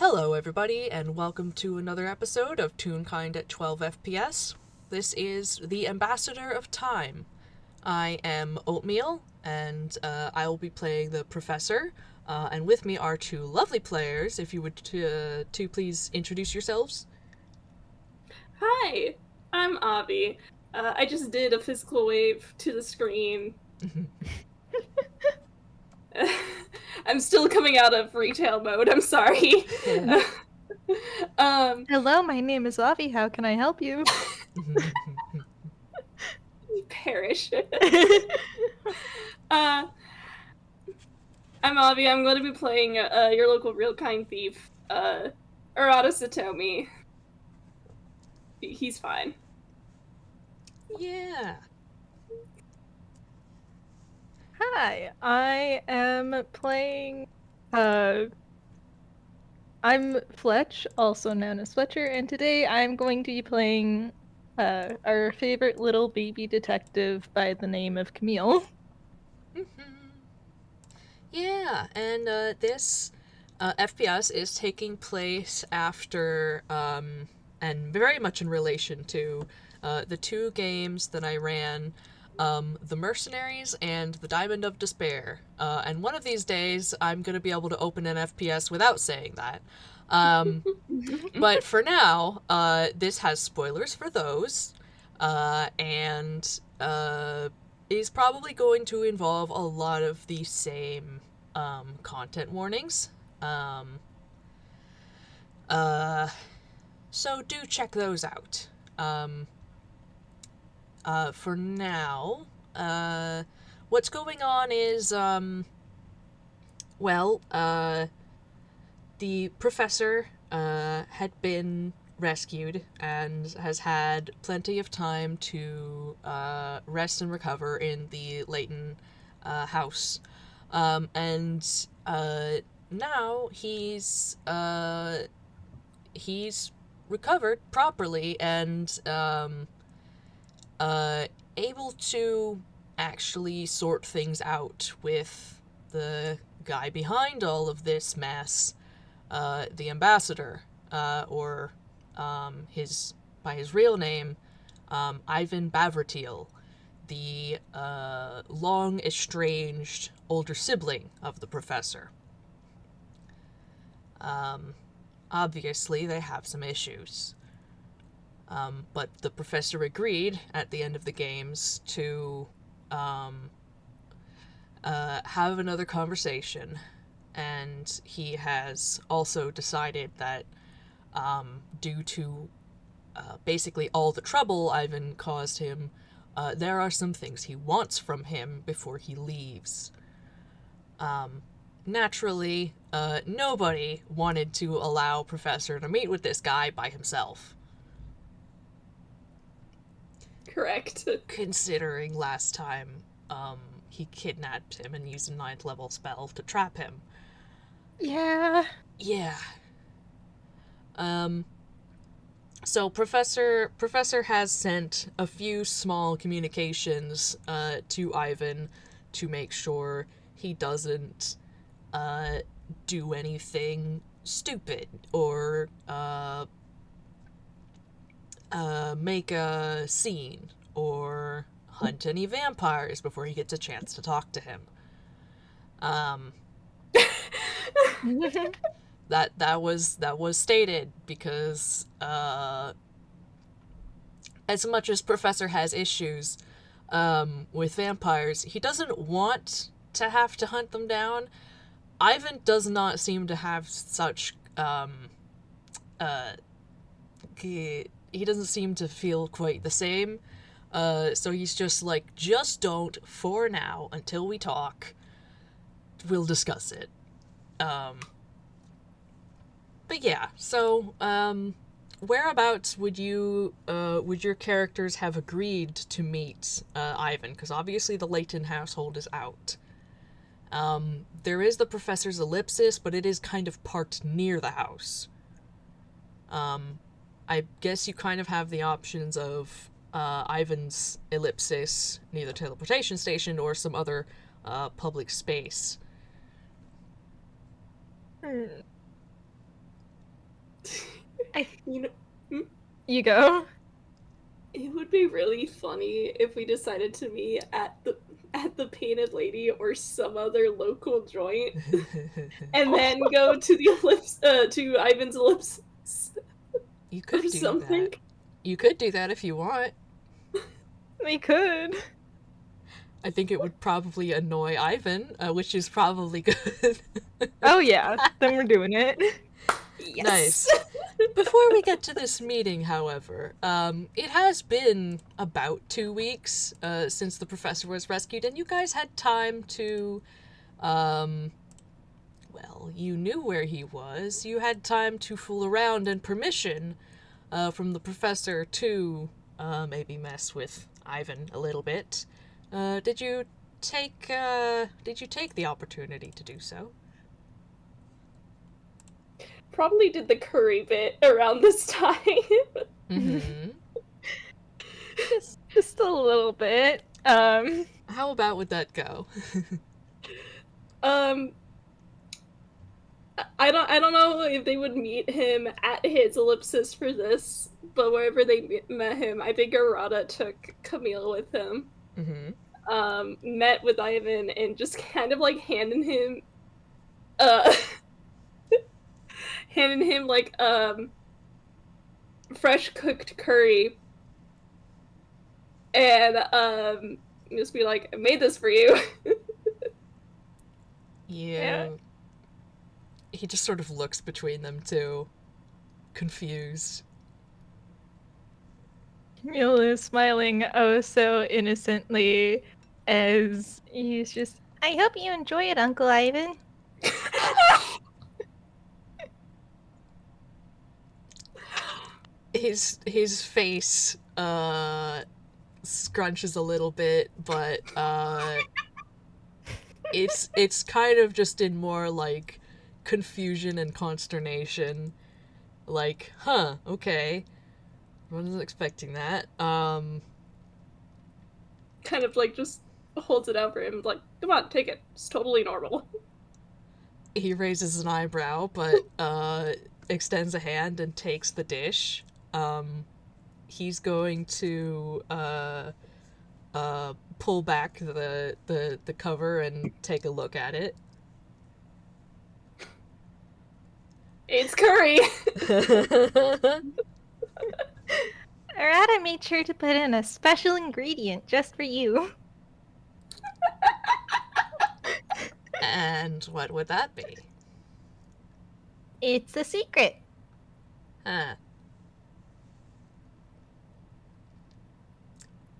Hello, everybody, and welcome to another episode of Toonkind at 12 FPS. This is the Ambassador of Time. I am Oatmeal, and I will be playing the Professor. And with me are two lovely players. If you would to please introduce yourselves. Hi, I'm Avi. I just did a physical wave to the screen. I'm still coming out of retail mode, I'm sorry. um, Hello, my name is Avi. How can I help you? perish. uh, I'm Avi. I'm going to be playing your local real kind thief, Arata and He's fine. Yeah. Hi, I am playing, I'm Fletch, also known as Fletcher, and today I'm going to be playing, our favorite little baby detective by the name of Camille. Yeah, and this FPS is taking place after, and very much in relation to, the two games that I ran, the Mercenaries and the Diamond of Despair. And one of these days, I'm going to be able to open an FPS without saying that. But for now, this has spoilers for those, and is probably going to involve a lot of the same content warnings. Um, uh, so do check those out. For now, what's going on is, well, the professor had been rescued and has had plenty of time to rest and recover in the Leighton house. And now he's recovered properly and able to actually sort things out with the guy behind all of this mess, the ambassador, or his by his real name, Ivan Bavratil, the long estranged older sibling of the professor. Obviously, they have some issues. But the professor agreed at the end of the games to have another conversation, and he has also decided that due to basically all the trouble Ivan caused him, there are some things he wants from him before he leaves. Naturally, nobody wanted to allow Professor to meet with this guy by himself, Correct. considering last time he kidnapped him and used a 9th level spell to trap him. Yeah. Yeah. So Professor has sent a few small communications to Ivan to make sure he doesn't do anything stupid or make a scene or hunt any vampires before he gets a chance to talk to him. That was stated because as much as Professor has issues with vampires, he doesn't want to have to hunt them down. Ivan does not seem to have such he doesn't seem to feel quite the same. So he's just like, just don't for now until we talk. We'll discuss it. But yeah, so whereabouts would your characters have agreed to meet Ivan? Because obviously the Leighton household is out. There is the professor's ellipsis, but it is kind of parked near the house. I guess you kind of have the options of Ivan's ellipsis near the teleportation station or some other public space. You know, hmm? You go. It would be really funny if we decided to meet at the Painted Lady or some other local joint, and then go to the to Ivan's ellipsis You or could do something. that. You could do that if you want. We could. I think it would probably annoy Ivan, which is probably good. Oh yeah, then we're doing it. Yes. Nice. Before we get to this meeting, however, it has been about 2 weeks since the professor was rescued, and you guys had time to, well, you knew where he was. You had time to fool around and permission from the professor to maybe mess with Ivan a little bit. Did you take the opportunity to do so? Probably did the curry bit around this time. Mm-hmm. just a little bit. How about would that go? I don't know if they would meet him at his ellipsis for this, but wherever they met him, I think Arata took Camille with him. Mm-hmm. Met with Ivan and just kind of like handing him uh handing him like fresh cooked curry and just be like, I made this for you. Yeah. He just sort of looks between them two, confused. Camille is smiling oh so innocently as he's just, I hope you enjoy it, Uncle Ivan. His face scrunches a little bit, but it's kind of just in more like confusion and consternation. Like, huh, okay. I wasn't expecting that. Kind of like just holds it out for him, like, come on, take it. It's totally normal. He raises an eyebrow, but extends a hand and takes the dish. He's going to pull back the cover and take a look at it. It's curry. Arata made sure to put in a special ingredient just for you. And what would that be? It's a secret. Huh.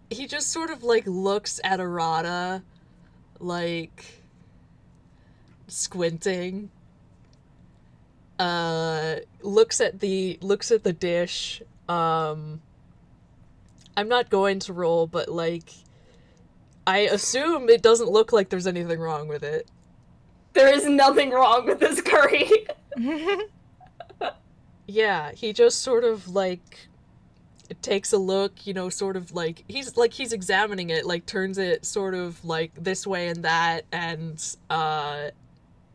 He just sort of like looks at Arata, like squinting. Looks at the dish. I'm not going to roll, but like I assume it doesn't look like there's anything wrong with it. There is nothing wrong with this curry. Yeah, he just sort of like takes a look, you know, sort of like he's examining it, like turns it sort of like this way and that, and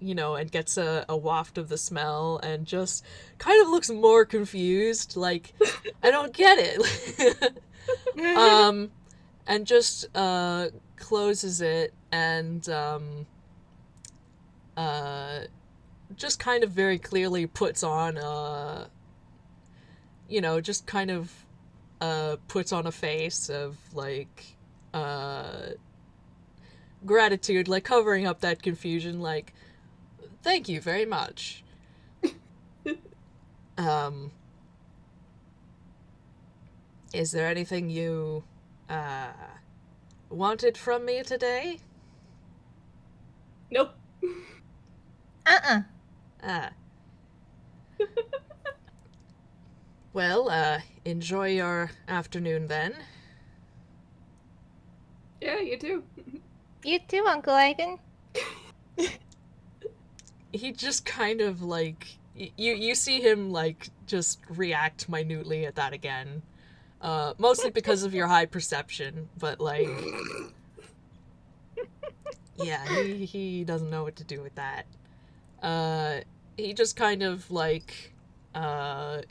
you know, and gets a waft of the smell and just kind of looks more confused, like I don't get it. And just closes it and just kind of very clearly puts on you know, just kind of puts on a face of like gratitude, like covering up that confusion, like thank you very much. Is there anything you wanted from me today? Nope. Ah. Well, enjoy your afternoon then. Yeah, you too. You too, Uncle Ivan. He just kind of like you see him like just react minutely at that again. Mostly because of your high perception, but like yeah, he doesn't know what to do with that. He just kind of like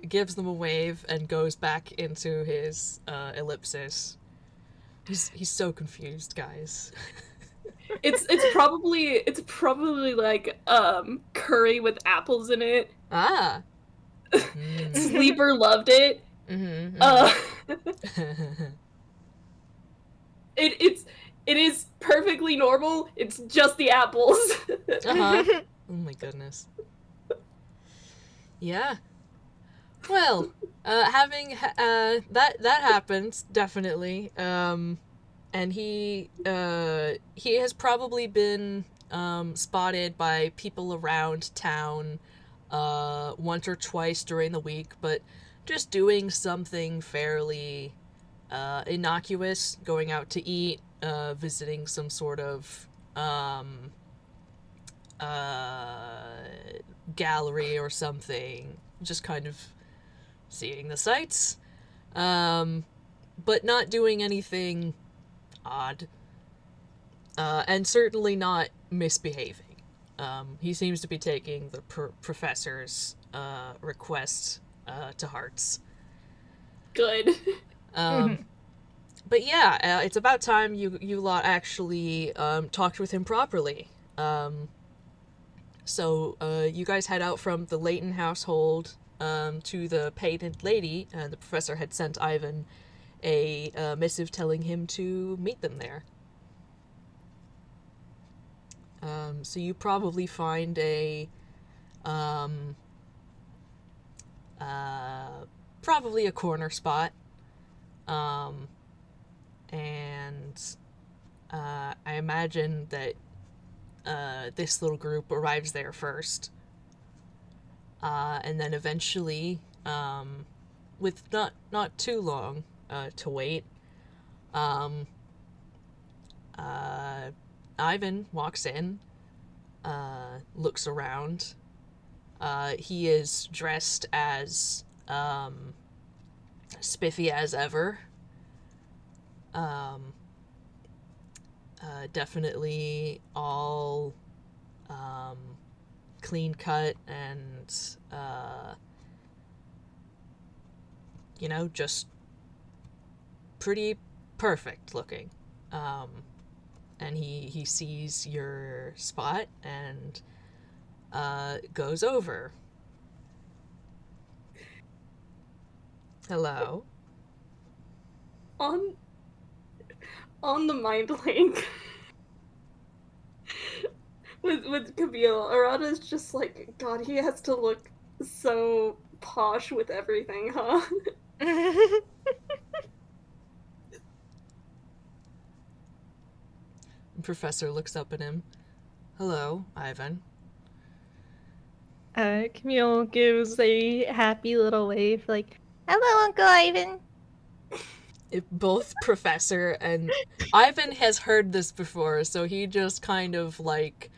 gives them a wave, and goes back into his ellipsis. He's so confused, guys. It's probably like curry with apples in it. Ah. Sleeper loved it. Mm-hmm. Uh, Mm-hmm. it is perfectly normal. It's just the apples. Uh-huh. Oh my goodness. Yeah. Well, that happens definitely. And he has probably been spotted by people around town once or twice during the week, but just doing something fairly innocuous, going out to eat, visiting some sort of uh, gallery or something, just kind of seeing the sights, but not doing anything odd, and certainly not misbehaving. He seems to be taking the professor's request to hearts. Good. But yeah, it's about time you lot actually talked with him properly. So you guys head out from the Layton household to the painted lady, and the professor had sent Ivan a missive telling him to meet them there. So you probably find probably a corner spot, and I imagine that this little group arrives there first, and then eventually, with not too long to wait, Ivan walks in, looks around. He is dressed as spiffy as ever. Definitely all clean cut and just pretty perfect looking. And he sees your spot and goes over. Hello. on the mind link with Camille, Arata's just like, God, he has to look so posh with everything, huh? Professor looks up at him. Hello, Ivan. Camille gives a happy little wave, like, "Hello, Uncle Ivan." Both Professor and Ivan has heard this before, so he just kind of like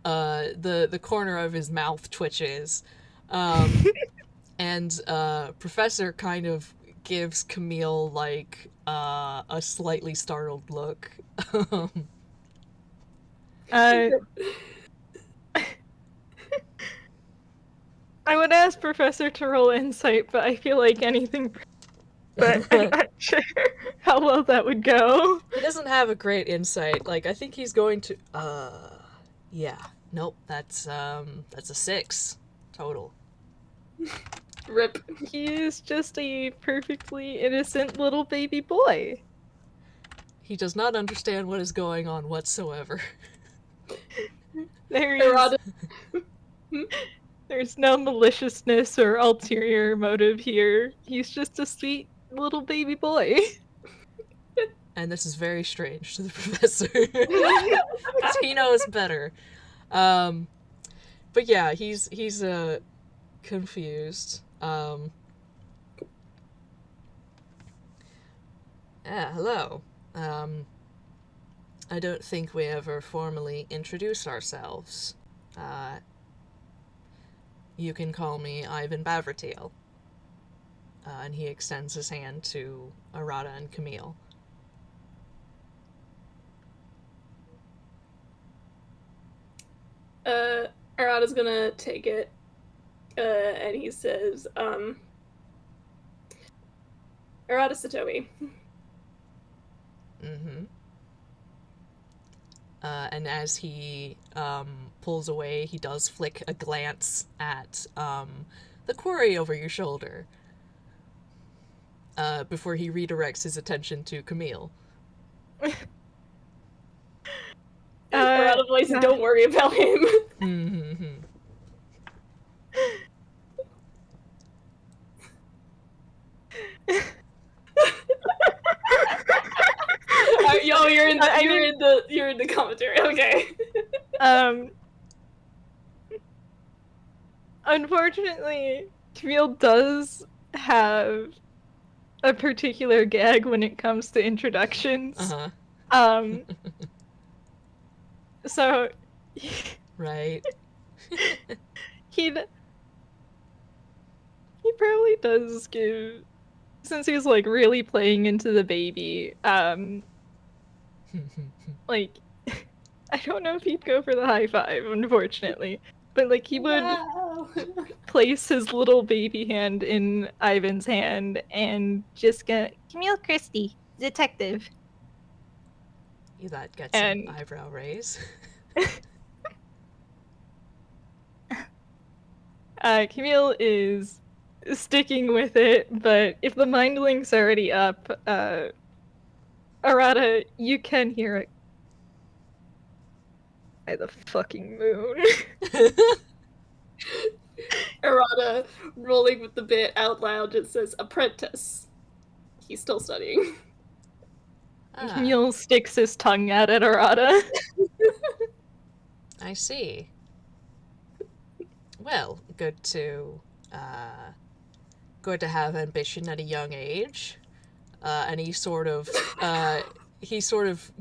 the corner of his mouth twitches, and Professor kind of gives Camille like a slightly startled look. Uh, I would ask Professor to roll insight, but I feel like anything. But I'm not sure how well that would go. He doesn't have a great insight. Like, I think he's going to. Yeah. Nope. That's a 6 total. Rip. He is just a perfectly innocent little baby boy. He does not understand what is going on whatsoever. Arata. There's no maliciousness or ulterior motive here. He's just a sweet little baby boy. And this is very strange to the professor. Because he knows better. But yeah, he's confused. Hello. I don't think we ever formally introduced ourselves. You can call me Ivan Bavratil. And he extends his hand to Arata and Camille. Arata's gonna take it and he says, Arata Satomi. Mm-hmm. And as he pulls away, he does flick a glance at the quarry over your shoulder before he redirects his attention to Camille. Arata voice, don't worry about him. Mm-hmm. Yo, you're in the commentary. Okay. Unfortunately, Camille does have a particular gag when it comes to introductions. Uh-huh. So Right. he probably does give, since he's like really playing into the baby, like I don't know if he'd go for the high five, unfortunately. But like he would place his little baby hand in Ivan's hand and just go, Camille Christie, detective. That gets And an eyebrow raise. Camille is sticking with it, but if the mind link's already up, Arata, you can hear it by the fucking moon. Arata, rolling with the bit out loud, just says, apprentice. He's still studying. Camille sticks his tongue out at Arata. I see. Well, good to have ambition at a young age. And he sort of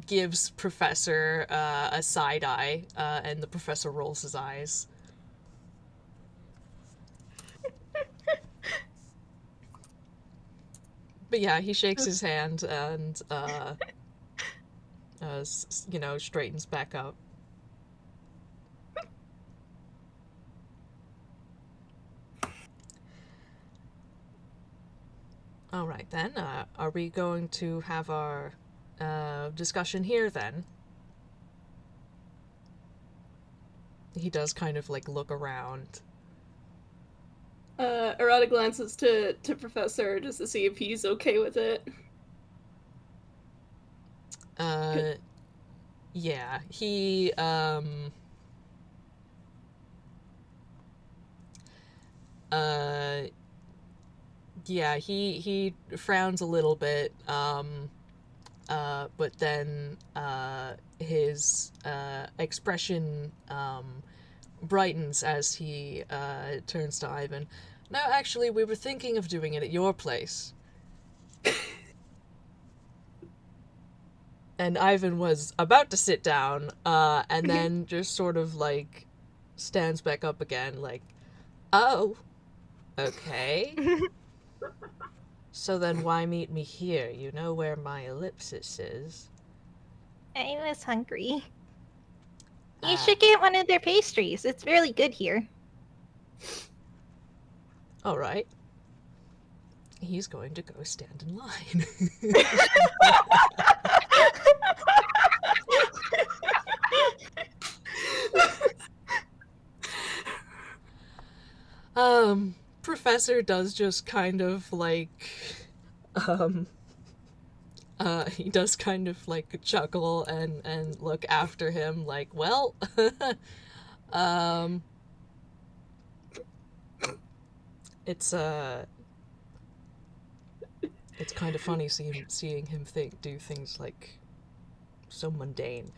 gives Professor a side eye, and the professor rolls his eyes. But yeah, he shakes his hand and straightens back up. All right then. Are we going to have our discussion here then? He does kind of like look around. Arata glances to Professor just to see if he's okay with it. Yeah, he yeah, he frowns a little bit, but then his expression brightens as he turns to Ivan. No, actually, we were thinking of doing it at your place. And Ivan was about to sit down, and then just sort of like stands back up again, like, oh, okay. So then why meet me here? You know where my ellipsis is. I was hungry. You should get one of their pastries. It's really good here. All right. He's going to go stand in line. Professor does just kind of like, he does kind of like chuckle and look after him like, well, it's kind of funny seeing him do things like so mundane.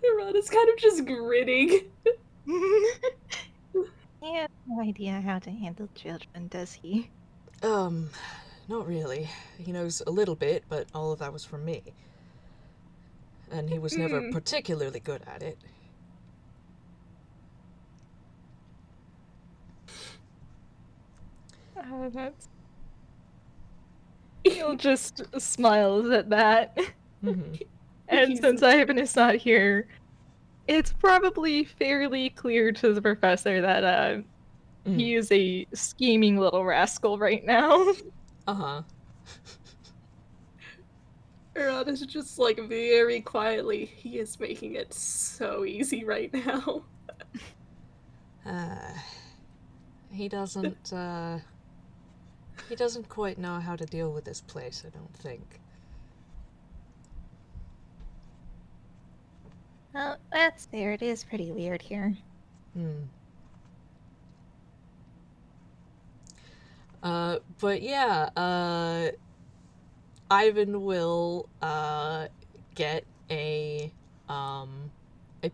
Arata's kind of just grinning. He has no idea how to handle children, does he? Not really. He knows a little bit, but all of that was from me. And he was never particularly good at it. That's... He'll just smiles at that. Mm-hmm. And since Ivan is not here, it's probably fairly clear to the professor that he is a scheming little rascal right now. Uh-huh. Arata's just like very quietly, he is making it so easy right now. He doesn't quite know how to deal with this place, I don't think. Oh, that's fair. It is pretty weird here. But yeah, Ivan will get a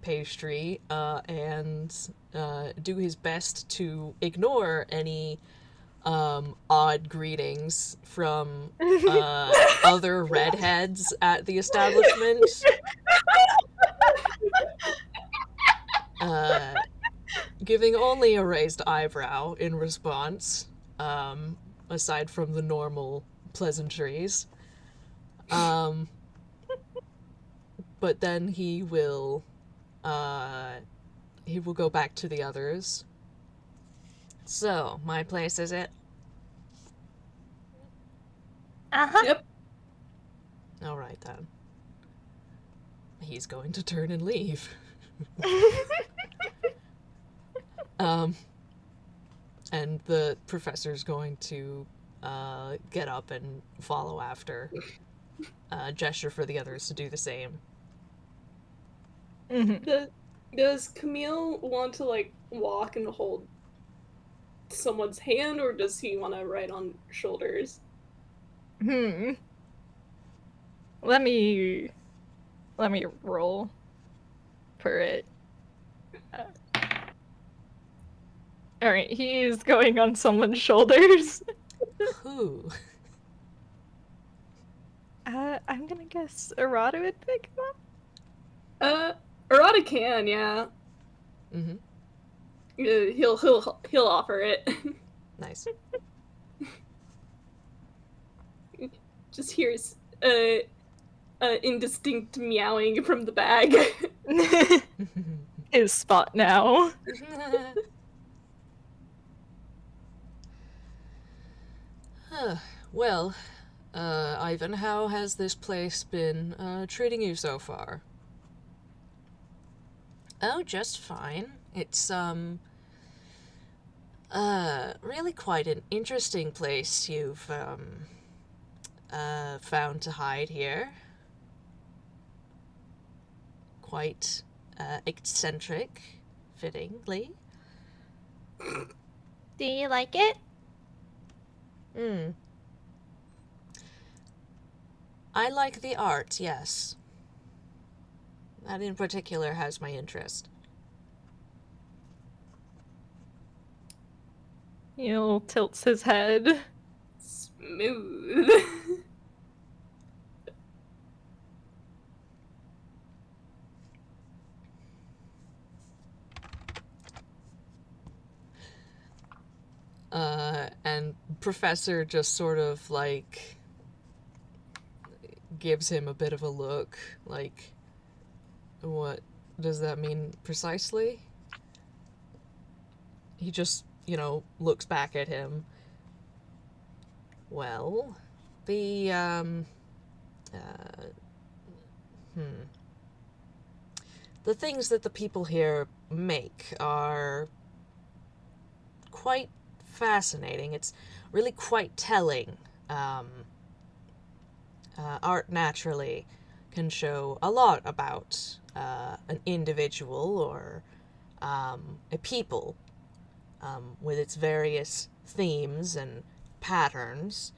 pastry and do his best to ignore any odd greetings from other redheads at the establishment. Giving only a raised eyebrow in response, aside from the normal pleasantries. But then he will go back to the others. So, my place, is it? Uh-huh. Yep. Alright then. He's going to turn and leave. And the professor's going to get up and follow after. Gesture for the others to do the same. Does Camille want to like walk and hold someone's hand, or does he want to ride on shoulders? Let me roll for it. All right, he is going on someone's shoulders. Who? I'm gonna guess Arata would pick him up. Arata can, yeah. Mm-hmm. He'll offer it. Nice. Just hears indistinct meowing from the bag. His spot now. Well, Ivan, how has this place been treating you so far? Oh, just fine. It's, really quite an interesting place you've, found to hide here. Quite, eccentric, fittingly. Do you like it? I like the art, yes. That in particular has my interest. He'll tilts his head. Smooth. And Professor just sort of, like, gives him a bit of a look, like, what does that mean precisely? He just, looks back at him. Well, the, the things that the people here make are quite fascinating. It's really quite telling. Art naturally can show a lot about an individual or a people with its various themes and patterns.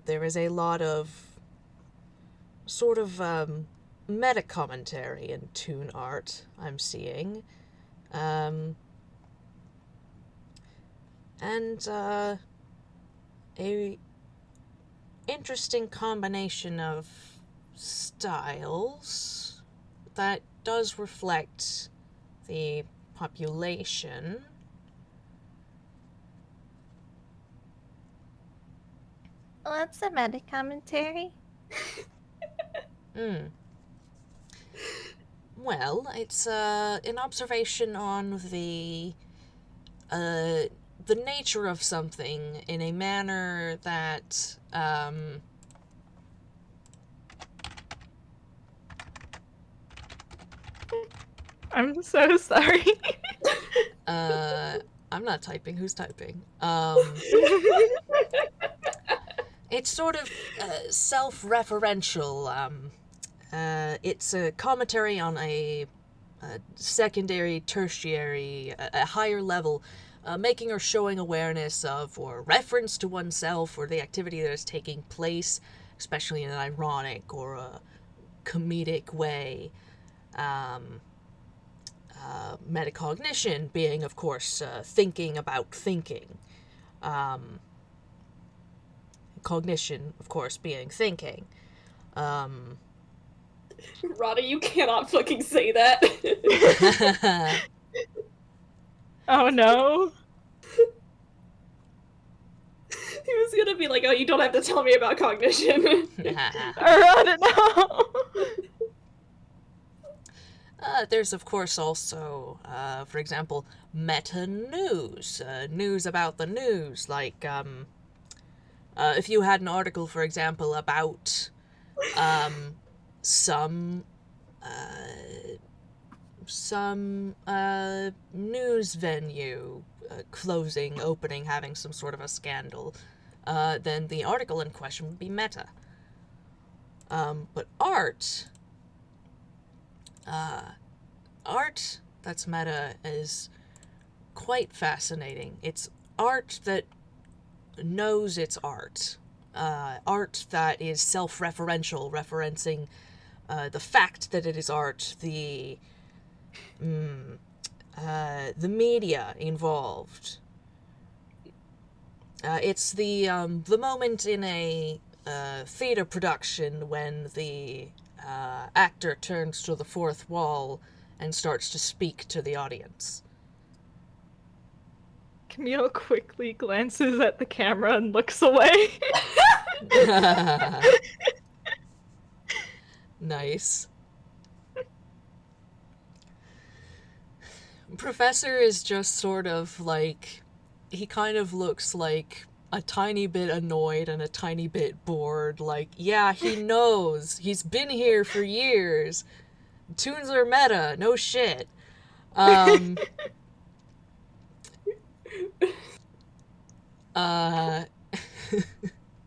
There is a lot of sort of meta commentary in toon art I'm seeing. And a interesting combination of styles that does reflect the population. What's the meta commentary? Well, it's an observation on the nature of something in a manner that I'm so sorry. I'm not typing. Who's typing? It's sort of self-referential. It's a commentary on a secondary, tertiary, a higher level, making or showing awareness of or reference to oneself or the activity that is taking place, especially in an ironic or a comedic way. Metacognition being, of course, thinking about thinking. Cognition, of course, being thinking. Rada, you cannot fucking say that. Oh no. He was gonna be like, oh, you don't have to tell me about cognition. I don't know. There's, of course, also, for example, meta-news. News about the news. Like, if you had an article, for example, about some news venue closing, opening, having some sort of a scandal, then the article in question would be meta. But art that's meta is quite fascinating. It's art that knows it's art. Art that is self-referential, referencing the fact that it is art, the media involved. It's the moment in a theater production when the actor turns to the fourth wall and starts to speak to the audience. Camille quickly glances at the camera and looks away. Nice. Professor is just sort of like, he kind of looks like a tiny bit annoyed and a tiny bit bored. Like, yeah, he knows. He's been here for years. Tunes are meta. No shit. I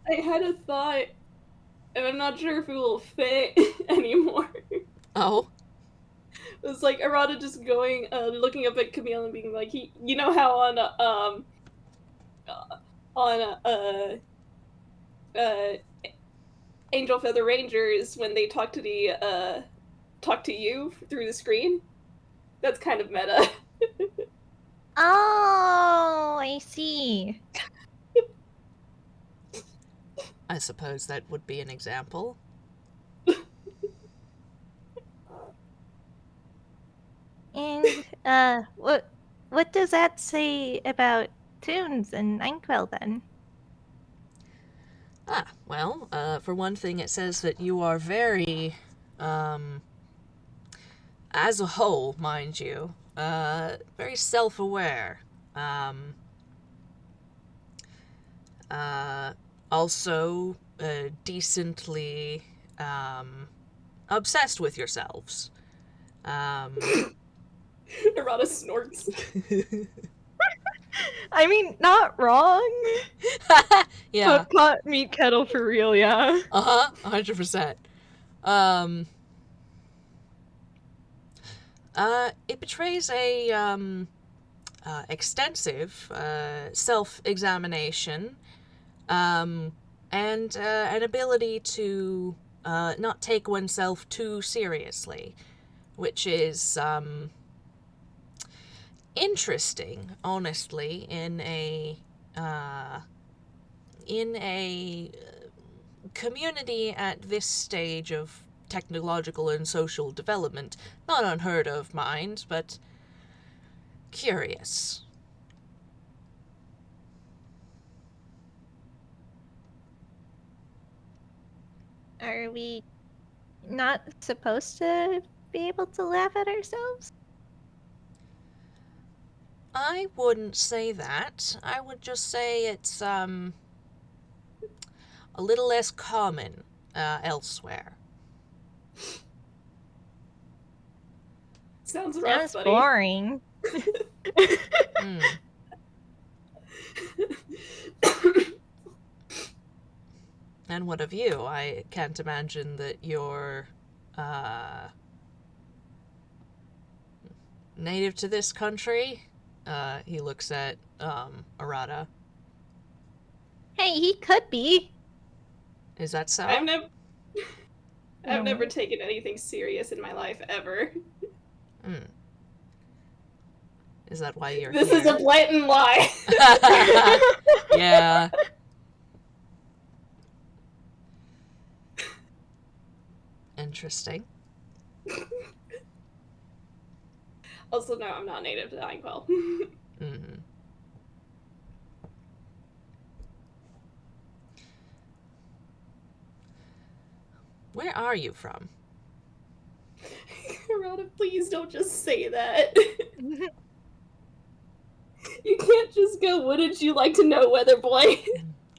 had a thought, and I'm not sure if it will fit anymore. Oh? It was like Arata just going, looking up at Camille and being like, you know how on Angel Feather Rangers when they talk to you through the screen? That's kind of meta. Oh, I see. I suppose that would be an example. And what does that say about Tunes and Inkwell then? Well, for one thing, it says that you are very, as a whole, mind you, very self-aware. Also, decently, obsessed with yourselves. Arata snorts. I mean, not wrong. Yeah. Pot, meat kettle for real, yeah. 100%. It betrays a extensive self-examination, and an ability to not take oneself too seriously, which is interesting, honestly, in a community at this stage of technological and social development. Not unheard of, mind, but curious. Are we not supposed to be able to laugh at ourselves? I wouldn't say that. I would just say it's, a little less common, elsewhere. Sounds rough, Sounds buddy. boring. Hmm. And what of you? I can't imagine that you're, native to this country? He looks at, Arata. Hey, he could be. Is that so? I've never No. taken anything serious in my life ever. Hmm. Is that why you're This here? is a blatant lie. Yeah. Interesting. Also, no, I'm not native to Dyingquell. Mm-hmm. Where are you from? Rhoda, please don't just say that. You can't just go, wouldn't you like to know, weather boy?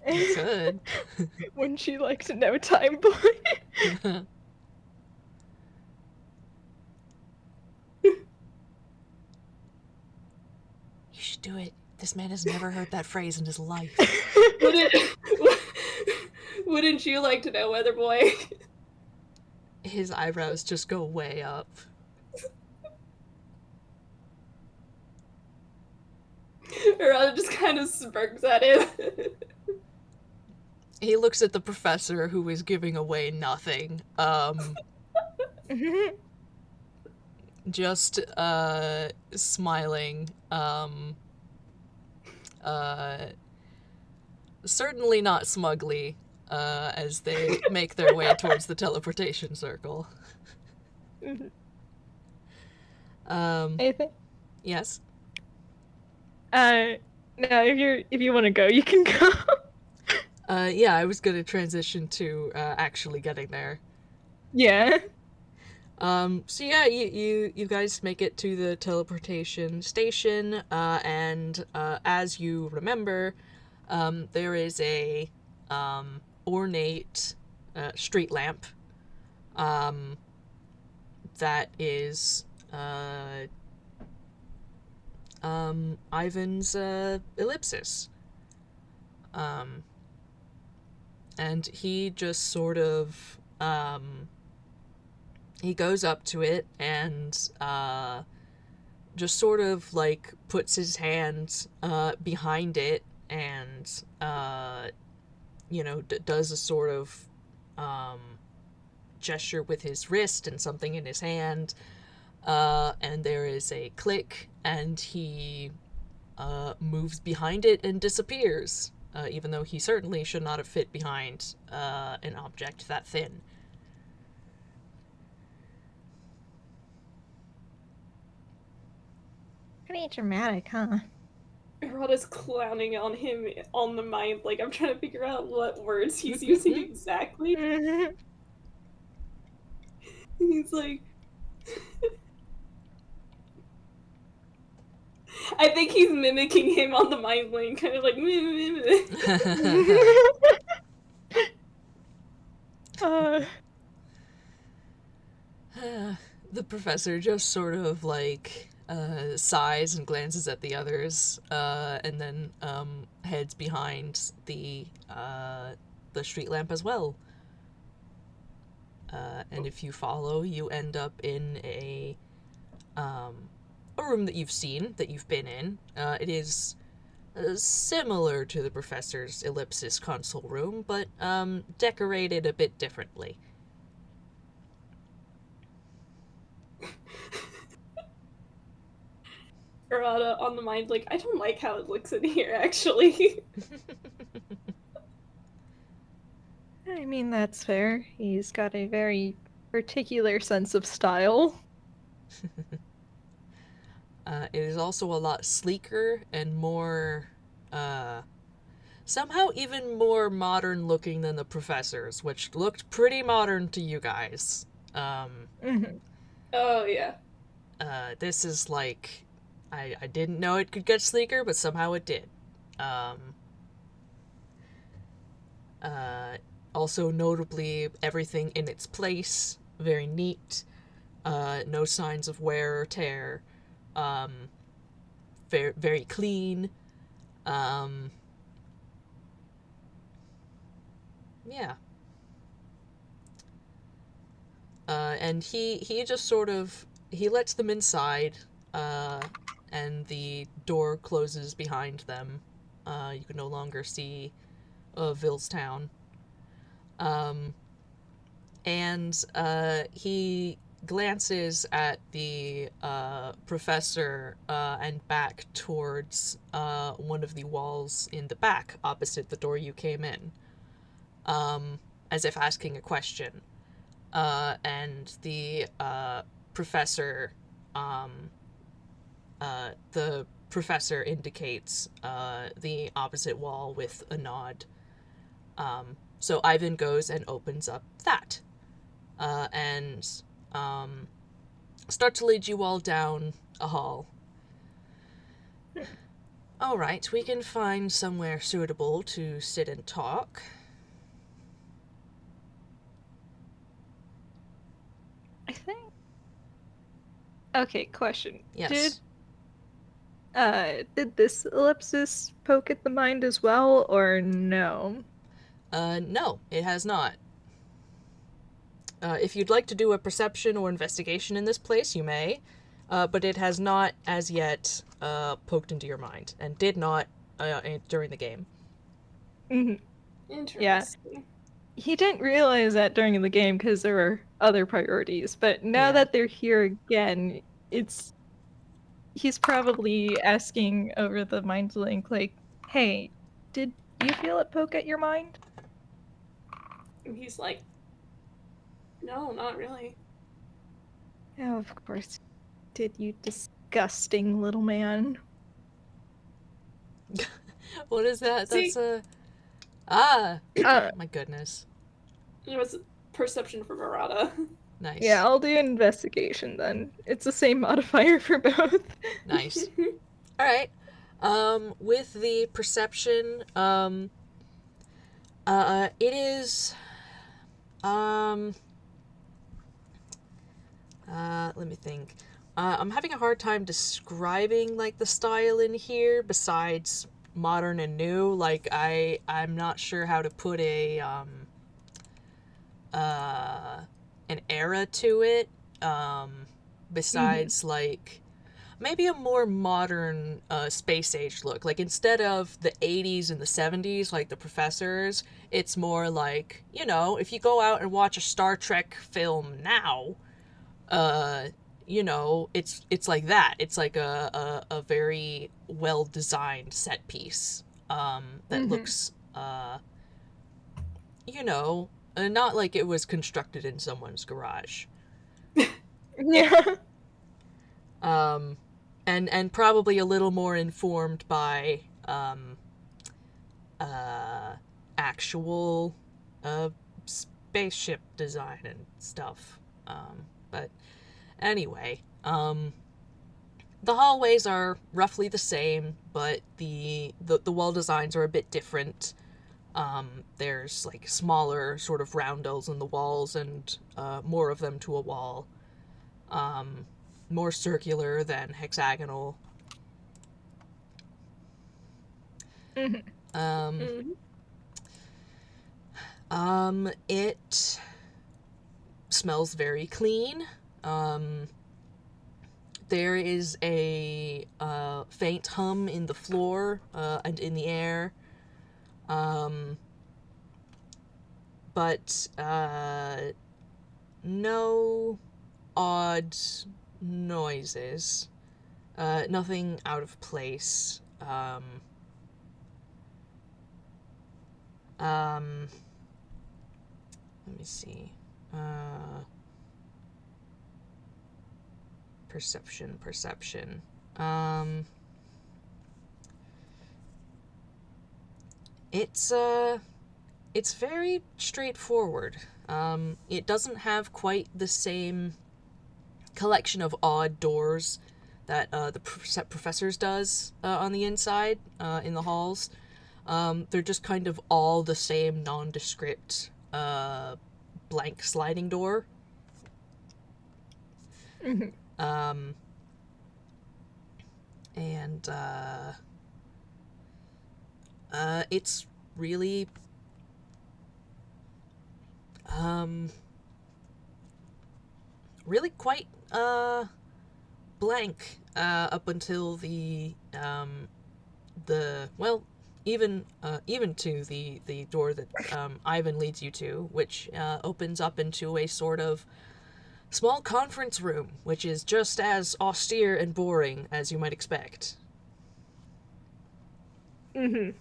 You could. Wouldn't you like to know, Time Boy? You should do it. This man has never heard that phrase in his life. Wouldn't you like to know, weather boy? His eyebrows just go way up. Rhoda just kind of smirks at him. He looks at the professor, who is giving away nothing. Just, smiling. Certainly not smugly, as they make their way towards the teleportation circle. Anything? Yes? No, if you want to go, you can go. Yeah, I was gonna transition to, actually getting there. Yeah. So yeah, you guys make it to the teleportation station, and, as you remember, there is a, ornate, street lamp, that is, Ivan's, ellipsis. And he just sort of, he goes up to it and, just sort of, like, puts his hand, behind it and, does a sort of, gesture with his wrist and something in his hand, and there is a click, and he, moves behind it and disappears, even though he certainly should not have fit behind, an object that thin. Pretty dramatic, huh? Rhoda's clowning on him on the mind, like, I'm trying to figure out what words he's using exactly. He's like... I think he's mimicking him on the mind lane, kind of like... The professor just sort of, like, sighs and glances at the others, and then, heads behind the street lamp as well. And if you follow, you end up in a room that you've seen, that you've been in. It is similar to the professor's ellipsis console room, but decorated a bit differently. Rhoda on the mind, like, I don't like how it looks in here, actually. I mean, that's fair. He's got a very particular sense of style. It is also a lot sleeker and more, somehow even more modern looking than the professor's, which looked pretty modern to you guys. Oh, yeah. This is like, I didn't know it could get sleeker, but somehow it did. Also, notably, everything in its place, very neat, no signs of wear or tear, very, very clean. Yeah. And he just sort of, he lets them inside, and the door closes behind them. You can no longer see Villestown. And he glances at the professor and back towards one of the walls in the back opposite the door you came in, as if asking a question. And the professor, the professor indicates the opposite wall with a nod. So Ivan goes and opens up that, and start to lead you all down a hall. All right, we can find somewhere suitable to sit and talk. I think. Okay, question. Yes. Did this ellipsis poke at the mind as well, or no? No, it has not. If you'd like to do a perception or investigation in this place, you may, but it has not, as yet, poked into your mind, and did not during the game. Mm-hmm. Interesting. Yeah. He didn't realize that during the game because there were other priorities, but now that they're here again, he's probably asking over the mind link, like, hey, did you feel it poke at your mind? And he's like, no, not really. Oh, of course. Did you disgusting little man? What is that? See? That's a... Ah! My goodness. It was perception from Arata. Nice. Yeah, I'll do an investigation then. It's the same modifier for both. Nice. Alright. With the perception, it is... let me think. I'm having a hard time describing, like, the style in here, besides modern and new. Like, I'm not sure how to put an era to it, besides, like, maybe a more modern, space age look. Like, instead of the 80s and the 70s, like the professors, it's more like, you know, if you go out and watch a Star Trek film now, you know, it's like that. It's like a very well designed set piece, that looks, you know, not like it was constructed in someone's garage. Yeah. And probably a little more informed by actual spaceship design and stuff. But anyway, the hallways are roughly the same, but the wall designs are a bit different. There's like smaller sort of roundels in the walls and more of them to a wall. More circular than hexagonal. It smells very clean. There is a faint hum in the floor and in the air. But no odd noises. Nothing out of place. Let me see. Perception. It's very straightforward. It doesn't have quite the same collection of odd doors that the professors does on the inside in the halls. They're just kind of all the same nondescript blank sliding door. Mhm. And it's really really quite blank up until even to the door that Ivan leads you to, which opens up into a sort of small conference room, which is just as austere and boring as you might expect. Mhm.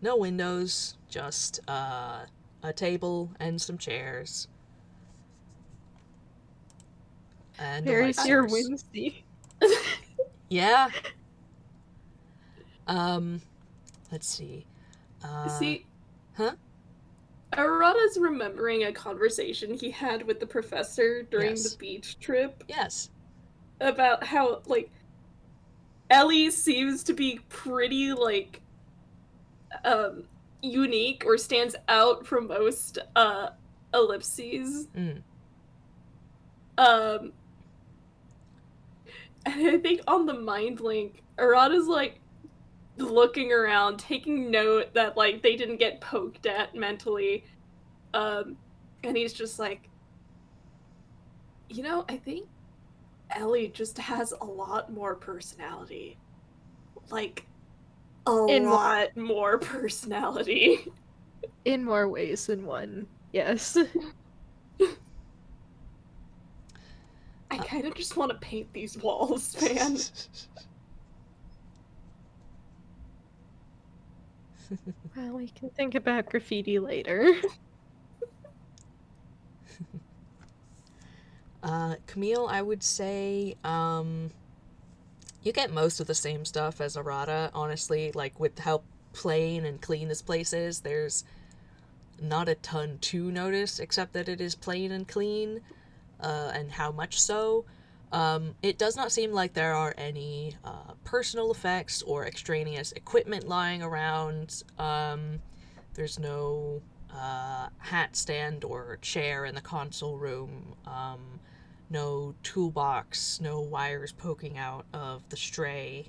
No windows, just a table and some chairs. And a light There's your source. whimsy. Yeah. Let's see. See, Huh? Arata's remembering a conversation he had with the professor during Yes. the beach trip Yes. about how, like, Ellie seems to be pretty, like, unique or stands out from most, ellipses. Mm. Um, and I think on the mind link, Arata's, like, looking around, taking note that, like, they didn't get poked at mentally. And he's just like, I think Ellie just has a lot more personality. Like, a In lot more personality. in more ways than one. Yes. I kind of just want to paint these walls, man. Well, we can think about graffiti later. Camille, I would say, you get most of the same stuff as Arata, honestly. Like, with how plain and clean this place is, there's not a ton to notice, except that it is plain and clean, and how much so. It does not seem like there are any personal effects or extraneous equipment lying around. There's no hat stand or chair in the console room. No toolbox, no wires poking out of the stray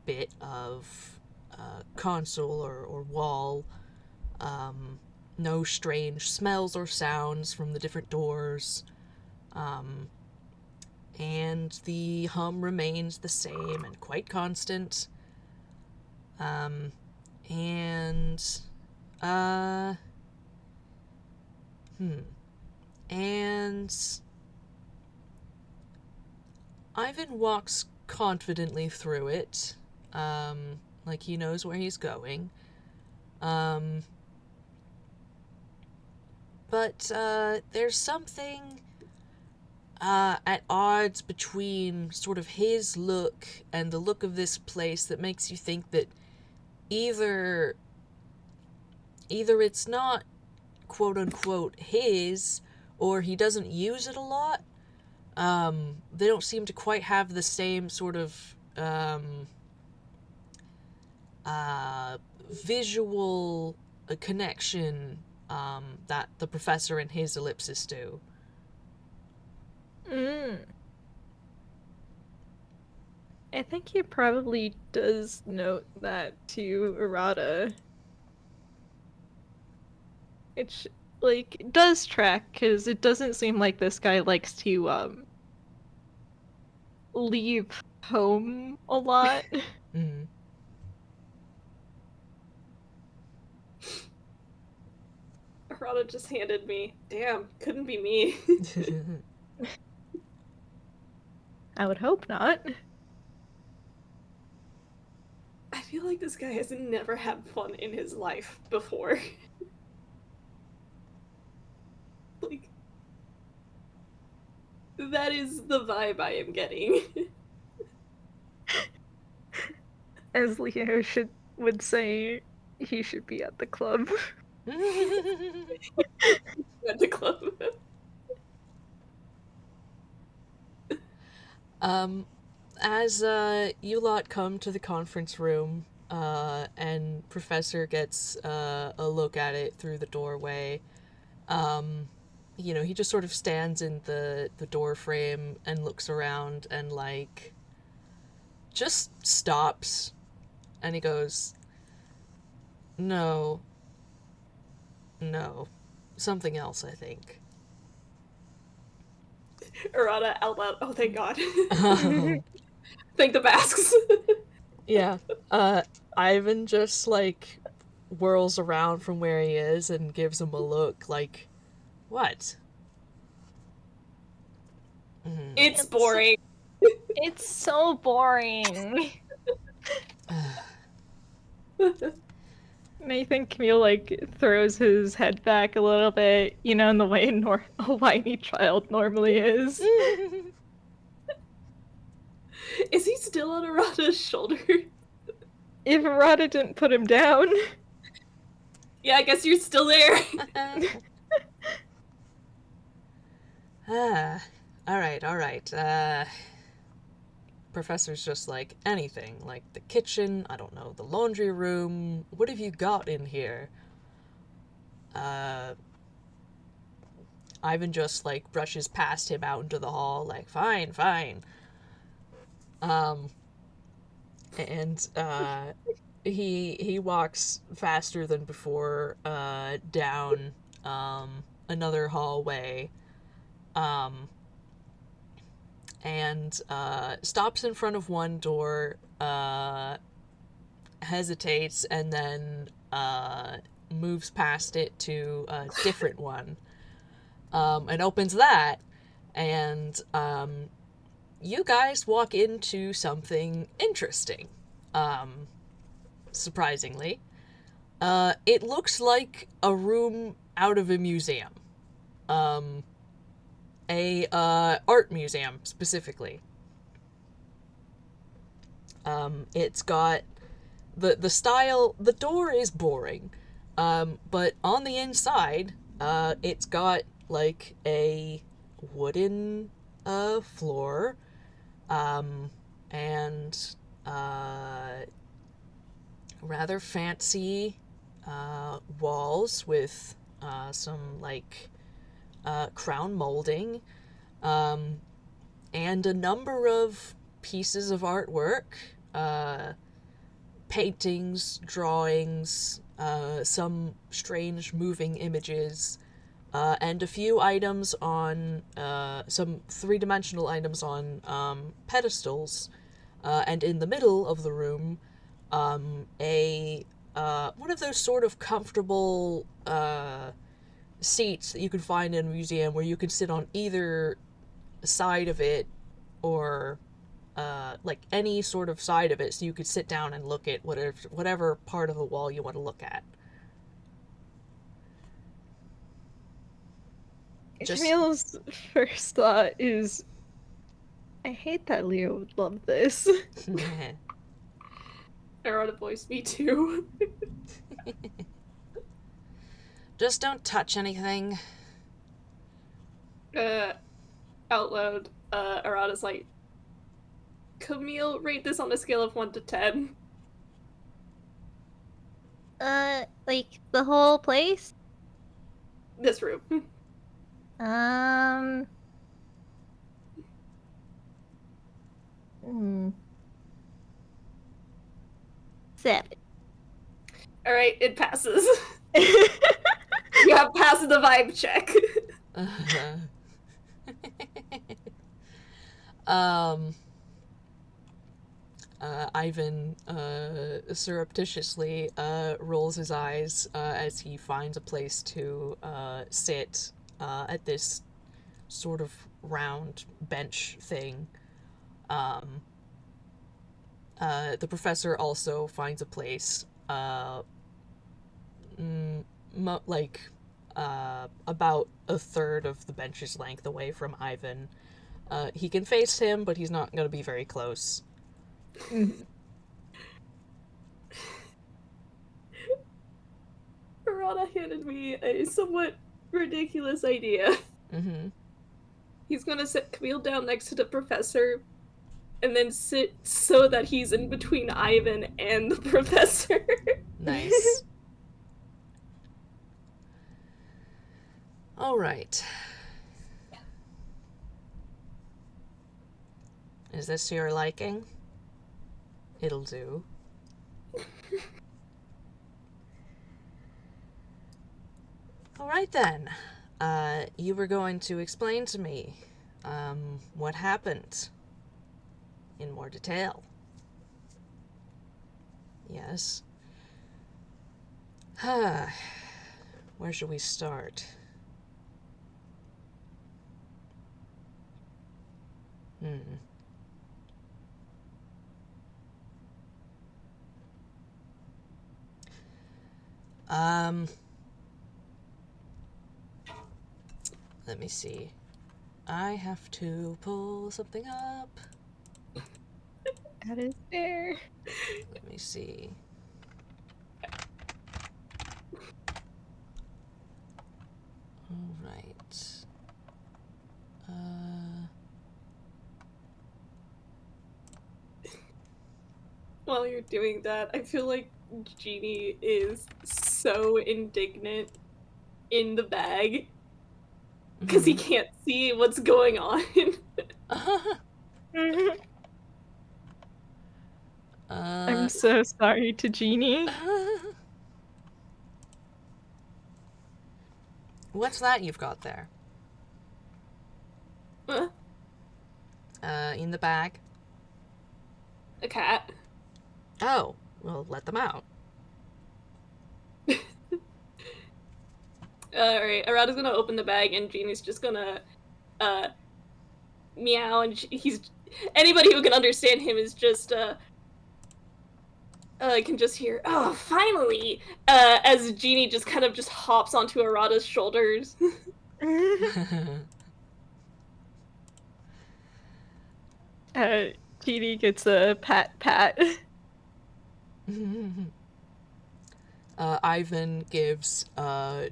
bit of console or wall. No strange smells or sounds from the different doors. And the hum remains the same and quite constant. And uh and Ivan walks confidently through it, like he knows where he's going. But there's something at odds between sort of his look and the look of this place that makes you think that either it's not quote unquote his, or he doesn't use it a lot. They don't seem to quite have the same sort of visual connection that the professor and his ellipsis do. I think he probably does note that to Arata. It does track, because it doesn't seem like this guy likes to leave home a lot. Mm. Arata just handed me. Damn, couldn't be me. I would hope not. I feel like this guy has never had fun in his life before. Like, that is the vibe I am getting. As Leo would say, he should be at the club. Went to club. As you lot come to the conference room, and Professor gets a look at it through the doorway, he just sort of stands in the door frame and looks around and, like, just stops, and he goes, No. Something else, I think. Arata out loud. Oh, thank God. Thank the masks. Yeah. Ivan just, like, whirls around from where he is and gives him a look like, what? It's boring. It's so boring. And I think Camille, like, throws his head back a little bit, in the way a whiny child normally is. Is he still on Arata's shoulder? If Arata didn't put him down. Yeah, I guess you're still there. Alright. Professor's just like, anything. Like, the kitchen, I don't know, the laundry room. What have you got in here? Ivan just, like, brushes past him out into the hall, like, fine. And he walks faster than before, down, another hallway, and stops in front of one door, hesitates, and then moves past it to a different one, and opens that, and you guys walk into something interesting, surprisingly. It looks like a room out of a museum. A art museum, specifically. It's got the style. The door is boring, but on the inside, it's got, like, a wooden floor, and rather fancy walls with some, like, crown molding, and a number of pieces of artwork, paintings, drawings, some strange moving images, and a few items on, some three-dimensional items on pedestals, and in the middle of the room, a one of those sort of comfortable seats that you can find in a museum where you can sit on either side of it, or like any sort of side of it, so you could sit down and look at whatever part of the wall you want to look at. Camille's first thought is, I hate that Leo would love this. Arata voice, me too. Just don't touch anything. Out loud, Arata's like, Camille, rate this on a scale of 1 to 10. Like the whole place? This room. Hmm. 7. Alright, it passes. You have passed the vibe check. Ivan surreptitiously rolls his eyes as he finds a place to sit at this sort of round bench thing. The professor also finds a place, about a third of the bench's length away from Ivan. He can face him, but he's not going to be very close. Arata Arata handed me a somewhat ridiculous idea. Mm-hmm. He's gonna sit Camille down next to the professor, and then sit so that he's in between Ivan and the professor. Nice. All right. Is this to your liking? It'll do. All right then. You were going to explain to me, what happened in more detail. Yes. Where should we start? Let me see. I have to pull something up. That is fair. Let me see. All right. While you're doing that, I feel like Genie is so indignant in the bag because he can't see what's going on. I'm so sorry to Jeannie. What's that you've got there? Huh? In the bag? A cat. Oh, well, let them out. Alright, Arata's gonna open the bag and Genie's just gonna meow, and he's anybody who can understand him is just can just hear, oh, finally, as Genie just kind of just hops onto Arata's shoulders. Jeannie gets a pat. Ivan gives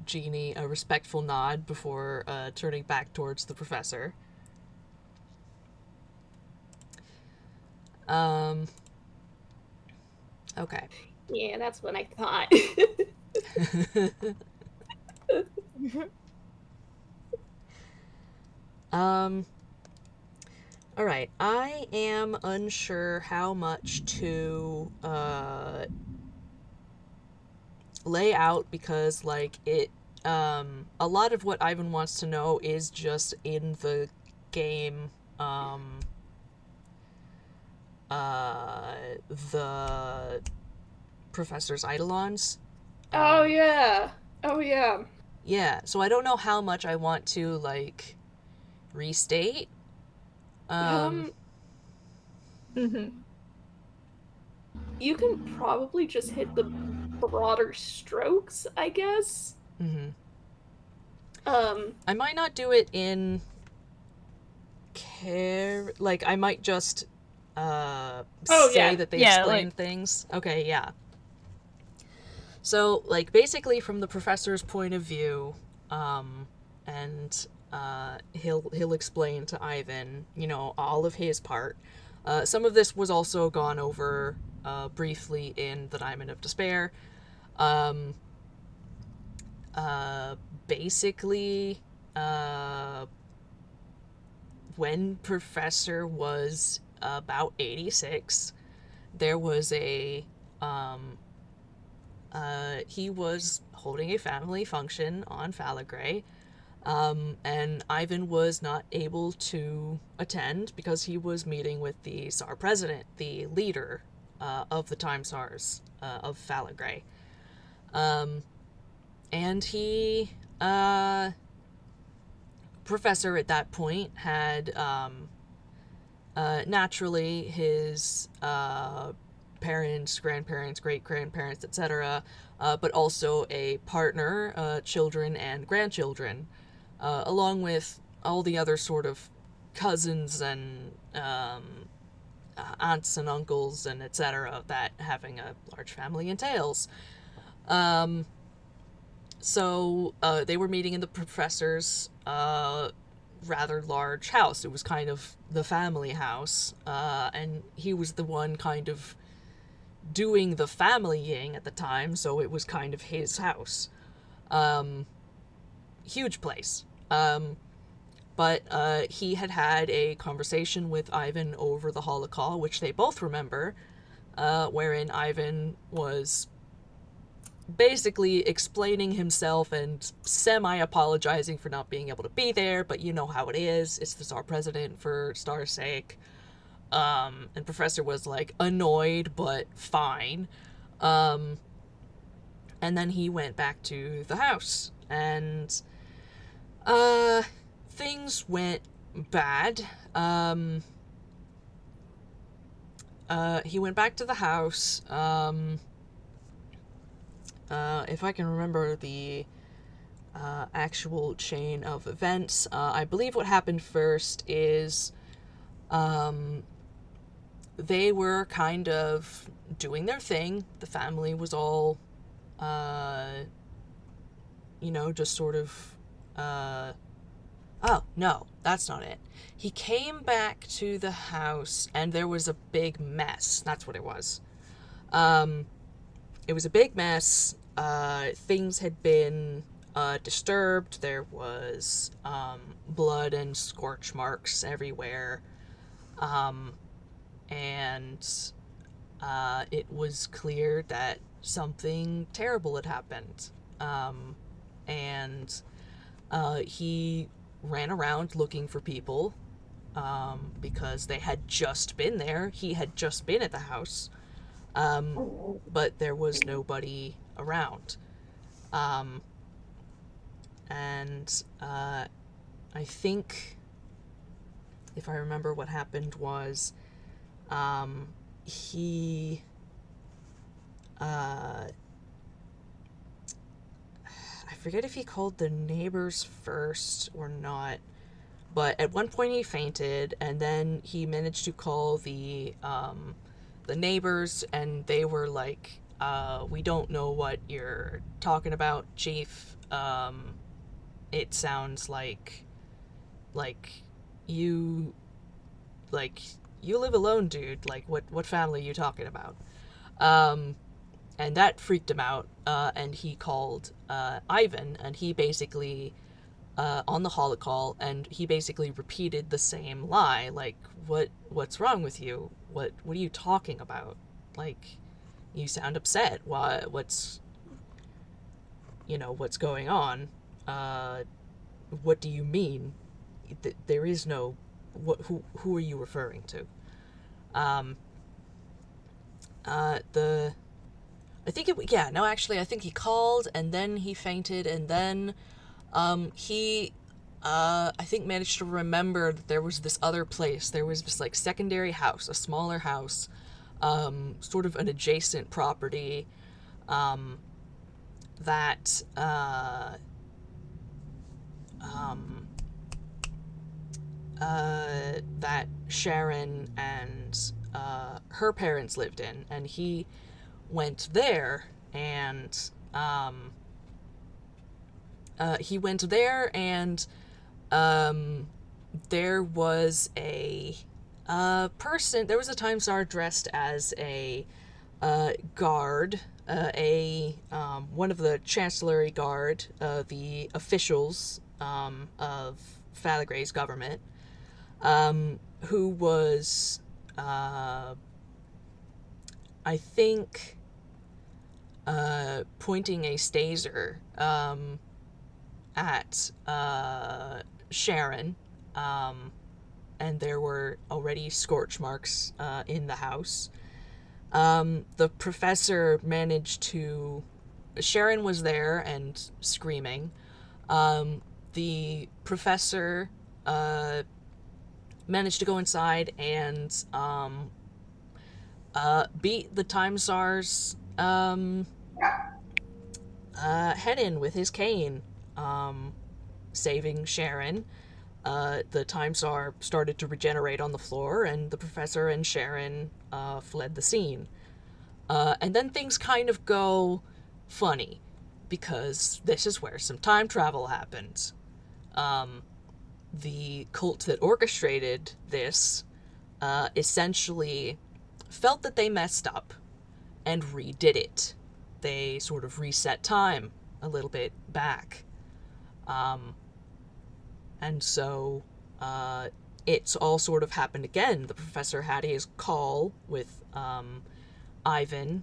Jeannie a respectful nod before turning back towards the professor. Okay. Yeah, that's what I thought. Alright, I am unsure how much to lay out because, like, a lot of what Ivan wants to know is just in the game, the professor's eidolons. Oh yeah. Yeah, so I don't know how much I want to, like, restate. You can probably just hit the broader strokes, I guess. I might not do it in like, I might just say that they explain things. Okay, yeah. So, like, basically from the professor's point of view, and he'll explain to Ivan, you know, all of his part. Some of this was also gone over briefly in The Diamond of Despair. Basically, when Professor was about 86, there was a he was holding a family function on Falagray, and Ivan was not able to attend because he was meeting with the Tsar president, the leader of the Time Tsars of Falagray. And he, Professor at that point had, naturally his parents, grandparents, great-grandparents, etc., but also a partner, children, and grandchildren, along with all the other sort of cousins and aunts and uncles and etc. that having a large family entails. So they were meeting in the professor's rather large house. It was kind of the family house, and he was the one kind of doing the familying at the time, so it was kind of his house. Huge place. But he had a conversation with Ivan over the holocaust, which they both remember, wherein Ivan was basically explaining himself and semi-apologizing for not being able to be there, but you know how it is. It's the Tsar President, for Star's sake. And Professor was, like, annoyed, but fine. And then he went back to the house, and things went bad. He went back to the house. If I can remember the actual chain of events, I believe what happened first is they were kind of doing their thing. The family was all, just sort of, oh, no, that's not it. He came back to the house, and there was a big mess. That's what it was. It was a big mess. Things had been disturbed. There was blood and scorch marks everywhere. And it was clear that something terrible had happened. And he ran around looking for people because they had just been there. He had just been at the house. But there was nobody around. And I think, if I remember what happened was, he, I forget if he called the neighbors first or not, but at one point he fainted, and then he managed to call the neighbors, and they were like, we don't know what you're talking about, Chief. It sounds like you live alone, dude. Like, what family are you talking about? And that freaked him out, and he called Ivan, and he basically, on the holocall, and he basically repeated the same lie, like, what's wrong with you? What are you talking about? Like, you sound upset. What's going on? What do you mean? There is no, who are you referring to? I think he called, and then he fainted, and then, he, I think managed to remember that there was this other place. There was this, like, secondary house, a smaller house, sort of an adjacent property, that, that Sharon and, her parents lived in, and he went there, and, there was a person. There was a Time Czar dressed as a guard, one of the Chancellery Guard, the officials of Falagray's government, who was, I think, pointing a staser at Sharon, and there were already scorch marks in the house. The professor managed to... Sharon was there and screaming. The professor managed to go inside and beat the Time Czar's head in with his cane, saving Sharon. The Time Czar started to regenerate on the floor, and the professor and Sharon fled the scene. And then things kind of go funny. because this is where some time travel happened. The cult that orchestrated this essentially felt that they messed up and redid it. They sort of reset time a little bit back. And so it's all sort of happened again. The professor had his call with Ivan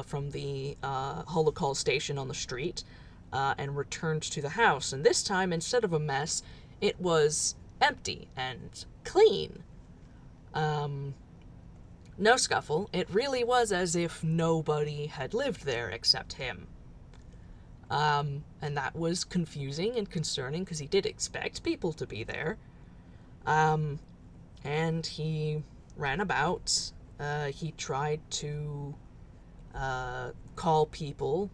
from the Holocaust station on the street and returned to the house. And this time, instead of a mess, it was empty and clean. No scuffle. It really was as if nobody had lived there except him. And that was confusing and concerning because he did expect people to be there. And he ran about. He tried to call people.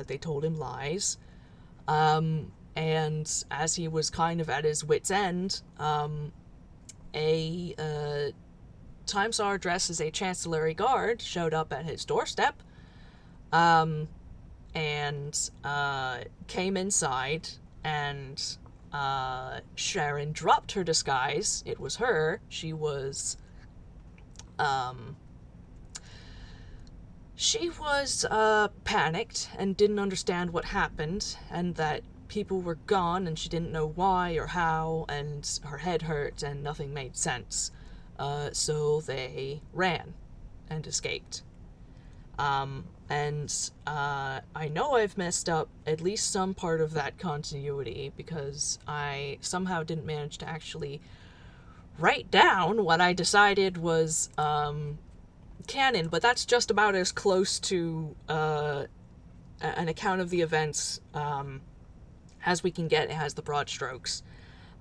They told him lies. And as he was kind of at his wit's end, a Time Czar dressed as a chancellery guard showed up at his doorstep, and came inside, and Sharon dropped her disguise. It was her. She was panicked and didn't understand what happened, and that people were gone, and she didn't know why or how, and her head hurt, and nothing made sense. So they ran and escaped. I know I've messed up at least some part of that continuity because I somehow didn't manage to actually write down what I decided was canon, but that's just about as close to an account of the events as we can get. It has the broad strokes.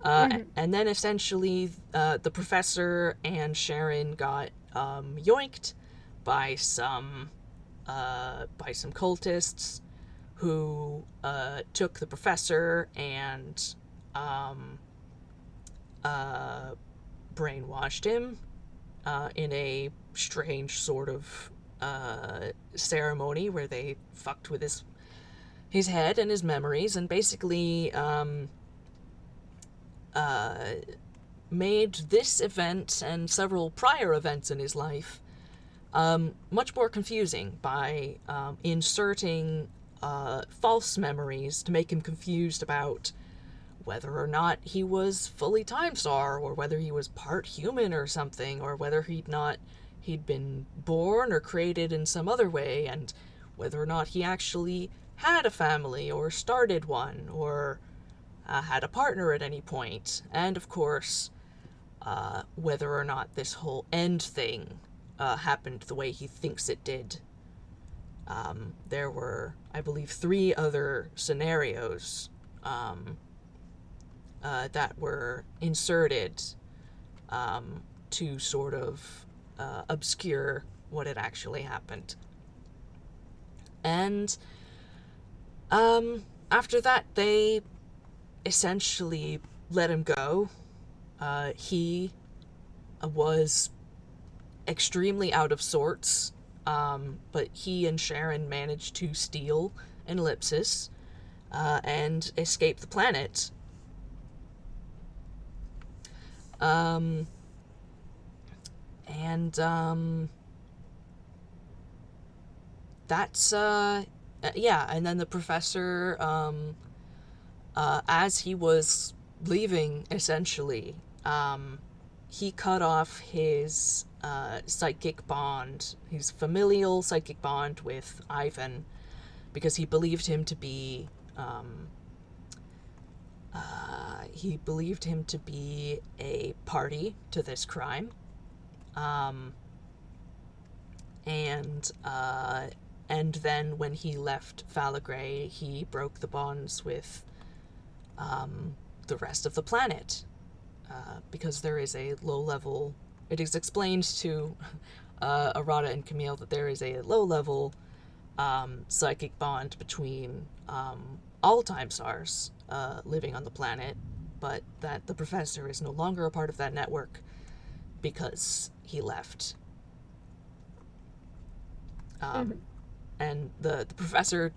And then essentially the professor and Sharon got yoinked by some cultists who took the professor and brainwashed him in a strange sort of ceremony where they fucked with his head and his memories, and basically made this event and several prior events in his life much more confusing by inserting false memories to make him confused about whether or not he was fully Time Czar, or whether he was part human or something, or whether he'd been born or created in some other way, and whether or not he actually had a family or started one, or had a partner at any point, and of course whether or not this whole end thing happened the way he thinks it did. There were, I believe, 3 other scenarios that were inserted to sort of obscure what had actually happened. And after that, they essentially let him go. He was extremely out of sorts, but he and Sharon managed to steal an ellipsis and escape the planet. That's yeah, and then the professor, as he was leaving, essentially, he cut off his psychic bond, his familial psychic bond with Ivan, because he believed him to be a party to this crime. And then when he left Falagray, he broke the bonds with the rest of the planet, because there is a low-level... It is explained to Arata and Camille that there is a low-level psychic bond between all Time Czars living on the planet, but that the professor is no longer a part of that network because he left. and the professor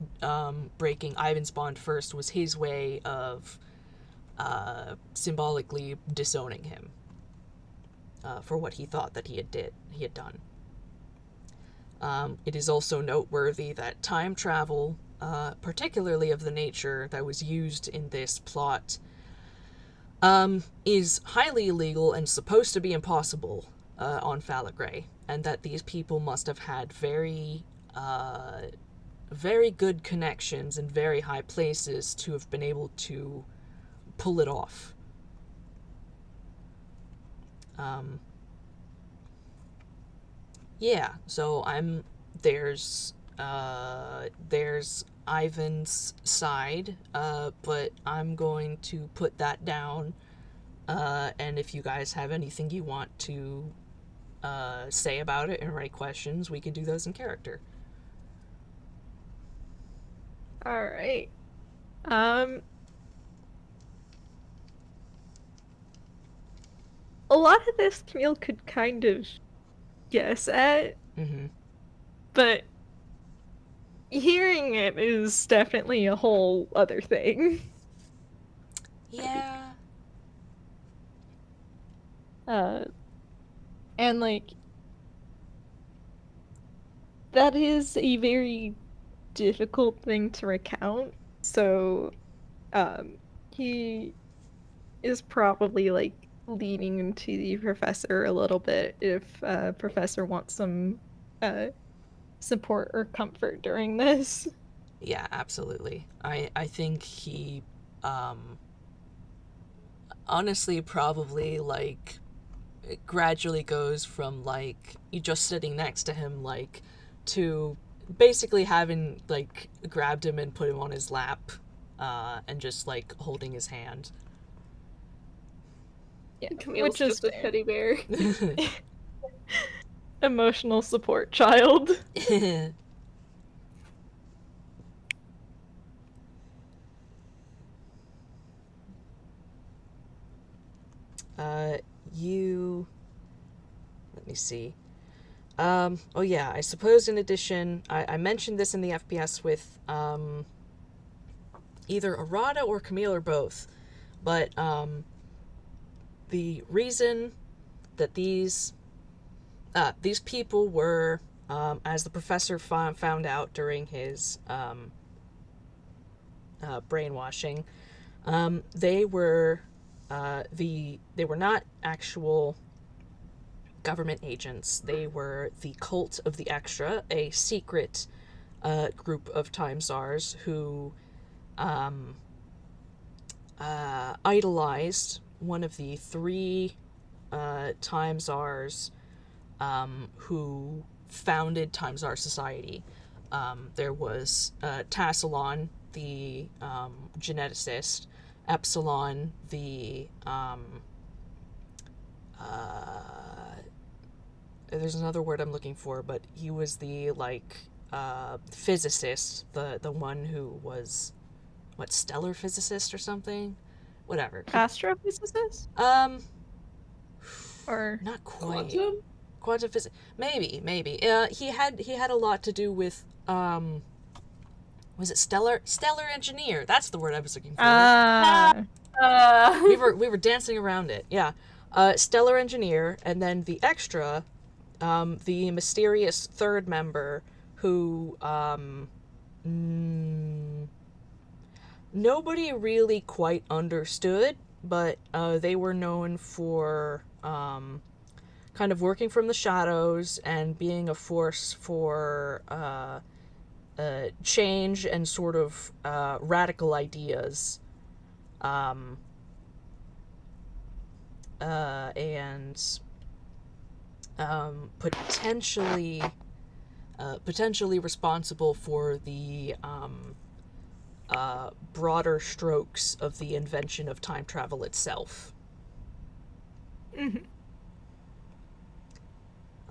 breaking Ivan's bond first was his way of symbolically disowning him for what he thought that he had done. It is also noteworthy that time travel, particularly of the nature that was used in this plot, is highly illegal and supposed to be impossible on Falagray, and that these people must have had very good connections in very high places to have been able to pull it off. Yeah, so there's Ivan's side, but I'm going to put that down, and if you guys have anything you want to say about it or any questions, we can do those in character. All right. A lot of this Camille could kind of guess at, but hearing it is definitely a whole other thing. Yeah. And like, that is a very difficult thing to recount, so he is probably like leaning into the professor a little bit if professor wants some support or comfort during this. Yeah, absolutely. I think he honestly probably like it gradually goes from like you just sitting next to him like to basically having like grabbed him and put him on his lap and just like holding his hand. Yeah, Camille's which is just a teddy bear. Emotional support child. Let me see. Oh yeah, I suppose in addition, I mentioned this in the FPS with either Arata or Camille or both, but the reason that these people were, as the professor found out during his brainwashing, they were not actual government agents. They were the cult of the extra, a secret group of time czars who idolized one of the three time czars who founded Time Czar Society. There was Tassalon, the geneticist, Epsilon, the there's another word I'm looking for, but he was the like physicist, the one who was stellar physicist or something, whatever. Astrophysicist? Or not quite. Quantum physics, maybe. He had a lot to do with was it stellar engineer? That's the word I was looking for. We were dancing around it. Yeah, stellar engineer, and then the extra, the mysterious third member who nobody really quite understood, but they were known for kind of working from the shadows and being a force for change and sort of radical ideas. And potentially responsible for the broader strokes of the invention of time travel itself.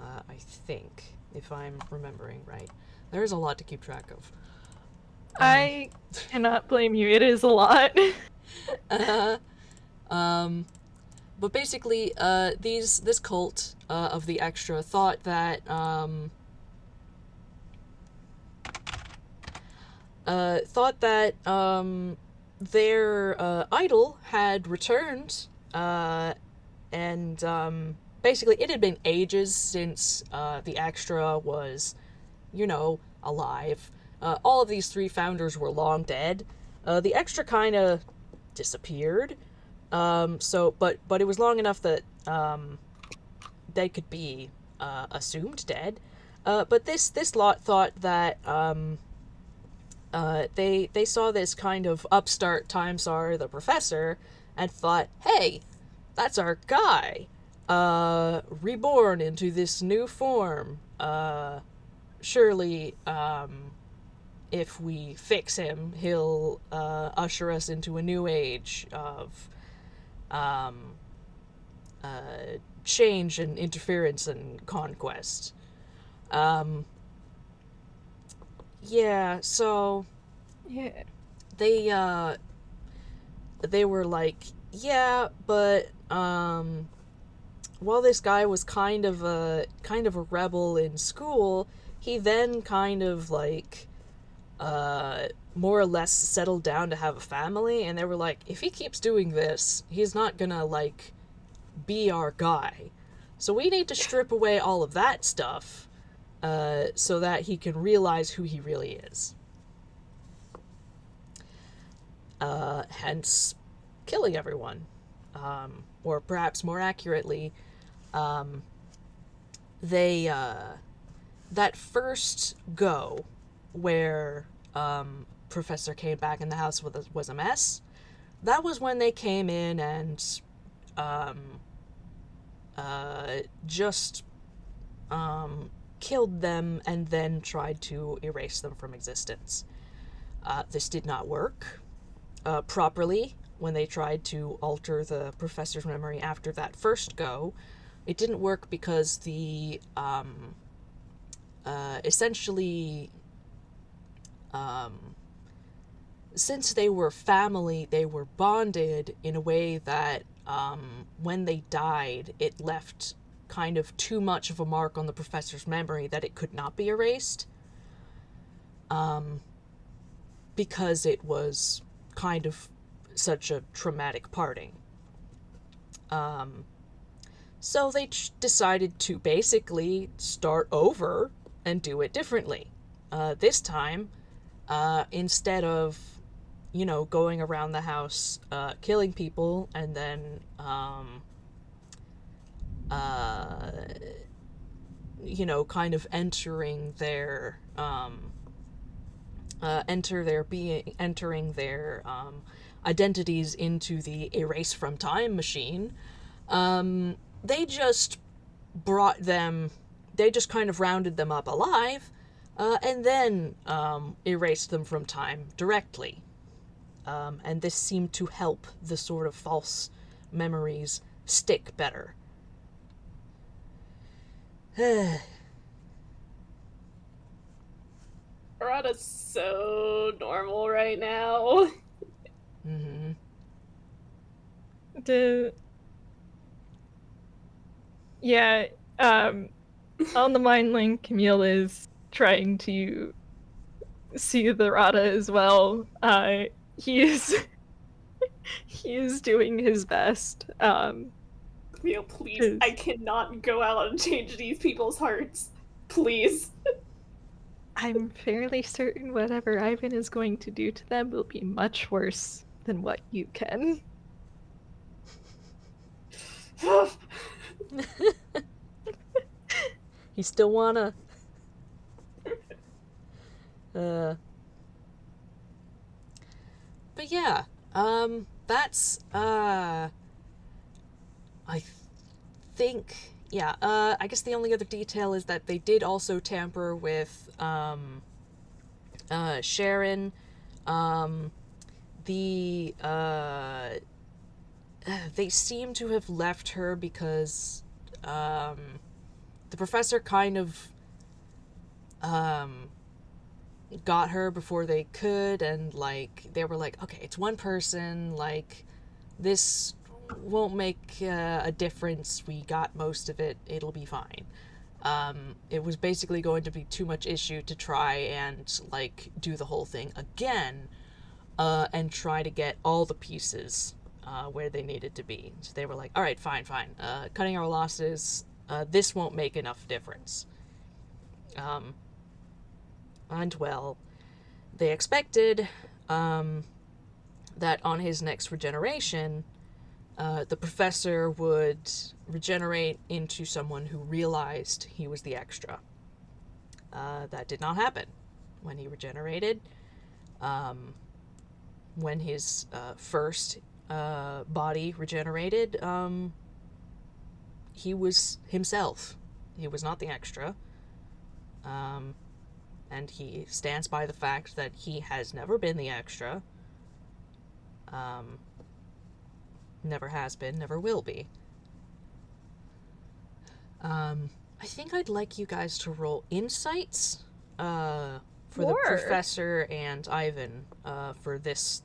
I think, if I'm remembering right. There's a lot to keep track of. I cannot blame you. It is a lot. But basically, this cult of the extra thought that thought that their idol had returned, and basically it had been ages since the extra was, alive. All of these three founders were long dead. The extra kind of disappeared. But it was long enough that they could be assumed dead. But this lot thought that they saw this kind of upstart time czar, the professor, and thought, hey, that's our guy, reborn into this new form. Surely, if we fix him, he'll usher us into a new age of change and interference and conquest. Yeah, so Yeah. they were like, yeah, but while this guy was kind of a rebel in school, he then kind of like more or less settled down to have a family, and they were like, if he keeps doing this, he's not gonna like be our guy. So we need to strip away all of that stuff so that he can realize who he really is. Hence, killing everyone. Or perhaps more accurately, they, that first go where Professor came back and the house was a mess, that was when they came in and just killed them and then tried to erase them from existence. This did not work properly when they tried to alter the professor's memory after that first go. It didn't work because the essentially since they were family, they were bonded in a way that when they died, it left kind of too much of a mark on the professor's memory that it could not be erased. Because it was kind of such a traumatic parting. So they decided to basically start over and do it differently. This time, instead of, going around the house, killing people and then, kind of entering their, entering their identities into the erase from time machine, they just kind of rounded them up alive, and then erased them from time directly. And this seemed to help the sort of false memories stick better. Arata's so normal right now. Mm-hmm. On the mind link, Camille is trying to see the Rata as well. He is he is doing his best. Camille, please, I cannot go out and change these people's hearts. Please. I'm fairly certain whatever Ivan is going to do to them will be much worse than what you can. You still wanna? But yeah, that's, I think, yeah, I guess the only other detail is that they did also tamper with, Sharon. They seem to have left her because, the professor kind of, got her before they could, and, like, they were like, okay, it's one person, like, this won't make a difference, we got most of it, it'll be fine. It was basically going to be too much issue to try and, like, do the whole thing again, and try to get all the pieces where they needed to be. So they were like, all right, fine. Cutting our losses, this won't make enough difference. And, well, they expected that on his next regeneration, the professor would regenerate into someone who realized he was the extra. That did not happen when he regenerated. When his first body regenerated, he was himself. He was not the extra. And he stands by the fact that he has never been the extra. Never has been, never will be. I think I'd like you guys to roll insights for the professor and Ivan for this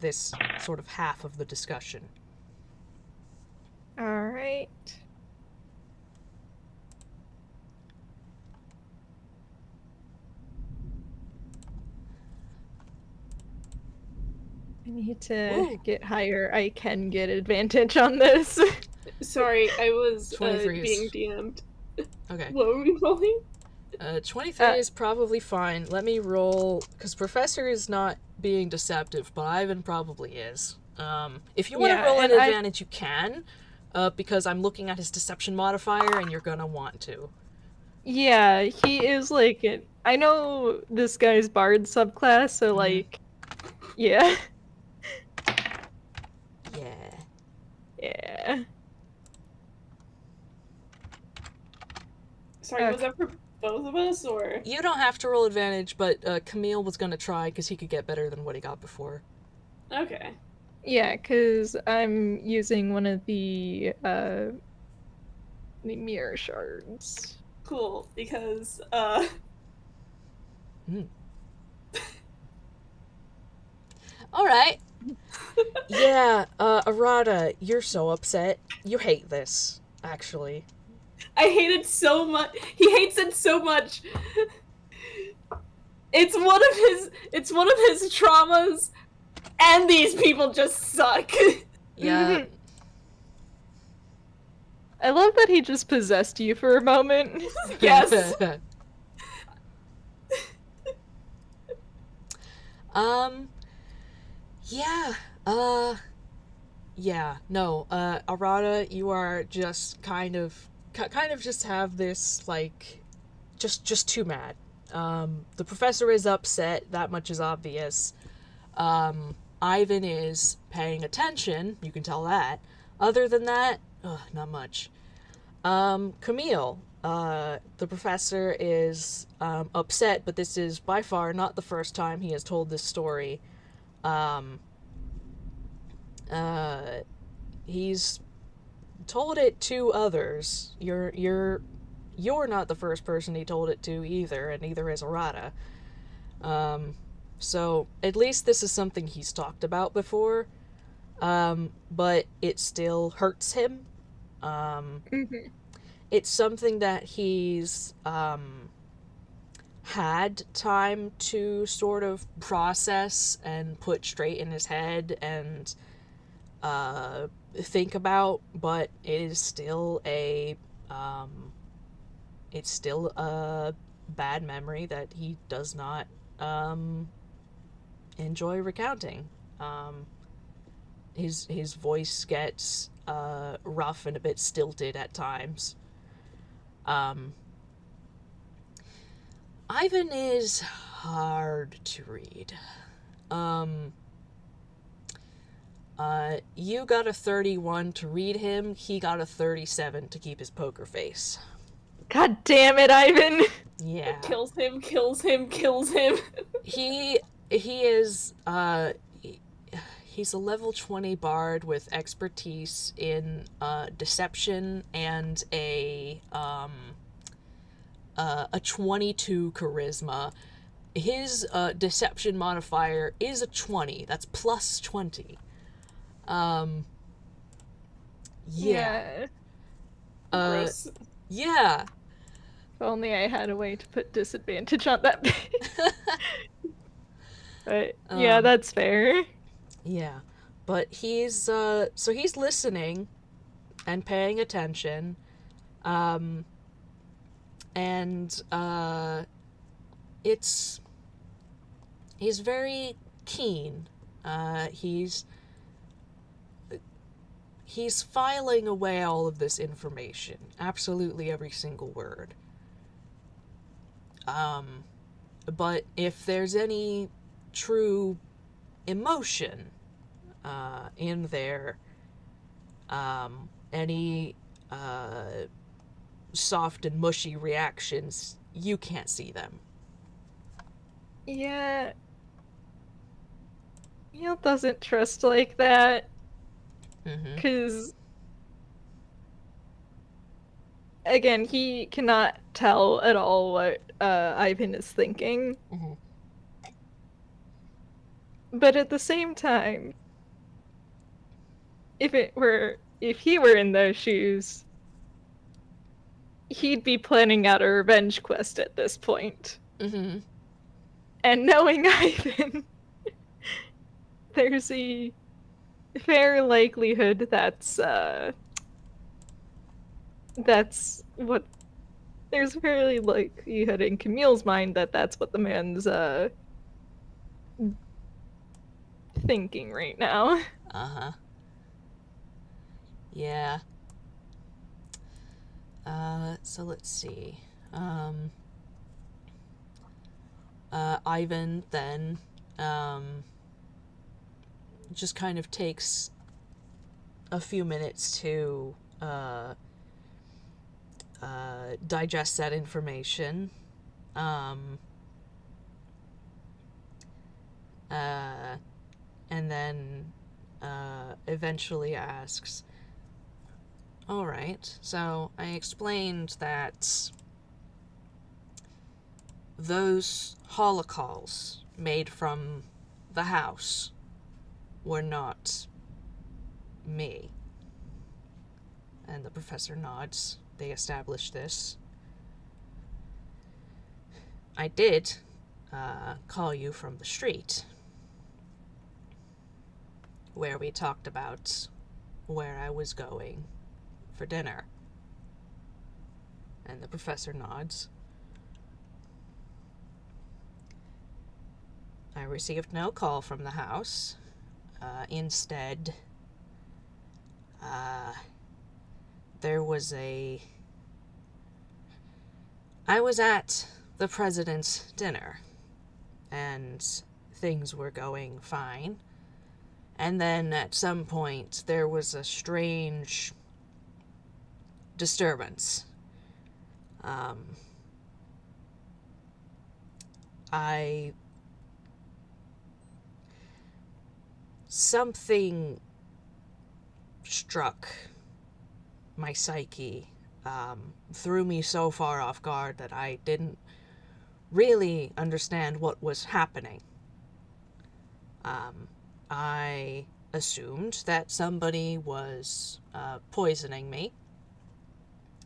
sort of half of the discussion. All right. I need to get higher. I can get advantage on this. Sorry, I was 23 being is... DM'd. Okay. What were we rolling? 23 is probably fine. Let me roll, because Professor is not being deceptive, but Ivan probably is. If you want to roll an advantage, you can, because I'm looking at his deception modifier, and you're gonna want to. Yeah, he is like I know this guy's bard subclass, so like, yeah. Yeah. Sorry, was that for both of us, or? You don't have to roll advantage, but Camille was gonna try, because he could get better than what he got before. Okay. Yeah, because I'm using one of the mirror shards. Cool, because, Alright. Yeah, Arata, you're so upset. You hate this, actually. I hate it so much. He hates it so much. It's one of his traumas, and these people just suck. Yeah. I love that he just possessed you for a moment. Yes. Arata, you are just kind of just have this, like, just too mad. The professor is upset, that much is obvious. Ivan is paying attention, you can tell that. Other than that, not much. Camille, the professor is upset, but this is by far not the first time he has told this story. He's told it to others. You're not the first person he told it to either, and neither is Arata. So at least this is something he's talked about before. But it still hurts him. It's something that he's had time to sort of process and put straight in his head and think about, but it is still a bad memory that he does not enjoy recounting. His voice gets rough and a bit stilted at times. Ivan is hard to read. You got a 31 to read him, he got a 37 to keep his poker face. God damn it, Ivan! Yeah. Kills him. He is, he's a level 20 bard with expertise in, deception and a 22 charisma. His, deception modifier is a 20. That's plus 20. Yeah. Gross. Yeah. If only I had a way to put disadvantage on that. But yeah, that's fair. Yeah. But so he's listening and paying attention. And he's very keen. He's filing away all of this information, absolutely every single word. But if there's any true emotion in there, any soft and mushy reactions, you can't see them. Yeah. Neil doesn't trust like that. Mm-hmm. Because, again, he cannot tell at all what Ivan is thinking. Mm-hmm. But at the same time, if he were in those shoes, he'd be planning out a revenge quest at this point. Mm-hmm. And knowing Ivan, there's a fair likelihood that's what there's a fairly likelihood in Camille's mind that that's what the man's thinking right now. Uh-huh. Yeah. So let's see. Ivan then just kind of takes a few minutes to digest that information. And then eventually asks, all right, so I explained that those holocauls made from the house were not me. And the professor nods. They established this. I did call you from the street, where we talked about where I was going for dinner. And the professor nods. I received no call from the house. Instead, there was I was at the president's dinner, and things were going fine. And then at some point, there was a strange disturbance. Something struck my psyche, threw me so far off guard that I didn't really understand what was happening. I assumed that somebody was poisoning me,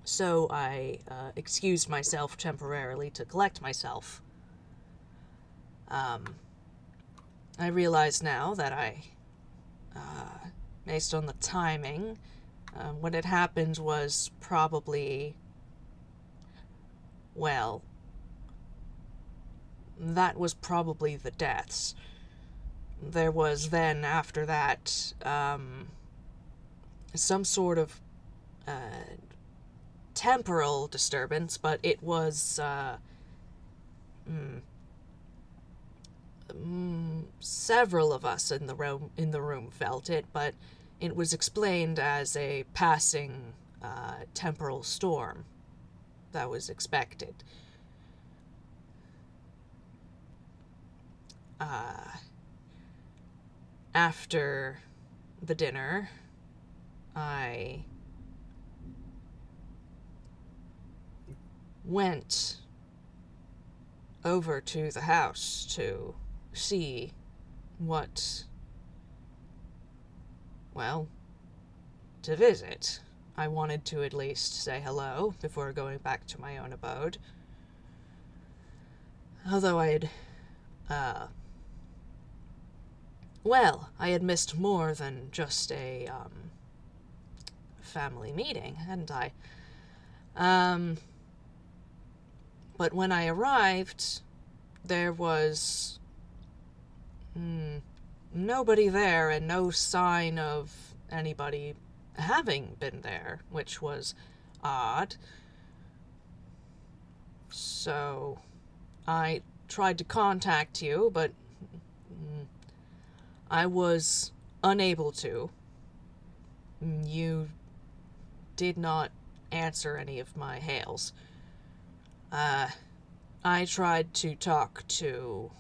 so I excused myself temporarily to collect myself. I realize now that based on the timing, what had happened was probably, well, that was probably the deaths. There was then, after that, some sort of temporal disturbance, but it was several of us in the room felt it, but it was explained as a passing temporal storm that was expected. After the dinner, I went over to the house to see to visit. I wanted to at least say hello before going back to my own abode. Although I had missed more than just a, family meeting, hadn't I? But when I arrived, there was nobody there and no sign of anybody having been there, which was odd. So I tried to contact you, but I was unable to. You did not answer any of my hails. I tried to talk to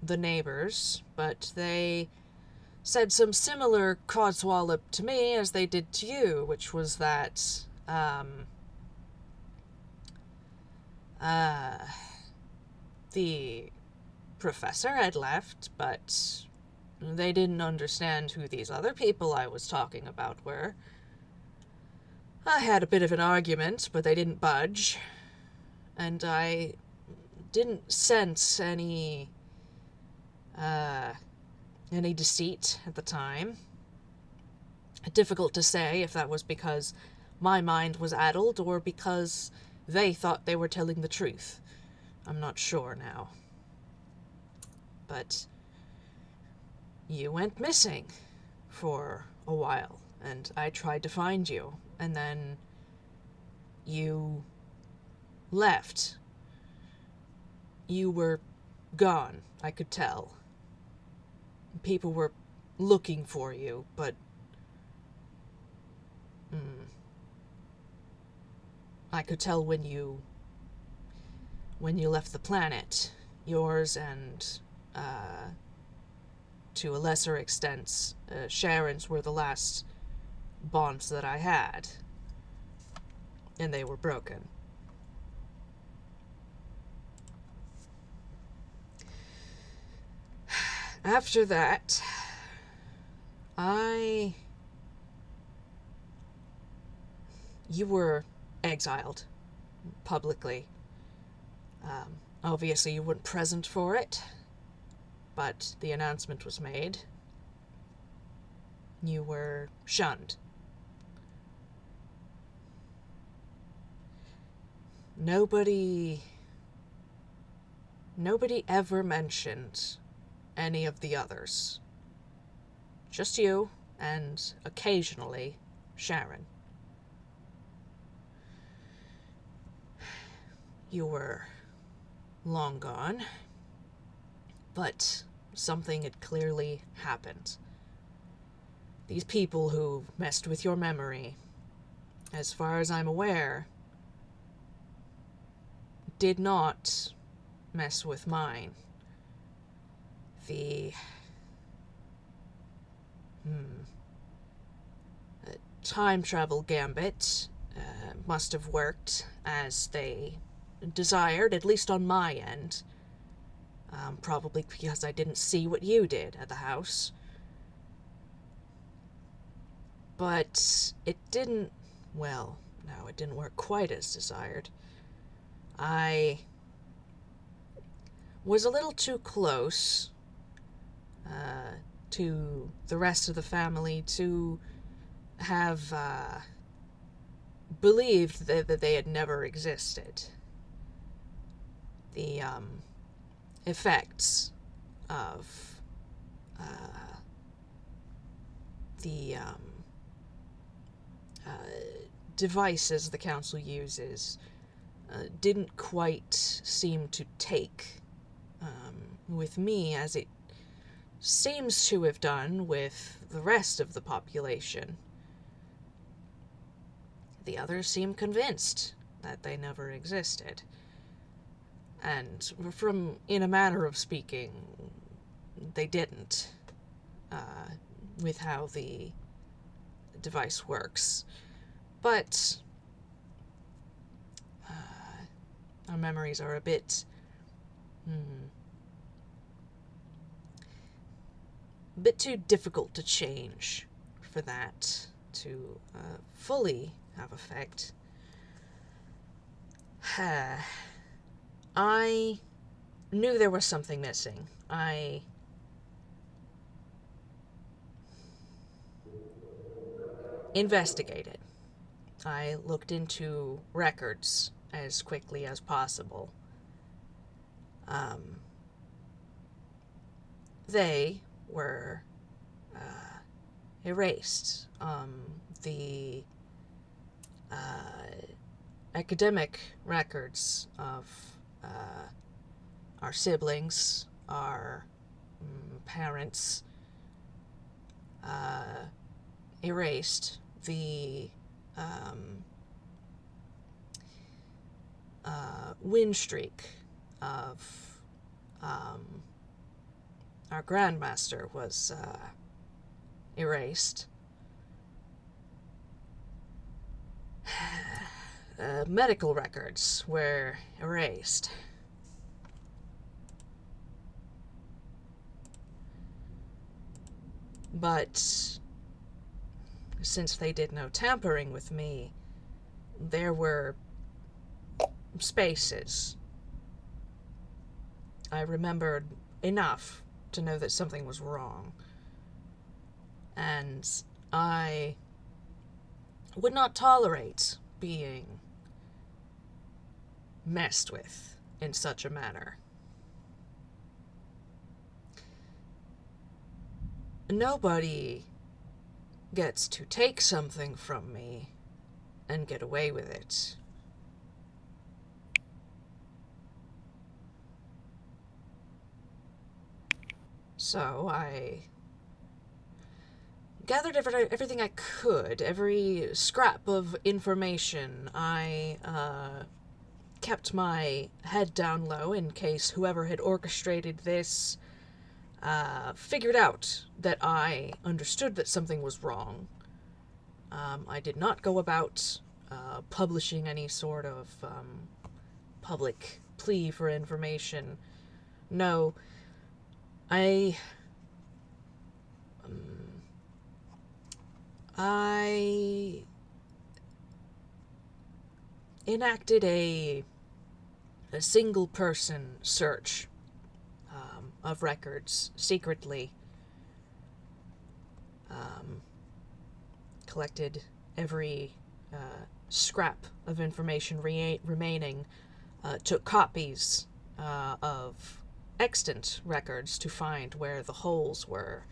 the neighbors, but they said some similar codswallop to me as they did to you, which was that, the professor had left, but they didn't understand who these other people I was talking about were. I had a bit of an argument, but they didn't budge, and I didn't sense any deceit at the time. Difficult to say if that was because my mind was addled or because they thought they were telling the truth. I'm not sure now. But you went missing for a while, and I tried to find you, and then you left. You were gone, I could tell. People were looking for you, but I could tell when you left the planet. Yours and, to a lesser extent, Sharon's were the last bonds that I had. And they were broken. After that, you were exiled publicly. Obviously you weren't present for it, but the announcement was made. You were shunned. Nobody ever mentioned any of the others. Just you, and occasionally Sharon. You were long gone, but something had clearly happened. These people who messed with your memory, as far as I'm aware, did not mess with mine. The time travel gambit must have worked as they desired, at least on my end. Probably because I didn't see what you did at the house. But it didn't, well, no, it didn't work quite as desired. I was a little too close to the rest of the family to have believed that they had never existed. The effects of the devices the council uses didn't quite seem to take with me as it seems to have done with the rest of the population. The others seem convinced that they never existed. And in a manner of speaking, they didn't, with how the device works. But our memories are a bit too difficult to change for that to fully have effect. I knew there was something missing. I investigated. I looked into records as quickly as possible. They were erased. The academic records of our siblings, our parents, erased. The win streak of our grandmaster was erased. Medical records were erased. But since they did no tampering with me, there were spaces. I remembered enough to know that something was wrong. And I would not tolerate being messed with in such a manner. Nobody gets to take something from me and get away with it. So I gathered everything I could, every scrap of information. I kept my head down low in case whoever had orchestrated this figured out that I understood that something was wrong. I did not go about publishing any sort of public plea for information. No, I enacted a single person search of records secretly. Collected every scrap of information remaining, took copies of extant records to find where the holes were.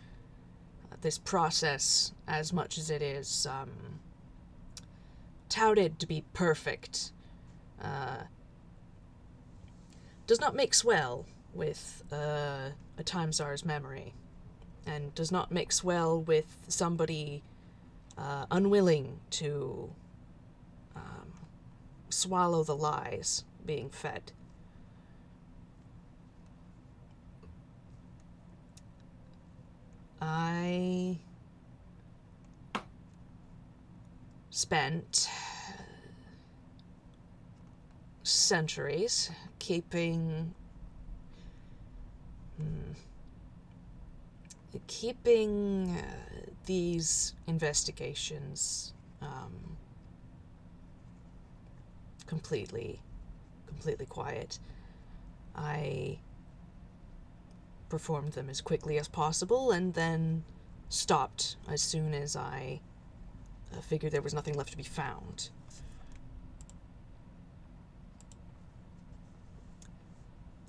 This process, as much as it is touted to be perfect, does not mix well with a time czar's memory, and does not mix well with somebody unwilling to swallow the lies being fed. I spent centuries keeping these investigations completely quiet. I performed them as quickly as possible and then stopped as soon as I figured there was nothing left to be found.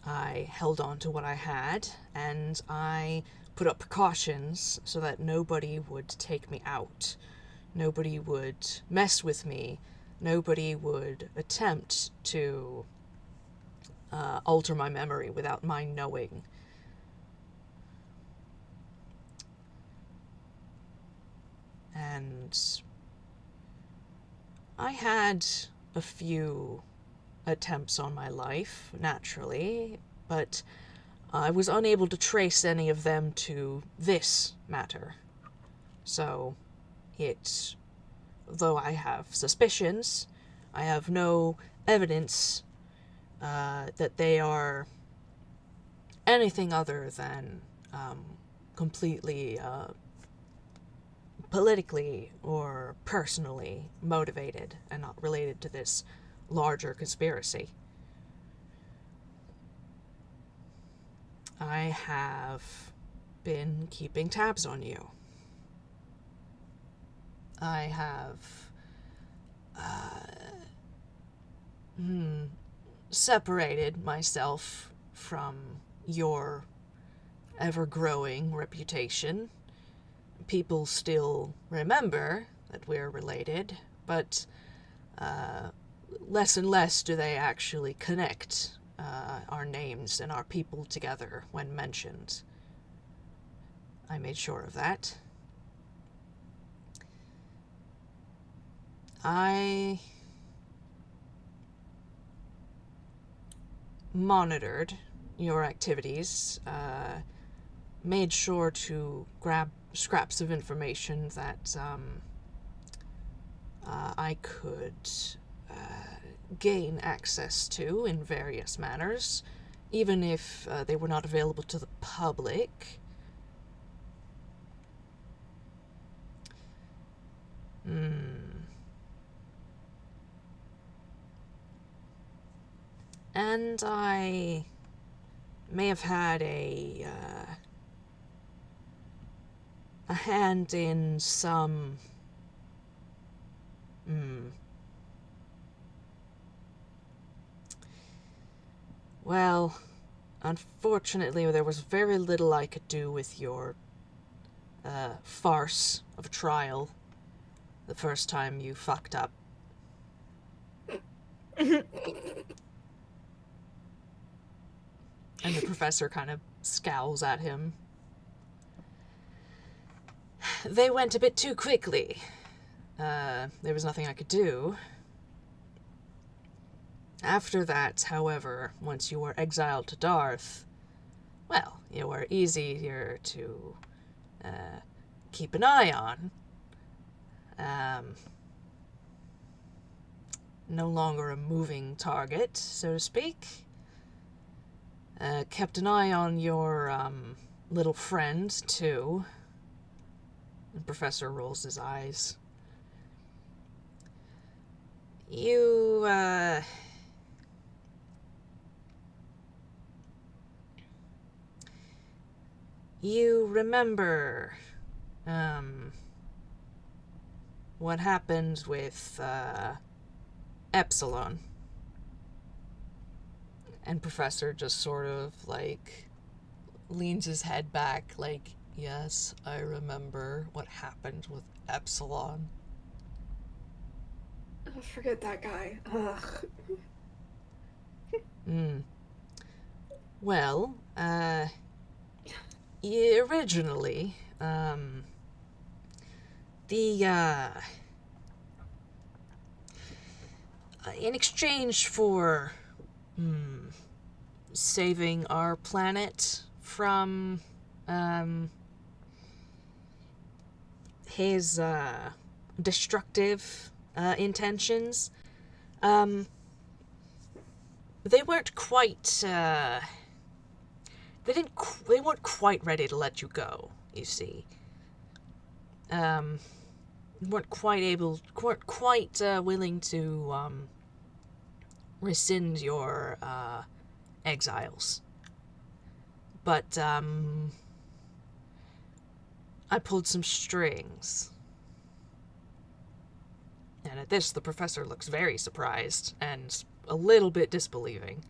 I held on to what I had, and I put up precautions so that nobody would take me out. Nobody would mess with me. Nobody would attempt to alter my memory without my knowing. And I had a few attempts on my life, naturally, but I was unable to trace any of them to this matter. So, though I have suspicions, I have no evidence that they are anything other than completely politically or personally motivated and not related to this larger conspiracy. I have been keeping tabs on you. I have separated myself from your ever-growing reputation. People still remember that we're related, but less and less do they actually connect our names and our people together when mentioned. I made sure of that. I monitored your activities, made sure to grab scraps of information that I could gain access to in various manners, even if they were not available to the public. And I may have had a hand in some well, unfortunately, there was very little I could do with your farce of a trial the first time you fucked up. And the professor kind of scowls at him. They went a bit too quickly. There was nothing I could do. After that, however, once you were exiled to Darth, well, you were easier to keep an eye on. No longer a moving target, so to speak. Kept an eye on your little friend, too. The professor rolls his eyes. You remember what happened with Epsilon? And Professor just sort of, like, leans his head back, like, yes, I remember what happened with Epsilon. Oh, forget that guy. Ugh. Well, originally, in exchange for saving our planet from his destructive intentions, they weren't quite they weren't quite ready to let you go, you see. Weren't quite willing to rescind your exiles. But I pulled some strings. And at this, the professor looks very surprised and a little bit disbelieving.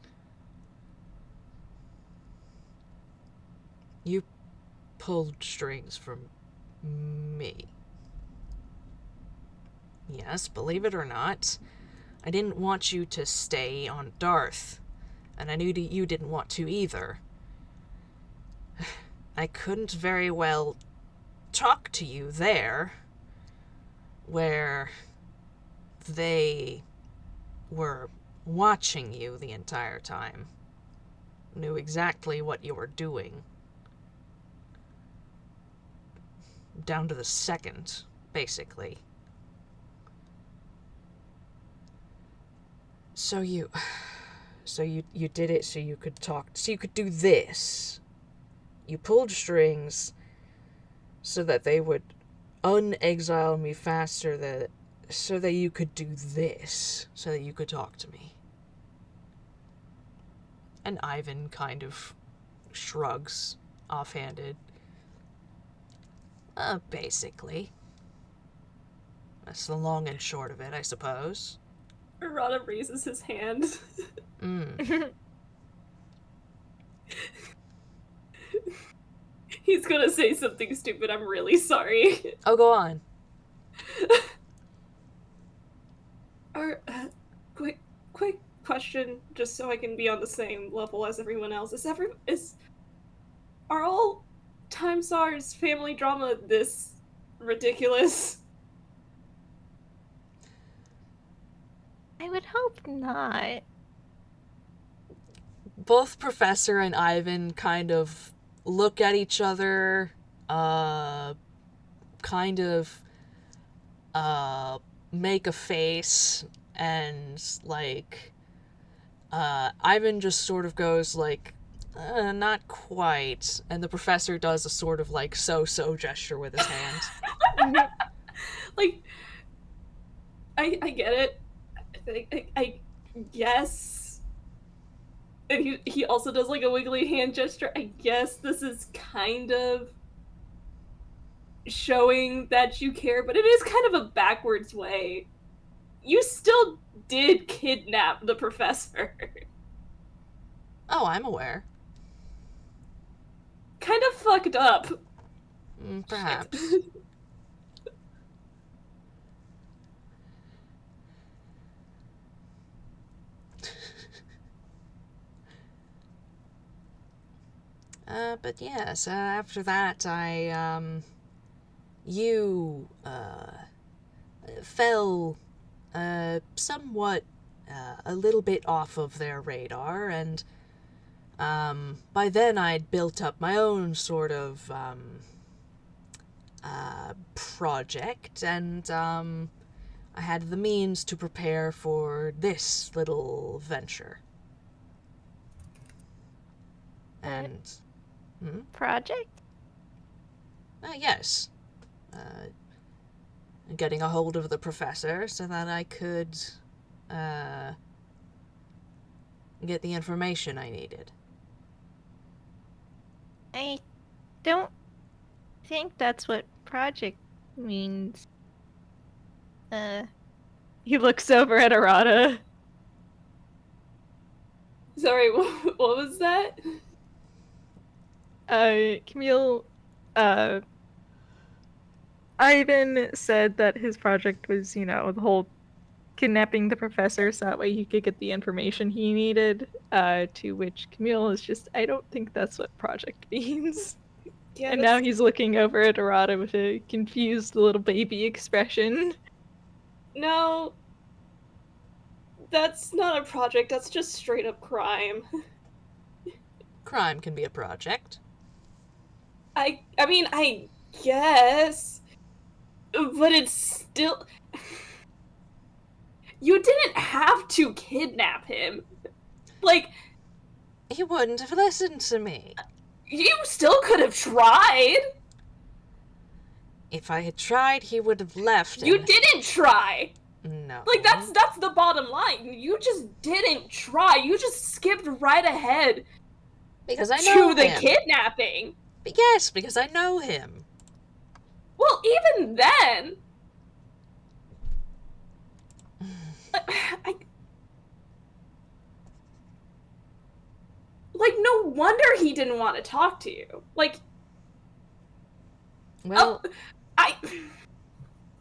You pulled strings from me. Yes, believe it or not, I didn't want you to stay on Darth, and I knew that you didn't want to either. I couldn't very well talk to you there, where they were watching you the entire time, knew exactly what you were doing. Down to the second, basically. So you did it so you could talk, so you could do this. You pulled strings so that they would unexile me faster so that you could do this, so that you could talk to me. And Ivan kind of shrugs, offhanded. Basically. That's the long and short of it, I suppose. Arata raises his hand. He's gonna say something stupid, I'm really sorry. Oh, go on. Quick question, just so I can be on the same level as everyone else. Are all Time Czar's family drama this ridiculous? I would hope not. Both Professor and Ivan kind of look at each other, kind of make a face, and like Ivan just sort of goes like, not quite, and the Professor does a sort of like so gesture with his hand. Like, I get it. I guess. And he also does like a wiggly hand gesture. I guess this is kind of showing that you care, but it is kind of a backwards way. You still did kidnap the Professor. Oh, I'm aware. Kind of fucked up. Perhaps. But yes, after that, you fell, somewhat, a little bit off of their radar, and, by then I'd built up my own sort of, project, and, I had the means to prepare for this little venture. And... Project? Yes. Getting a hold of the Professor so that I could, get the information I needed. I don't think that's what project means. He looks over at Arata. Sorry, what was that? Camille, Ivan said that his project was, the whole kidnapping the professor so that way he could get the information he needed, to which Camille is just, I don't think that's what project means. Yeah, and now he's looking over at Arata with a confused little baby expression. No, that's not a project, that's just straight up crime. Crime can be a project. I mean, I guess, but it's still... You didn't have to kidnap him. Like... He wouldn't have listened to me. You still could have tried! If I had tried, he would have left. You didn't try! No. Like, that's the bottom line. You just didn't try. You just skipped right ahead because I know to the him. Kidnapping. But yes, because I know him. Well, even then... Like, no wonder he didn't want to talk to you. Like... Well...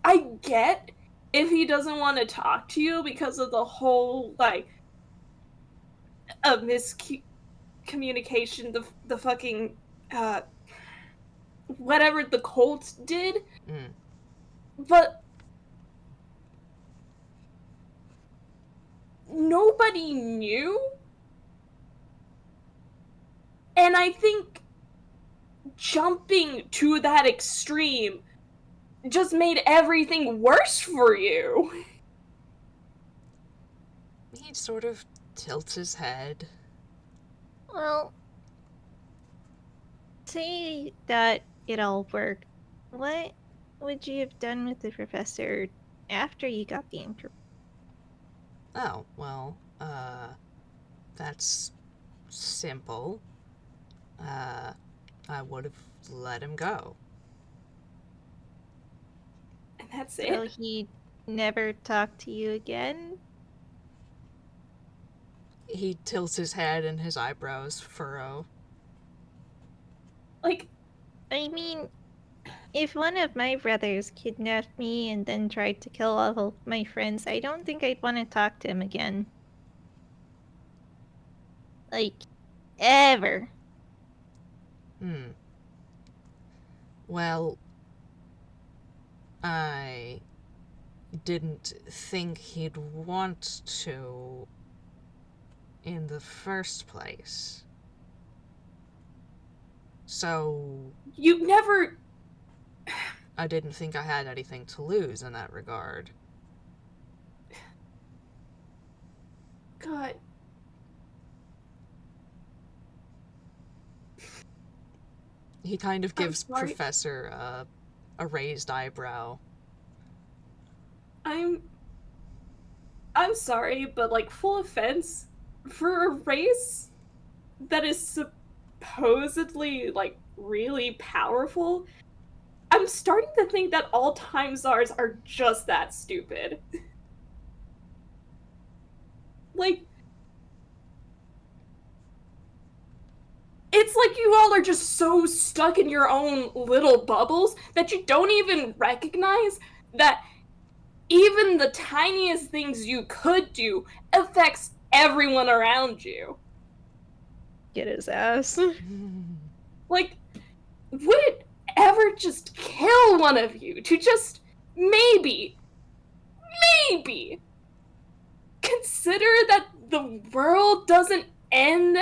I get if he doesn't want to talk to you because of the whole, like... miscommunication, the fucking... whatever the cult did. But... nobody knew? And I think jumping to that extreme just made everything worse for you. He sort of tilts his head. Well, say that it all worked. What would you have done with the professor after you got the information? Oh, well, that's simple. I would have let him go. And that's So it? he never talked to you again? He tilts his head and his eyebrows furrow. Like, I mean, if one of my brothers kidnapped me and then tried to kill all of my friends, I don't think I'd want to talk to him again. Like, ever. Well, I didn't think he'd want to in the first place. So, you never... I didn't think I had anything to lose in that regard. God. He kind of gives sorry. Professor a raised eyebrow. I'm sorry, but like, full offense, for a race that is supposedly like really powerful, I'm starting to think that all time czars are just that stupid. Like, it's like you all are just so stuck in your own little bubbles that you don't even recognize that even the tiniest things you could do affects everyone around you. Get his ass. Like, would it ever just kill one of you to just maybe consider that the world doesn't end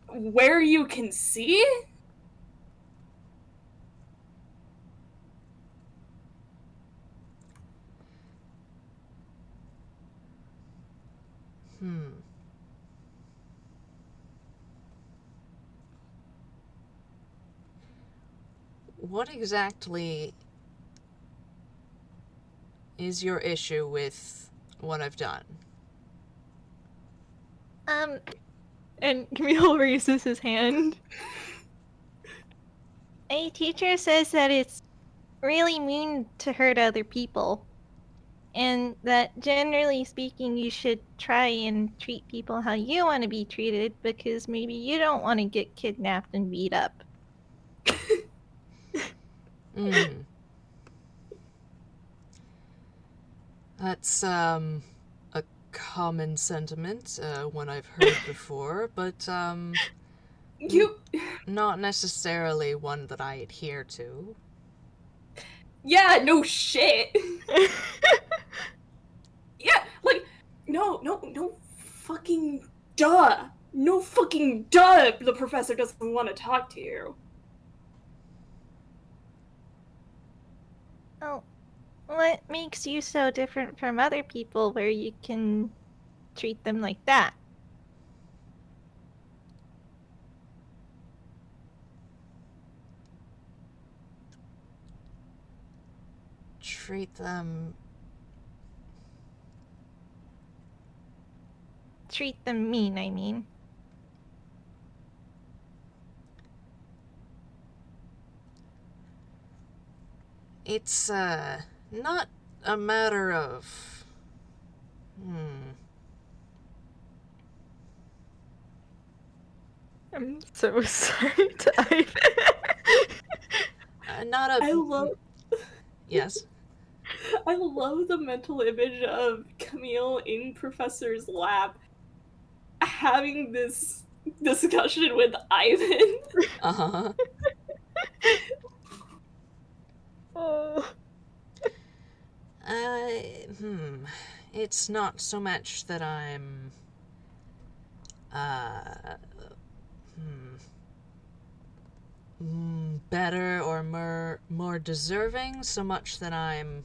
where you can see? What exactly is your issue with what I've done? And Camille raises his hand. A teacher says that it's really mean to hurt other people. And that generally speaking, you should try and treat people how you want to be treated because maybe you don't want to get kidnapped and beat up. That's, a common sentiment, one I've heard before, but, You... not necessarily one that I adhere to. Yeah, no shit. Yeah, like, no fucking duh. No fucking duh the professor doesn't want to talk to you. Oh, what makes you so different from other people where you can treat them like that? Treat them... Treat them mean, I mean. It's, not a matter of... I'm so sorry to Ivan. Not a... I love Yes? I love the mental image of Camille in Professor's lab having this discussion with Ivan. Uh-huh. Oh. It's not so much that I'm, better or more deserving, so much that I'm,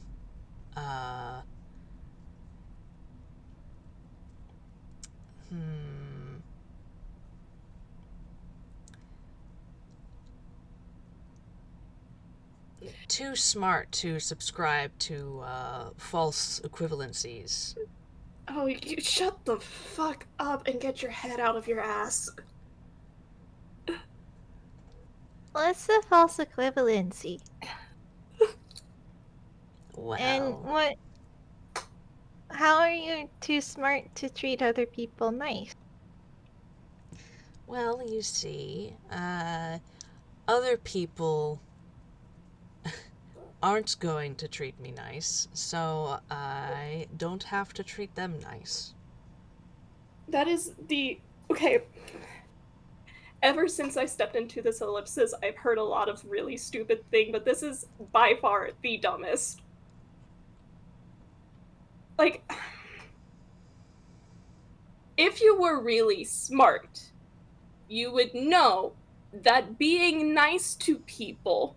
too smart to subscribe to false equivalencies. Oh, you shut the fuck up and get your head out of your ass. What's the false equivalency? Well, And what? How are you too smart to treat other people nice? well, you see, other people aren't going to treat me nice, so I don't have to treat them nice. That is the... Okay. Ever since I stepped into this ellipsis, I've heard a lot of really stupid things, but this is by far the dumbest. Like, if you were really smart, you would know that being nice to people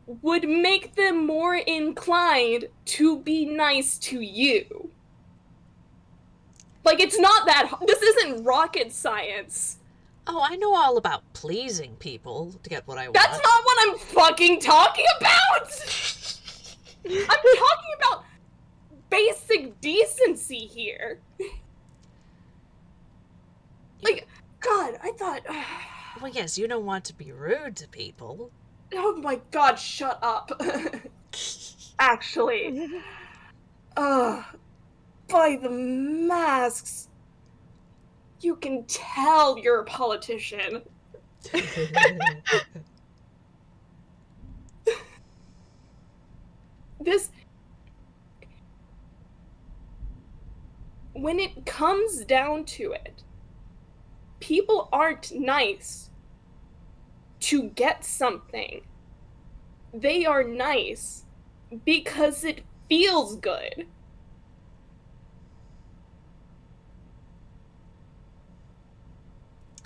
would make them more inclined to be nice to you. Like, it's not that... This isn't rocket science. Oh, I know all about pleasing people to get what I want. That's not what I'm fucking talking about! I'm talking about basic decency here. Like, God, I thought... Well, yes, you don't want to be rude to people. Oh my God, shut up. Actually. By the masks. You can tell you're a politician. This... When it comes down to it, people aren't nice to get something. They are nice because it feels good.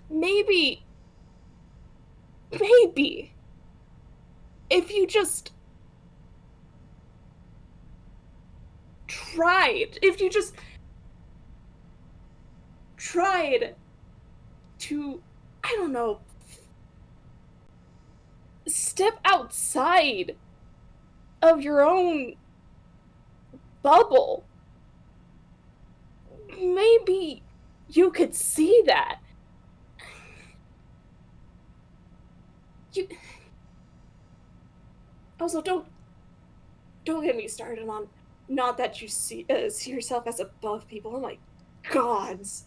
Maybe, if you just tried to, I don't know, step outside of your own bubble, maybe you could see that. Also, don't get me started on not that you see yourself as above people. Oh my gods.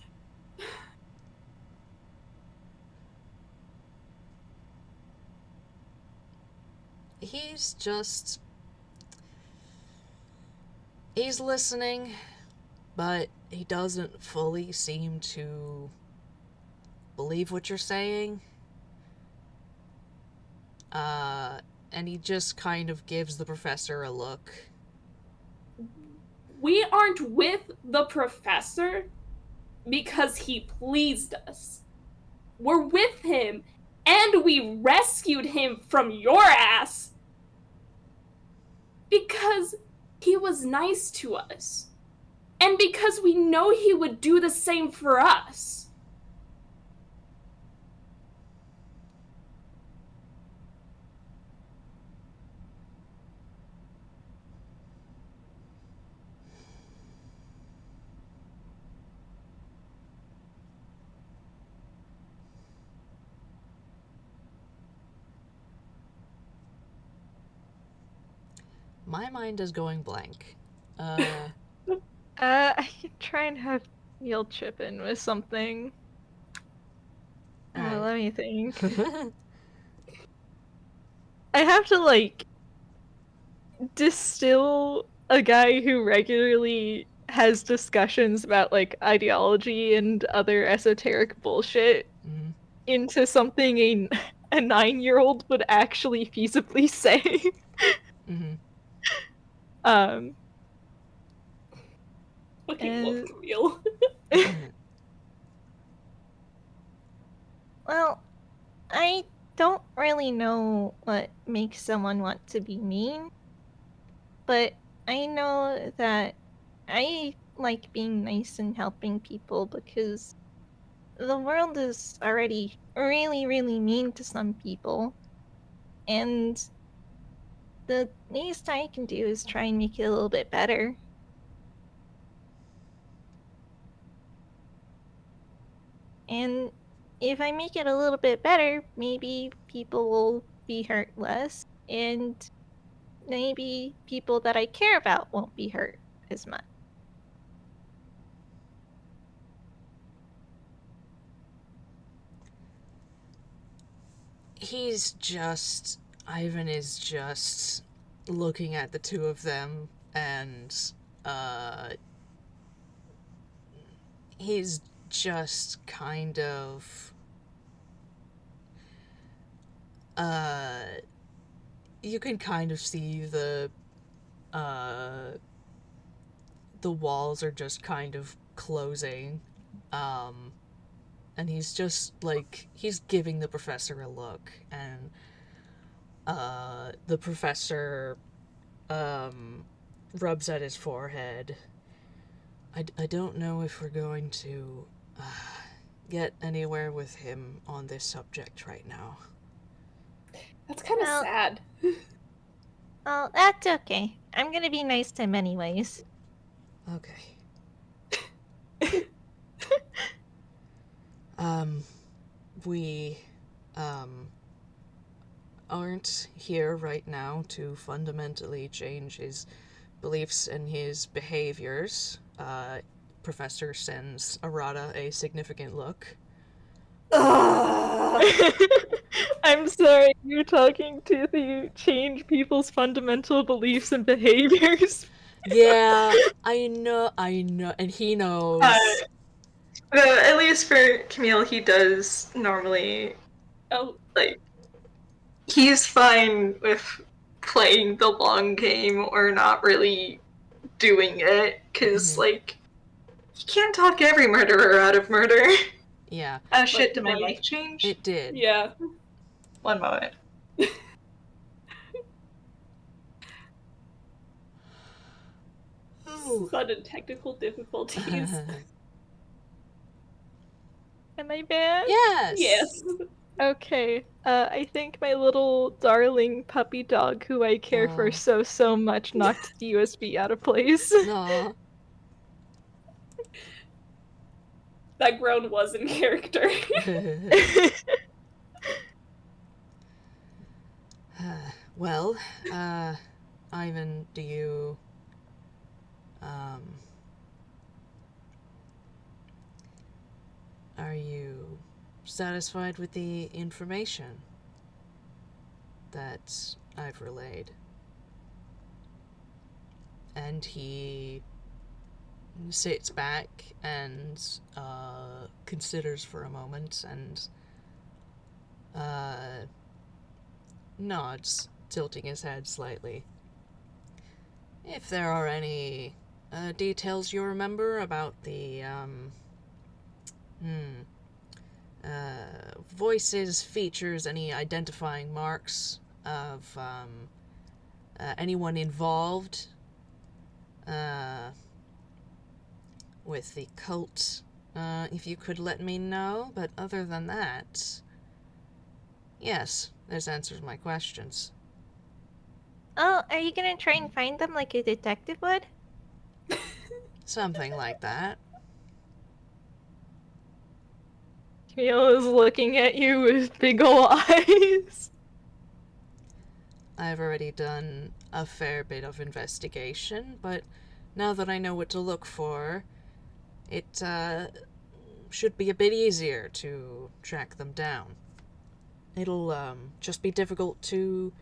He's listening, but he doesn't fully seem to believe what you're saying. And he just kind of gives the professor a look. We aren't with the professor because he pleased us. We're with him, and we rescued him from your ass because he was nice to us. And because we know he would do the same for us. My mind is going blank. I can try and have Neil chip in with something. Alright. Let me think. I have to, like, distill a guy who regularly has discussions about, like, ideology and other esoteric bullshit into something a 9-year-old would actually feasibly say. Fucking love Camille. Well, I don't really know what makes someone want to be mean, but I know that I like being nice and helping people because the world is already really, really mean to some people. And the least I can do is try and make it a little bit better. And if I make it a little bit better, maybe people will be hurt less, and maybe people that I care about won't be hurt as much. Ivan is just looking at the two of them, and he's just kind of you can kind of see the walls are just kind of closing, and he's just like, he's giving the professor a look, and the professor rubs at his forehead. I don't know if we're going to get anywhere with him on this subject right now. That's kind of sad. Oh, that's okay. I'm gonna be nice to him anyways. Okay. We aren't here right now to fundamentally change his beliefs and his behaviors. Professor sends Arata a significant look. I'm sorry, you're talking to the change people's fundamental beliefs and behaviors. Yeah, I know, and he knows. At least for Camille, he does normally, like, he's fine with playing the long game or not really doing it, because, like, you can't talk every murderer out of murder. Yeah. Shit, did my mic change? It did. Yeah. One moment. Sudden technical difficulties. Am I banned? Yes! Yes. Okay, I think my little darling puppy dog who I care for so much knocked the USB out of place. Aw. That groan was in character. Well, Ivan, do you, are you satisfied with the information that I've relayed? And he sits back and considers for a moment and nods, tilting his head slightly. If there are any details you remember about the voices, features, any identifying marks of anyone involved with the cult, if you could let me know. But other than that, yes, this answers my questions. Oh, are you gonna try and find them like a detective would? Something like that. Camille is looking at you with big ol' eyes. I've already done a fair bit of investigation, but now that I know what to look for, it should be a bit easier to track them down. It'll just be difficult to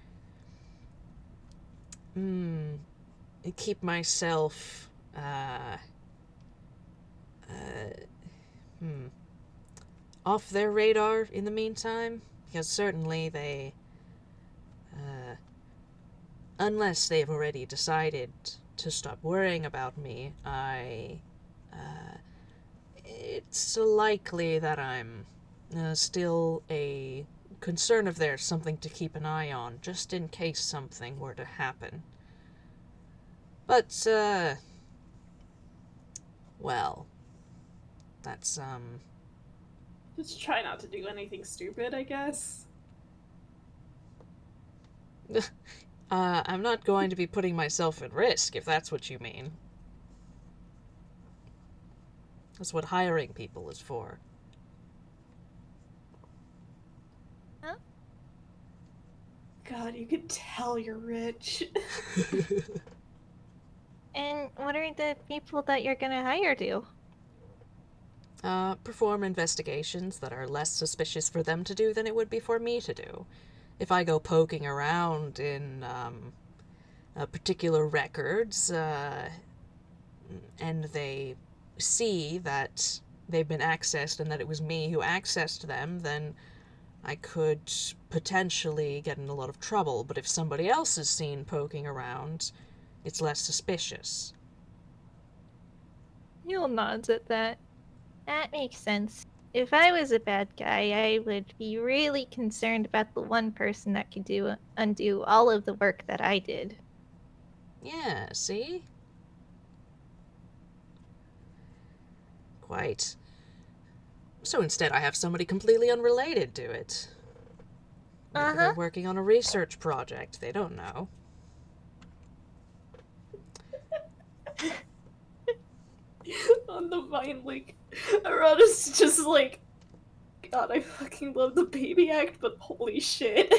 keep myself off their radar in the meantime, because certainly they, unless they've already decided to stop worrying about me, it's likely that I'm still a concern of theirs, something to keep an eye on, just in case something were to happen. But, well, that's, Just try not to do anything stupid, I guess. I'm not going to be putting myself at risk, if that's what you mean. That's what hiring people is for. Huh? God, you could tell you're rich. And what are the people that you're gonna hire do? Perform investigations that are less suspicious for them to do than it would be for me to do. If I go poking around in particular records, and they see that they've been accessed and that it was me who accessed them, then I could potentially get in a lot of trouble. But if somebody else is seen poking around, it's less suspicious. Neil nods at that. That makes sense. If I was a bad guy, I would be really concerned about the one person that could undo all of the work that I did. Yeah, see? Quite. So instead I have somebody completely unrelated do it. Maybe they're working on a research project. They don't know. On the vine, like, Arata's just like, God, I fucking love the baby act, but holy shit.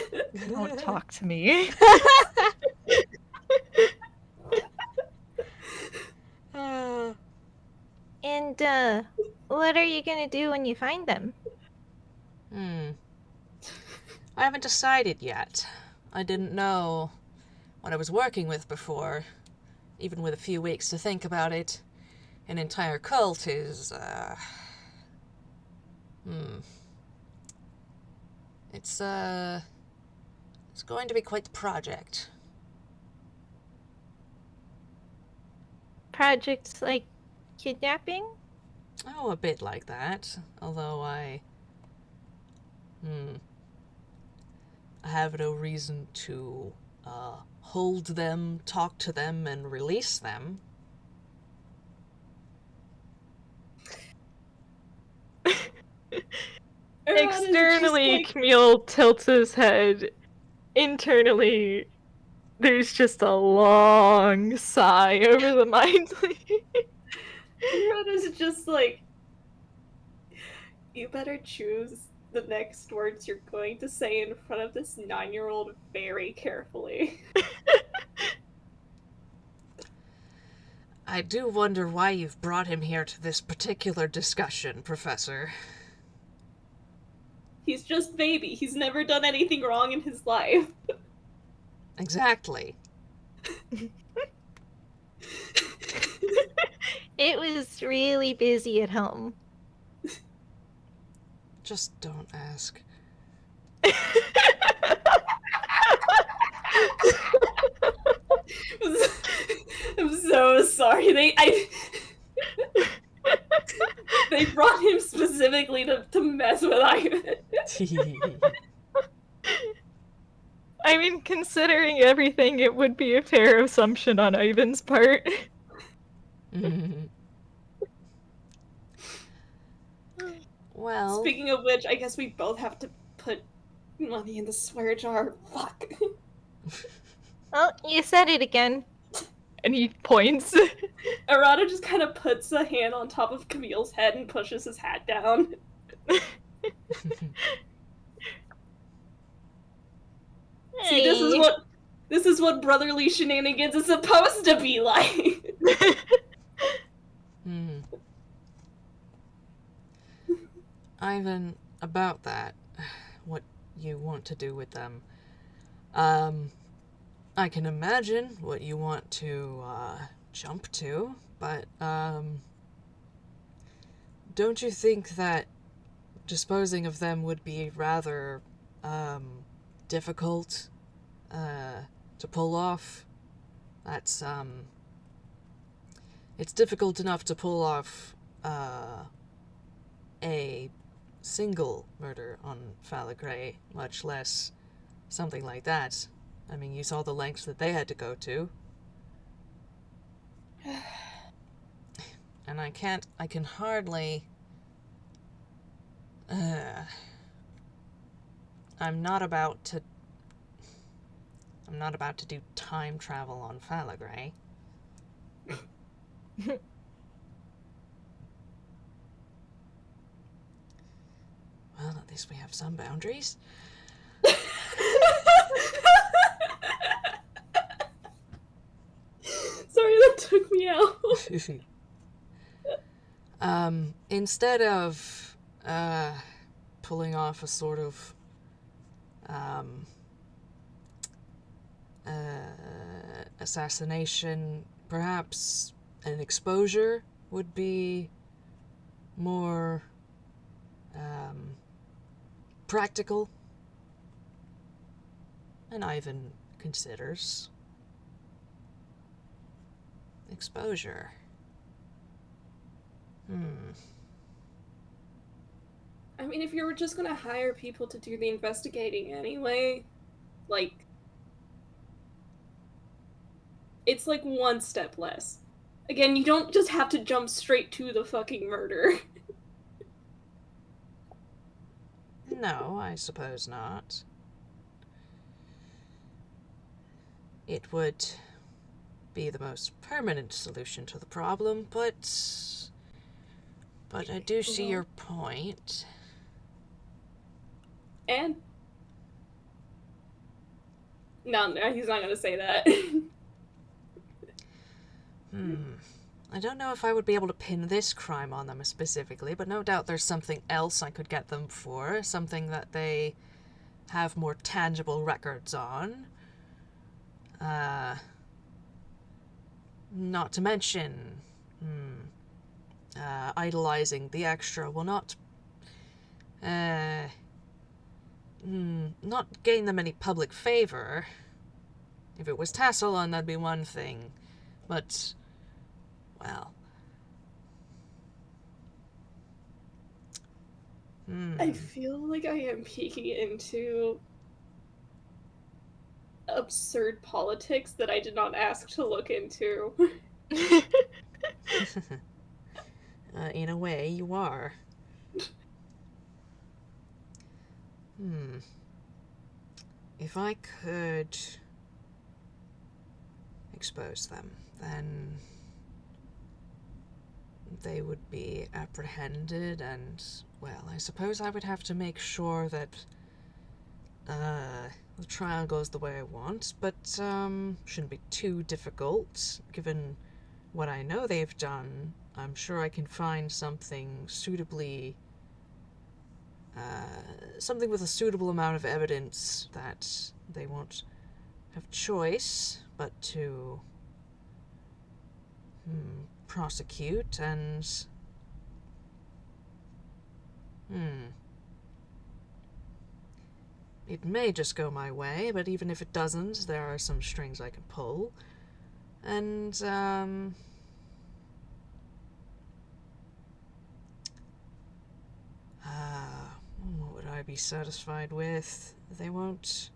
Don't talk to me. And, what are you gonna do when you find them? I haven't decided yet. I didn't know what I was working with before, even with a few weeks to think about it. An entire cult is, It's going to be quite the project. Projects like kidnapping? Oh, a bit like that. Although I have no reason to hold them, talk to them, and release them. Externally, like... Camille tilts his head. Internally, there's just a long sigh over the mind. Arata's just like, you better choose the next words you're going to say in front of this 9-year-old very carefully. I do wonder why you've brought him here to this particular discussion, Professor. He's just baby. He's never done anything wrong in his life. Exactly. It was really busy at home. Just don't ask. I'm so sorry. They brought him specifically to mess with Ivan. I mean, considering everything, it would be a fair assumption on Ivan's part. Well... Speaking of which, I guess we both have to put money in the swear jar. Fuck. Oh, you said it again. And he points. Arata just kind of puts a hand on top of Camille's head and pushes his hat down. See, this is what brotherly shenanigans is supposed to be like. Ivan, about that, what you want to do with them. I can imagine what you want to jump to, but don't you think that disposing of them would be rather difficult to pull off? That's it's difficult enough to pull off a single murder on Falagray, much less something like that. I mean, you saw the lengths that they had to go to. And I can hardly... I'm not about I'm not about to do time travel on Falagray. Well, at least we have some boundaries. Sorry, that took me out. Instead of pulling off a sort of assassination, perhaps an exposure would be more practical. And Ivan considers exposure. I mean, if you were just gonna hire people to do the investigating anyway, like, it's like one step less. Again, you don't just have to jump straight to the fucking murder. No, I suppose not. It would be the most permanent solution to the problem, but I do see your point. And no, he's not gonna say that. I don't know if I would be able to pin this crime on them specifically, but no doubt there's something else I could get them for, something that they have more tangible records on. Not to mention, idolizing the extra will not gain them any public favor. If it was Tasselon, that'd be one thing, but, well. I feel like I am peeking into absurd politics that I did not ask to look into. In a way, you are. If I could expose them, then they would be apprehended and, well, I suppose I would have to make sure that the trial goes the way I want, but shouldn't be too difficult. Given what I know they've done, I'm sure I can find something suitably something with a suitable amount of evidence that they won't have choice but to prosecute and it may just go my way, but even if it doesn't, there are some strings I can pull. And what would I be satisfied with? They won't...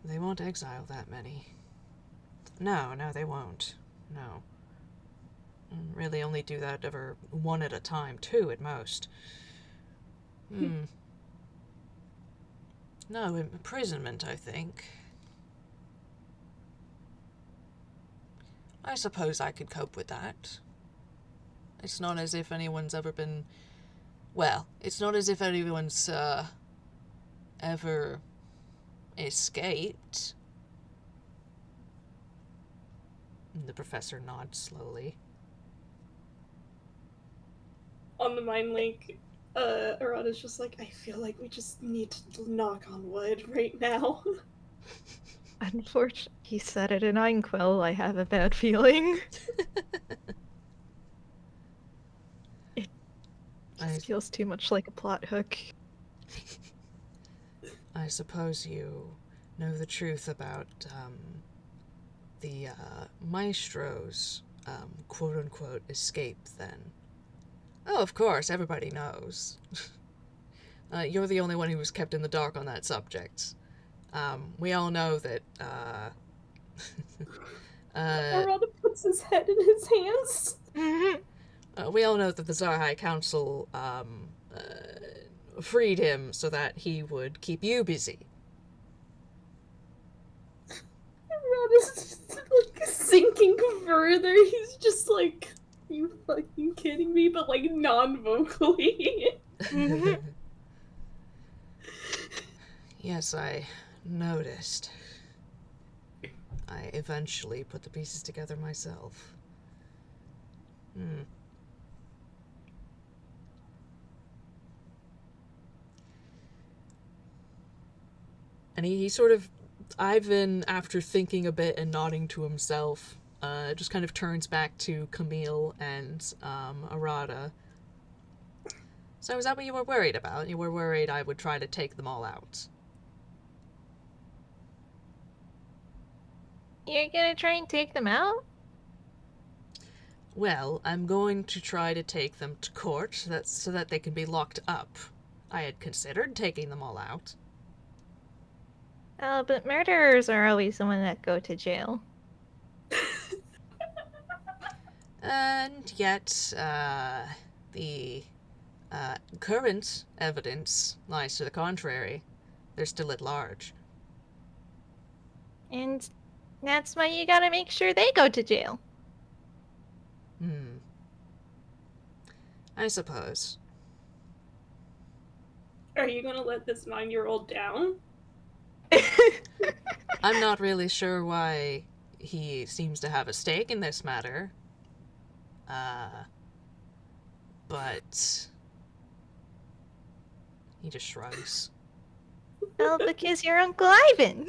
They won't exile that many. No, they won't. No. And really only do that ever one at a time, two at most. No, imprisonment, I think. I suppose I could cope with that. It's not as if anyone's ever been... Well, it's not as if anyone's, ever escaped. The professor nods slowly. On the mind link, Arata's just like, I feel like we just need to knock on wood right now. Unfortunately, he said it in Einquill. I have a bad feeling. It just feels too much like a plot hook. I suppose you know the truth about the maestro's quote-unquote escape, then. Oh, of course, everybody knows. You're the only one who was kept in the dark on that subject. We all know that, Arata puts his head in his hands. We all know that the Tsar High Council freed him so that he would keep you busy. Rod is just, like, sinking further. He's just like, you fucking kidding me? But, like, non-vocally. Yes, I noticed. I eventually put the pieces together myself. And he sort of, Ivan, after thinking a bit and nodding to himself, just kind of turns back to Camille and Arata. So is that what you were worried about? You were worried I would try to take them all out? You're gonna try and take them out? Well, I'm going to try to take them to court so that they can be locked up. I had considered taking them all out. Oh, but murderers are always the one that go to jail. And yet, the current evidence lies to the contrary. They're still at large. And that's why you gotta make sure they go to jail. I suppose. Are you gonna let this 9-year-old down? I'm not really sure why he seems to have a stake in this matter. But he just shrugs. Well, because you're Uncle Ivan.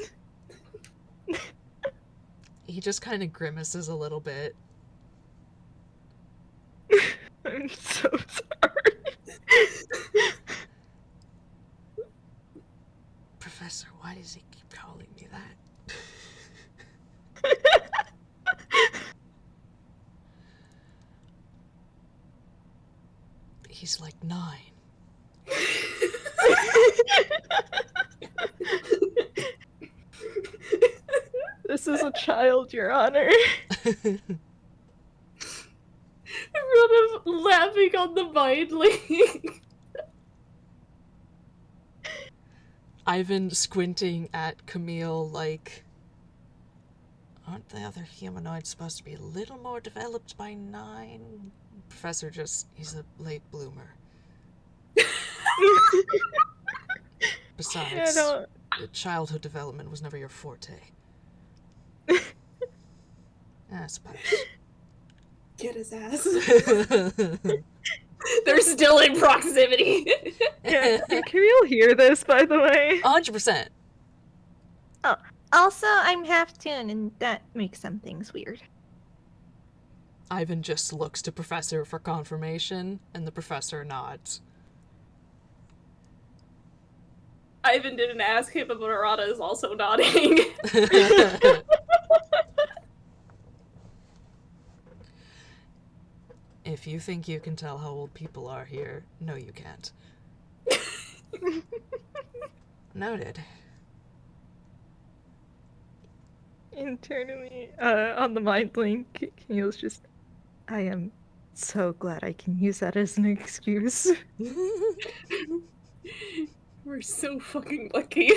He just kind of grimaces a little bit. I'm so sorry. Professor, why does he keep calling me that? He's like 9. This is a child, Your Honor. Everyone is laughing on the mind link. Ivan squinting at Camille like, aren't the other humanoids supposed to be a little more developed by 9? Professor he's a late bloomer. Besides, childhood development was never your forte. I suppose. Get his ass. They're still in proximity. Yeah, can Camille hear this, by the way? 100%. Oh, also, I'm half Toon, and that makes some things weird. Ivan just looks to Professor for confirmation, and the Professor nods. Ivan didn't ask him, but Arata is also nodding. If you think you can tell how old people are here, no you can't. Noted. Internally, on the mind link, Camille's just, I am so glad I can use that as an excuse. We're so fucking lucky.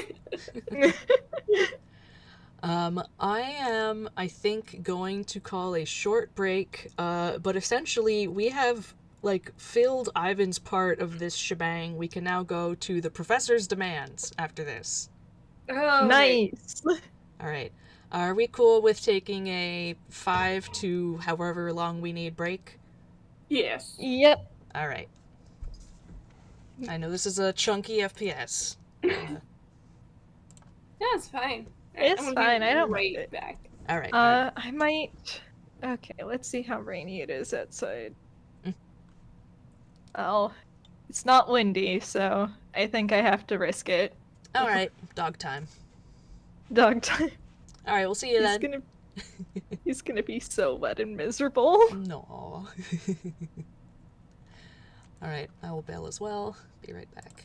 I am, I think, going to call a short break, but essentially we have, like, filled Ivan's part of this shebang. We can now go to the Professor's demands after this. Oh, Nice! Alright. Are we cool with taking a 5 to however long we need break? Yes. Yep. Alright. I know this is a chunky FPS. That's fine. It's fine, I don't right mind it. back. Alright. I might... Okay, let's see how rainy it is outside. Oh, it's not windy, so I think I have to risk it. Alright. Dog time. Dog time. Alright, we'll see you then. He's gonna be so wet and miserable. No. Alright, I will bail as well. Be right back.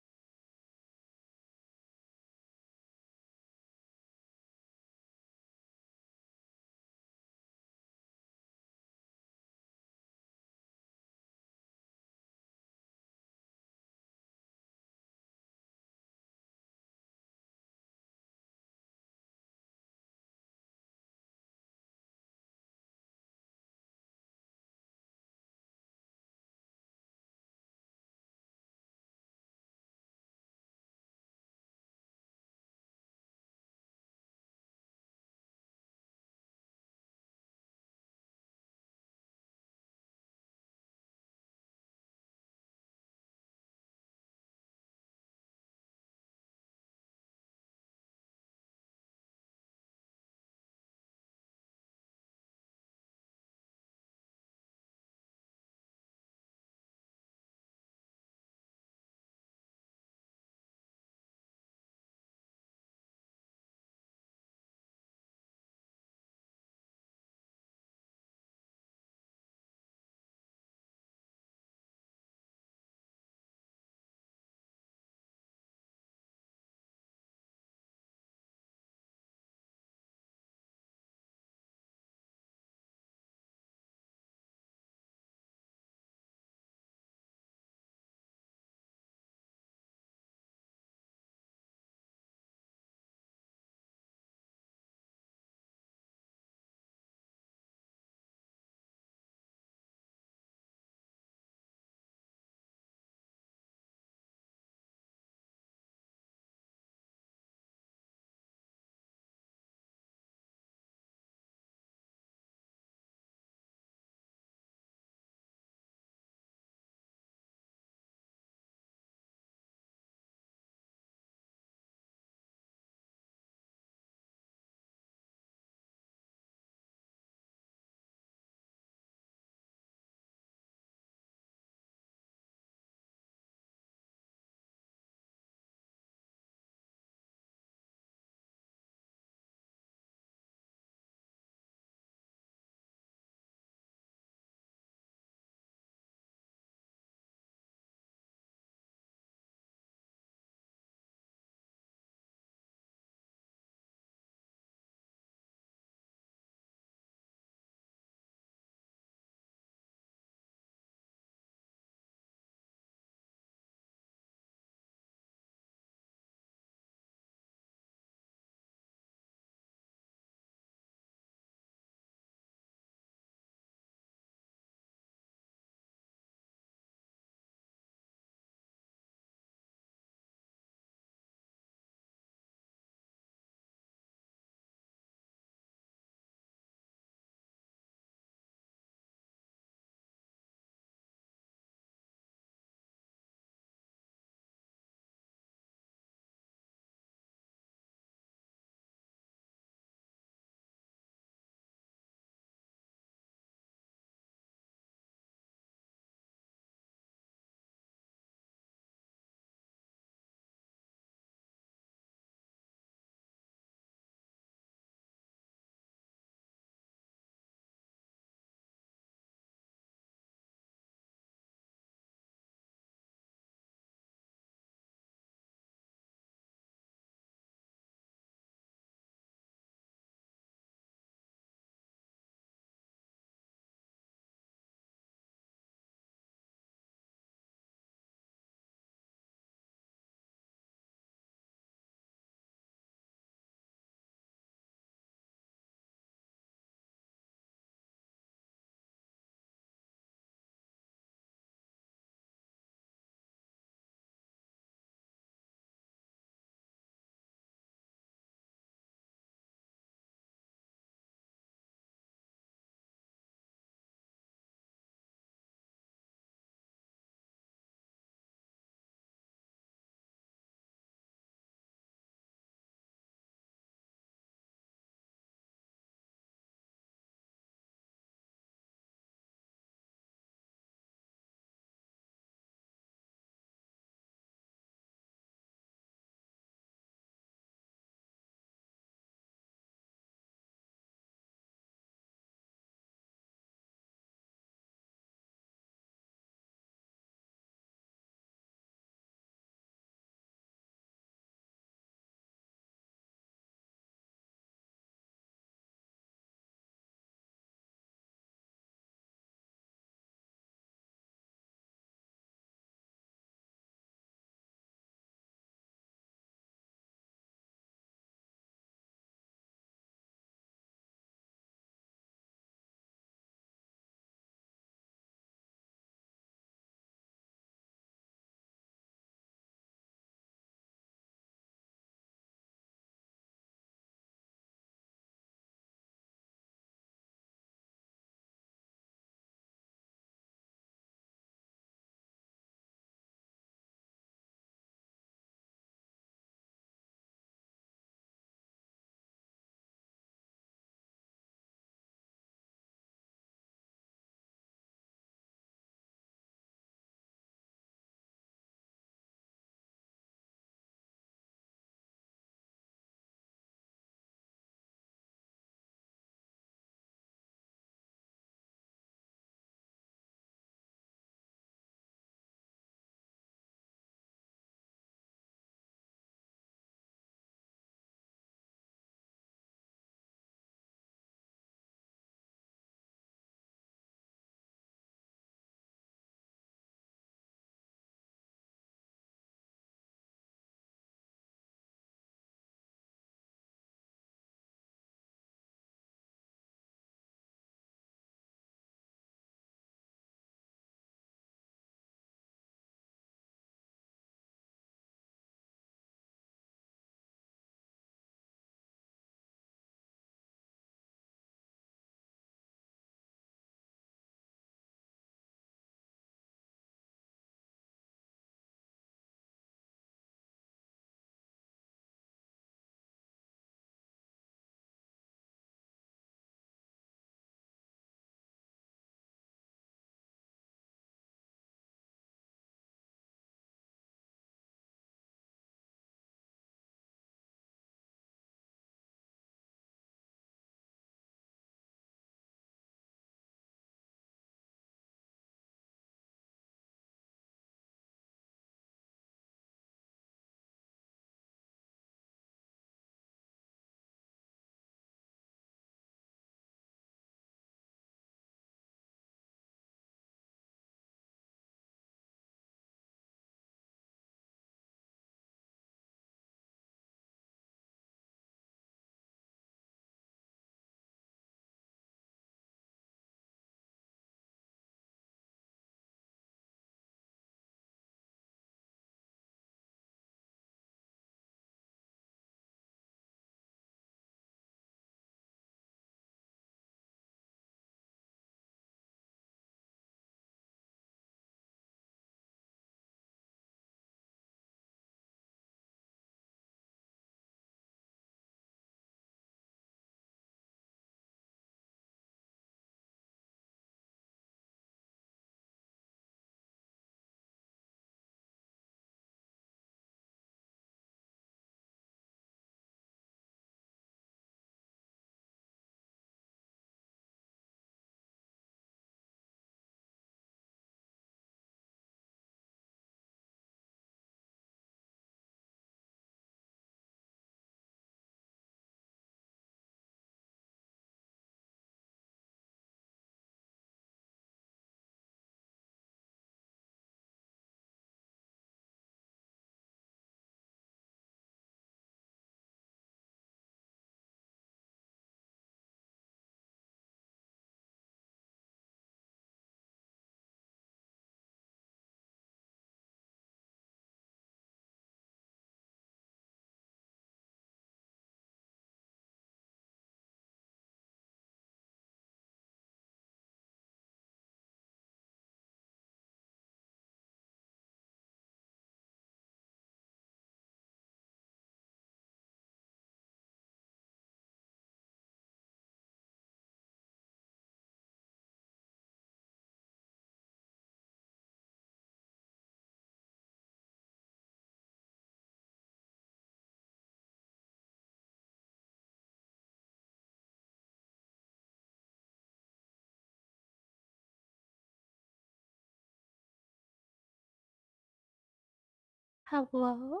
Hello?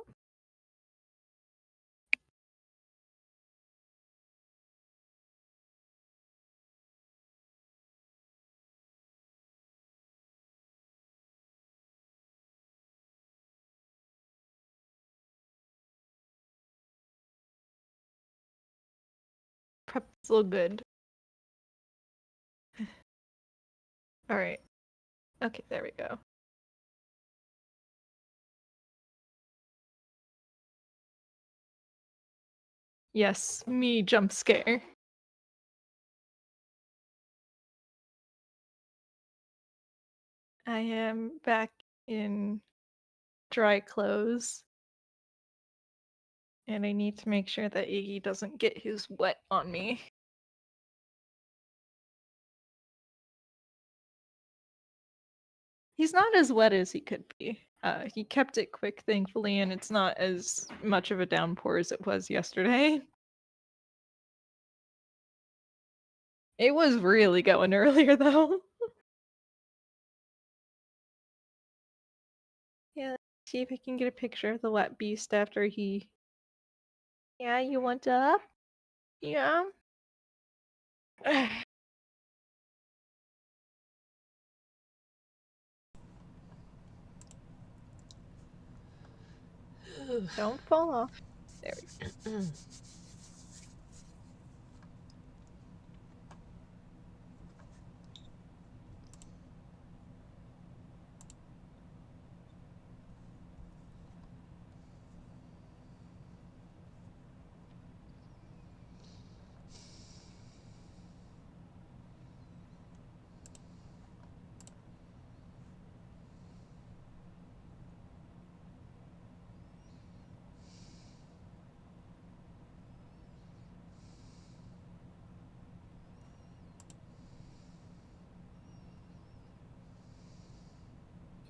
Pretzel good. Alright. Okay, there we go. Yes, me jump scare. I am back in dry clothes. And I need to make sure that Iggy doesn't get his wet on me. He's not as wet as he could be. He kept it quick, thankfully, and it's not as much of a downpour as it was yesterday. It was really going earlier, though. Yeah, let's see if I can get a picture of the wet beast after he... Yeah, you want up? Yeah. Don't fall off. There we go.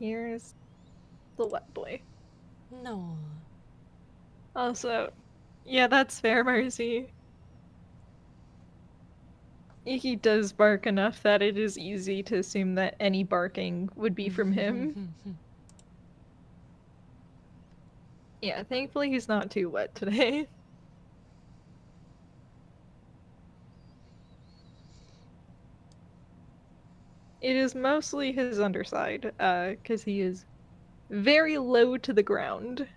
Here's the wet boy. No. Also, yeah, that's fair, Mercy. He does bark enough that it is easy to assume that any barking would be from him. Yeah, thankfully he's not too wet today. It is mostly his underside, because he is very low to the ground.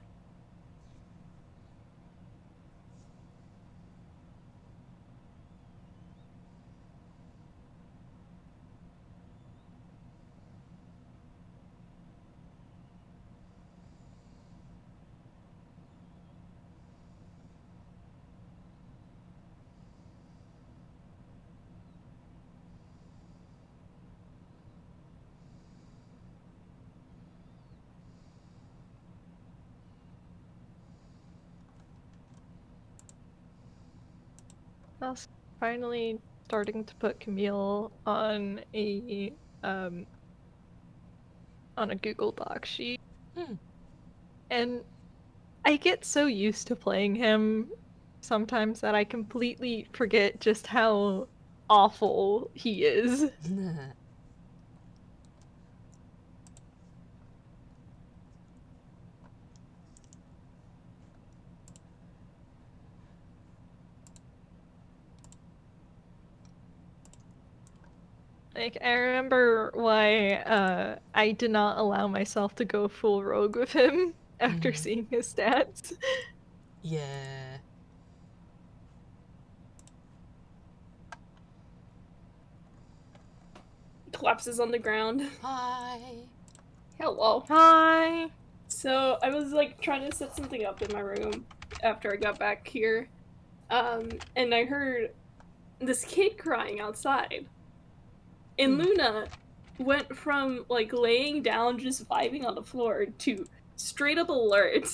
I was finally starting to put Camille on a Google Doc sheet. And I get so used to playing him sometimes that I completely forget just how awful he is. Like, I remember why I did not allow myself to go full rogue with him after seeing his stats. Yeah. Collapses on the ground. Hi. Hello. Hi! So I was like trying to set something up in my room after I got back here. And I heard this kid crying outside. And Luna went from like laying down just vibing on the floor to straight up alert.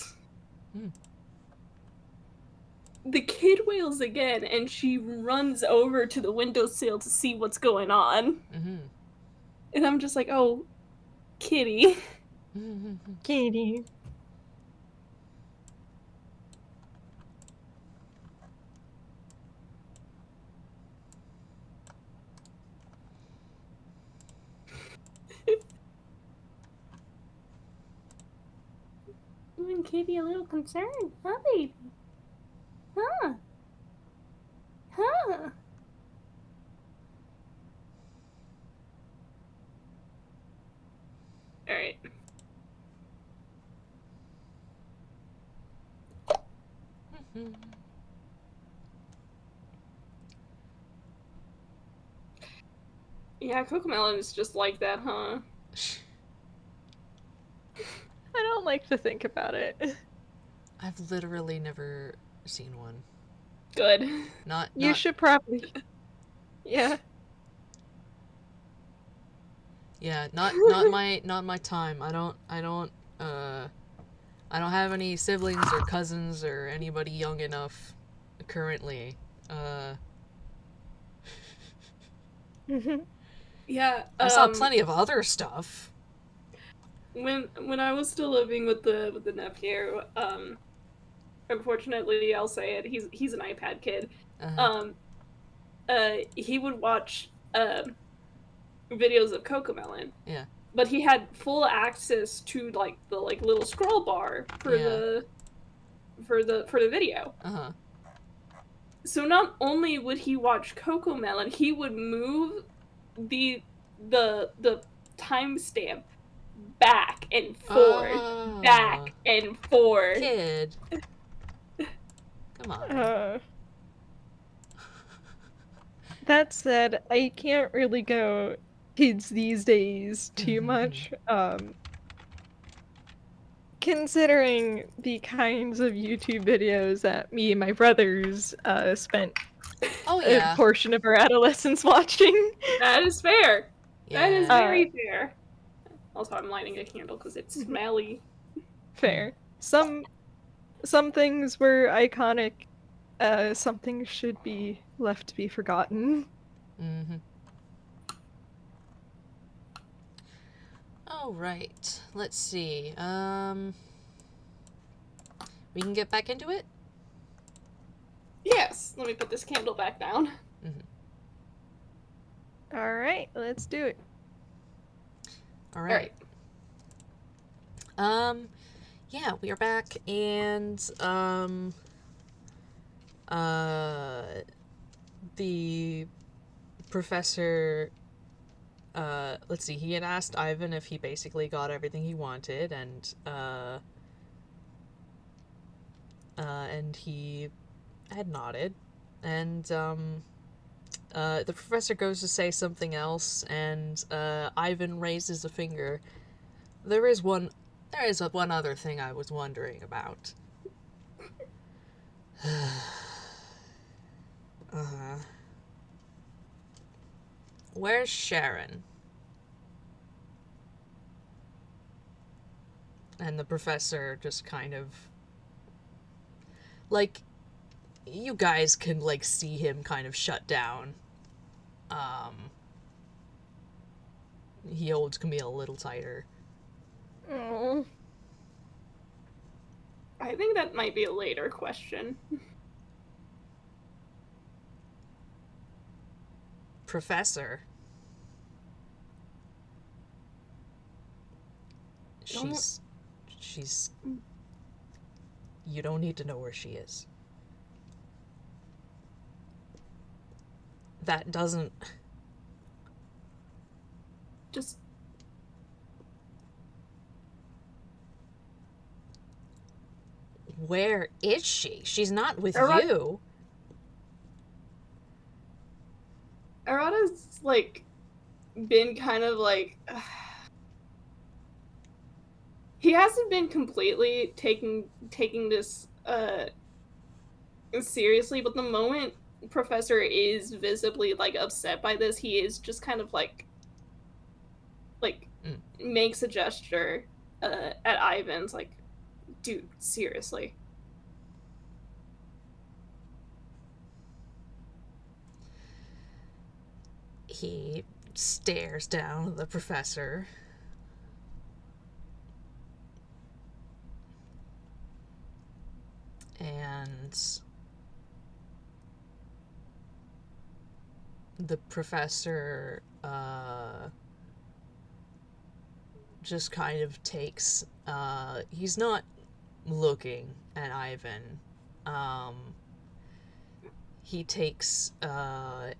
The kid wails again and she runs over to the windowsill to see what's going on. And I'm just like, oh, kitty. Kitty. Kitty a little concerned, huh, baby? Huh? Huh? Alright. Yeah, Cocomelon is just like that, huh? I don't like to think about it. I've literally never seen one. Good. You should probably. Yeah. Yeah, not my time. I don't have any siblings or cousins or anybody young enough currently. Yeah. I saw plenty of other stuff. When I was still living with the nephew, unfortunately, I'll say it. He's an iPad kid. He would watch videos of Cocomelon. Yeah. But he had full access to the little scroll bar for the video. So not only would he watch Cocomelon, he would move the timestamp back and forth, back and forth. Kid. Come on. That said, I can't really go kids these days too much. Considering the kinds of YouTube videos that me and my brothers spent a portion of our adolescence watching. That is fair. Yeah. That is very fair. Also, I'm lighting a candle because it's smelly. Fair. Some things were iconic. Some things should be left to be forgotten. All right. Let's see. We can get back into it? Yes. Let me put this candle back down. All right, let's do it. All right. Yeah, we are back, and the professor, let's see, he had asked Ivan if he basically got everything he wanted, and he had nodded, and the professor goes to say something else, and Ivan raises a finger. There is one other thing I was wondering about. Where's Sharon? And the professor just kind of, like, you guys can, like, see him kind of shut down. He holds Camille a little tighter. Oh. I think that might be a later question. Professor. She's... You don't need to know where she is. That doesn't... Just... Where is she? She's not with you. Arata's, like, been kind of, like... he hasn't been completely taking this, seriously, but the moment Professor is visibly, like, upset by this, he is just kind of, like, makes a gesture, at Ivan's, like, dude, seriously. He stares down at the professor. And the professor just kind of takes, he's not looking at Ivan. He takes a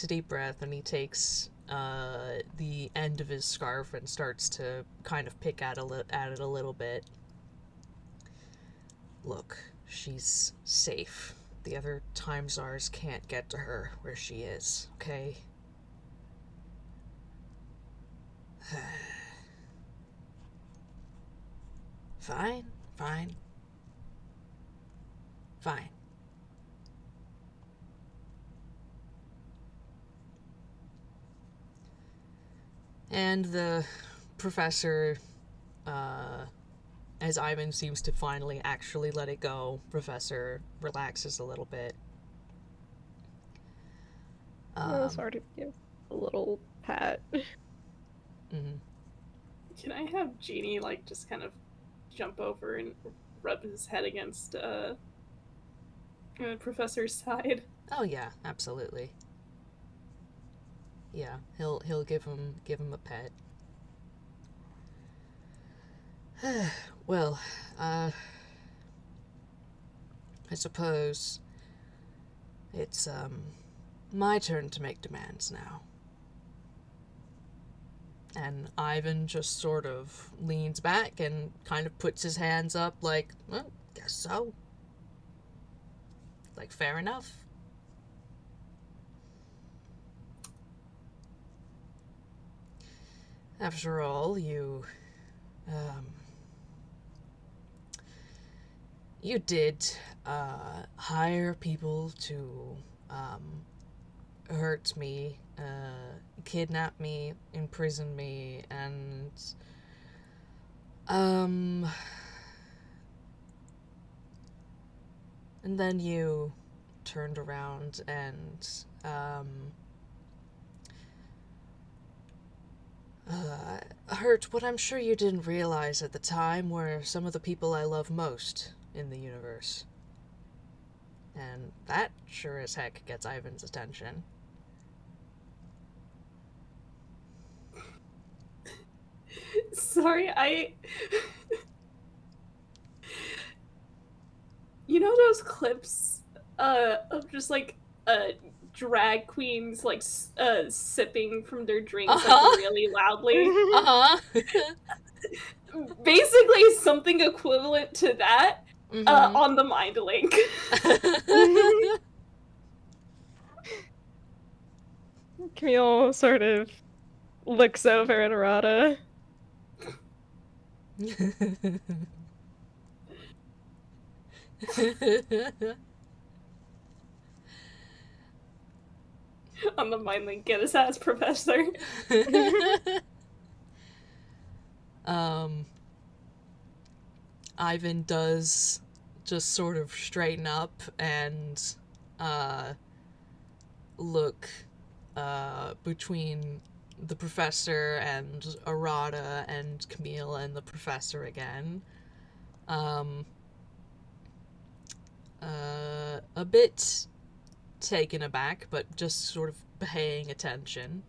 deep breath, and he takes the end of his scarf and starts to kind of pick at it a little bit. Look, she's safe. The other time czars can't get to her where she is, okay? Fine. And the professor, as Ivan seems to finally actually let it go, Professor relaxes a little bit. Sort of give a little pat. Mm-hmm. Can I have Genie, like, just kind of jump over and rub his head against Professor's side? Oh yeah, absolutely. Yeah, he'll give him a pet. Well, I suppose it's my turn to make demands now. And Ivan just sort of leans back and kind of puts his hands up like, well, guess so. Like, fair enough. After all, you did hire people to hurt me, kidnap me, imprison me, and then you turned around and hurt what I'm sure you didn't realize at the time were some of the people I love most in the universe. And that sure as heck gets Ivan's attention. Sorry, You know those clips of just, like, drag queens, like, sipping from their drinks, like, really loudly? Basically something equivalent to that, on the Mind Link. Camille sort of looks over at Arata. On the Mind Link, get his ass, Professor. Ivan does just sort of straighten up and look between the professor and Arata and Camille and the professor again. A bit taken aback, but just sort of paying attention.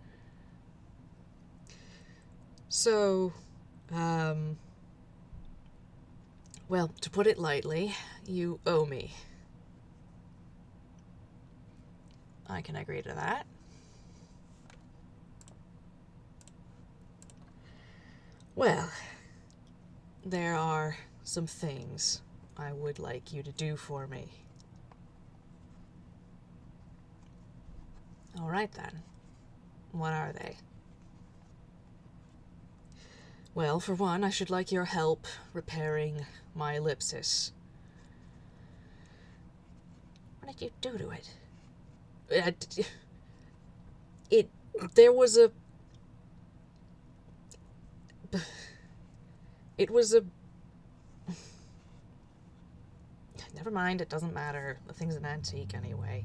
So, well, to put it lightly, you owe me. I can agree to that. Well, there are some things I would like you to do for me. All right then. What are they? Well, for one, I should like your help repairing my ellipsis. What did you do to it? There was a... It was a... Never mind, it doesn't matter. The thing's an antique anyway.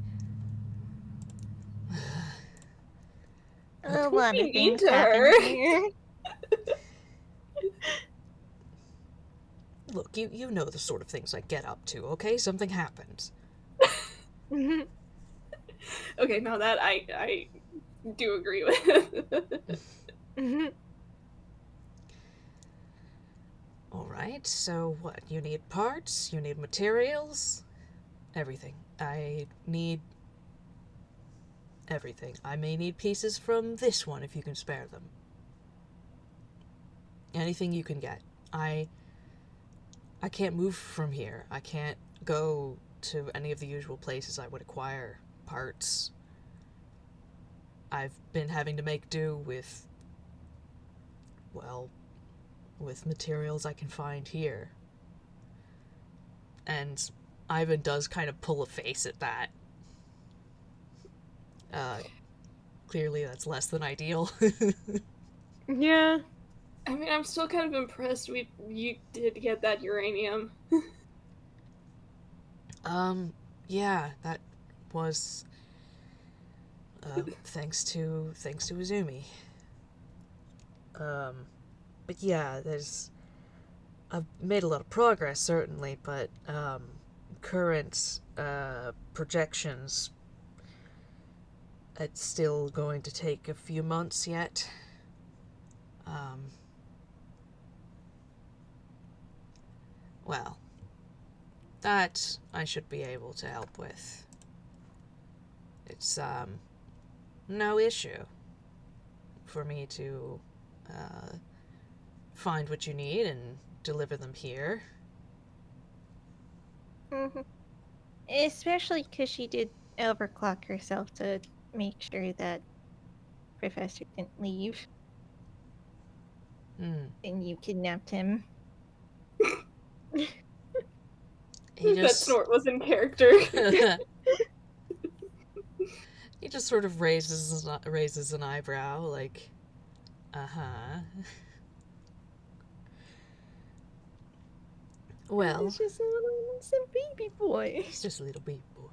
A lot of We need things happen her. here. Look, you know the sort of things I get up to, okay? Something happens. Okay, now that I do agree with. All right. Alright, so what? You need parts? You need materials? Everything. I need everything. I may need pieces from this one if you can spare them. Anything you can get. I can't move from here. I can't go to any of the usual places I would acquire parts. I've been having to make do with, well, with materials I can find here. And Ivan does kind of pull a face at that. Clearly that's less than ideal. Yeah. I mean, I'm still kind of impressed you did get that uranium. Yeah, that was thanks to Izumi. But yeah, I've made a lot of progress certainly, but current projections, it's still going to take a few months yet. Well, that I should be able to help with. It's no issue for me to find what you need and deliver them here. Mm-hmm. Especially because she did overclock herself to make sure that Professor didn't leave. And you kidnapped him. That snort was in character. He just sort of raises an eyebrow, like, uh-huh. Well, He's just a little innocent baby boy. He's just a little baby boy.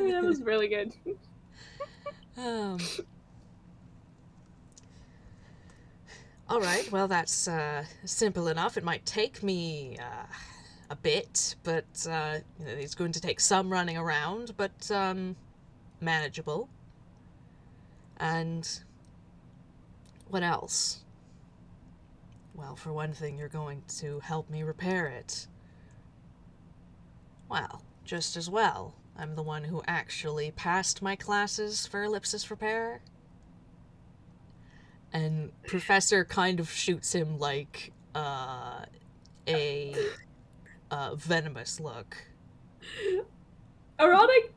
That was really good. Alright, well that's simple enough. It might take me a bit, but it's going to take some running around, but manageable. And what else? Well, for one thing, you're going to help me repair it. Well, just as well. I'm the one who actually passed my classes for ellipsis repair. And Professor kind of shoots him like a venomous look. Arata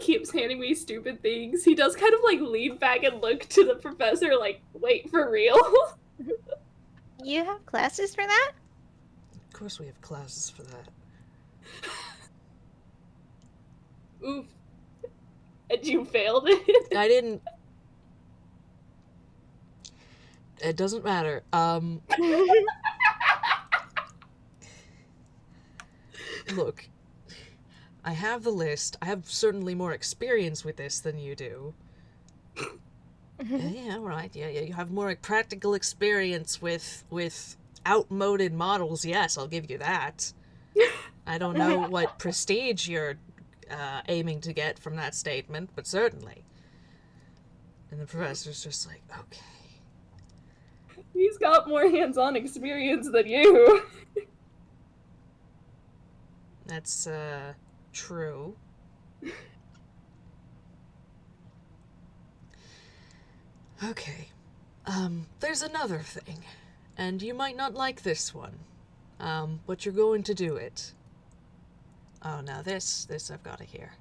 keeps handing me stupid things. He does kind of like lean back and look to the professor like, wait, for real? You have classes for that? Of course we have classes for that. Oof. And you failed it? I didn't... It doesn't matter. Look, I have the list. I have certainly more experience with this than you do. Yeah, right. Yeah, you have more practical experience with outmoded models. Yes, I'll give you that. I don't know what prestige you're aiming to get from that statement, but certainly. And the professor's just like, okay. He's got more hands-on experience than you. That's, true. Okay. There's another thing. And you might not like this one. But you're going to do it. Oh, now this I've got to hear.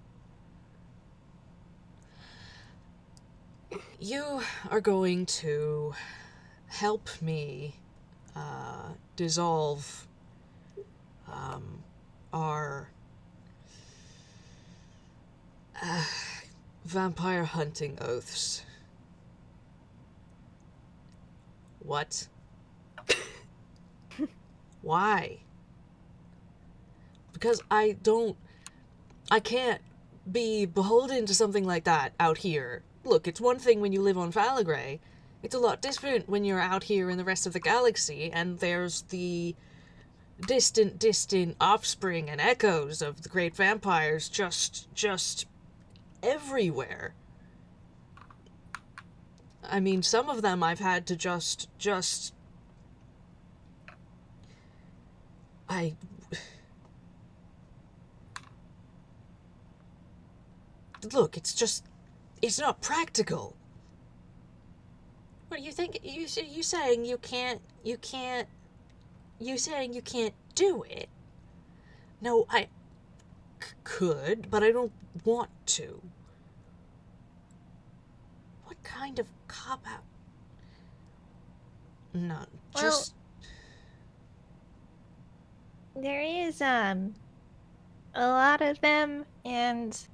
You are going to help me, dissolve, our, vampire hunting oaths. What? Why? Because I can't be beholden to something like that out here. Look, it's one thing when you live on Falagray. It's a lot different when you're out here in the rest of the galaxy, and there's the distant offspring and echoes of the great vampires just everywhere. I mean, some of them I've had to just I look, it's not practical. What do you think? You saying you can't you saying you can't do it? No, I could, but I don't want to. What kind of cop out? No, just there is a lot of them, and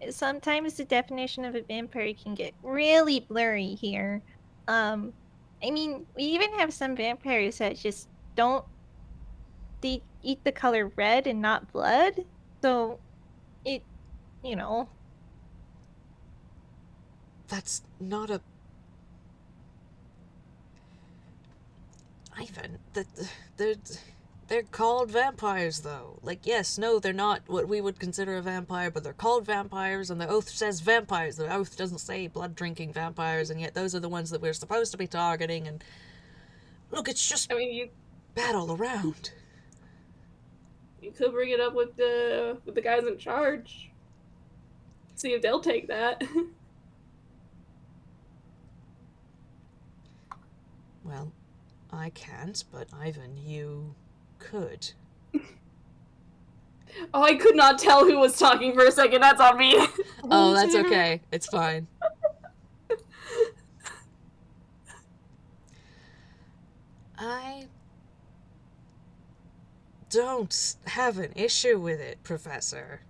sometimes the definition of a vampire can get really blurry here. I mean, we even have some vampires that just don't, they eat the color red and not blood. So it, you know. that's not a Ivan. They're called vampires, though. Like, yes, no, they're not what we would consider a vampire, but they're called vampires, and the oath says vampires. The oath doesn't say blood-drinking vampires, and yet those are the ones that we're supposed to be targeting, and look, it's just I mean, bad all around. you could bring it up with the guys in charge. See if they'll take that. Well, I can't, but Ivan, you could. Oh, I could not tell who was talking for a second. That's on me. Oh, that's okay. It's fine. I don't have an issue with it, Professor.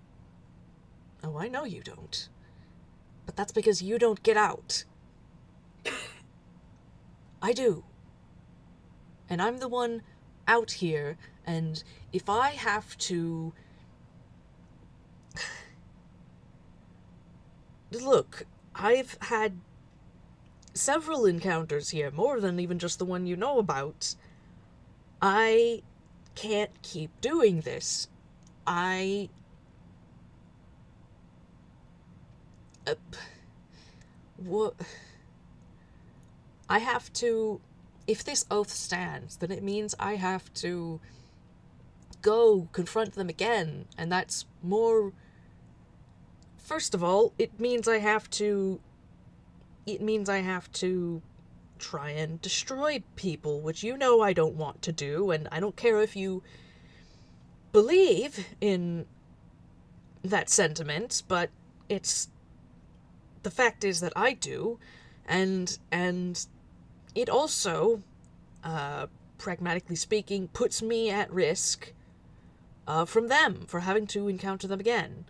Oh, I know you don't. But that's because you don't get out. I do. And I'm the one out here, and if I have to... Look, I've had several encounters here, more than even just the one you know about. I can't keep doing this. What? I have to... If this oath stands, then it means I have to go confront them again, and that's more... First of all, it means I have to try and destroy people, which you know I don't want to do, and I don't care if you believe in that sentiment, but it's... The fact is that I do, and it also, pragmatically speaking, puts me at risk from them, for having to encounter them again.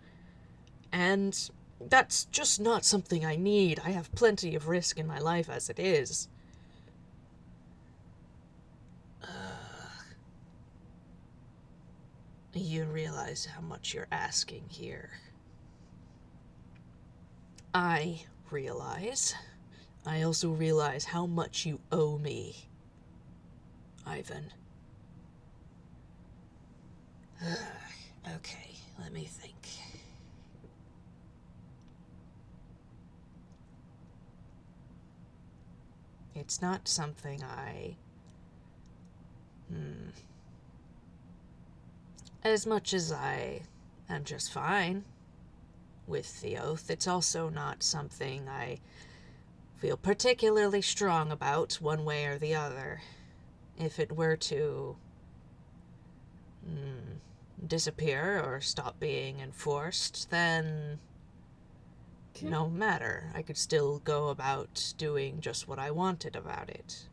And that's just not something I need. I have plenty of risk in my life as it is. You realize how much you're asking here. I realize. I also realize how much you owe me, Ivan. Okay, let me think. It's not something As much as I am just fine with the oath, it's also not something I feel particularly strong about one way or the other. If it were to disappear or stop being enforced, then no matter. I could still go about doing just what I wanted about it.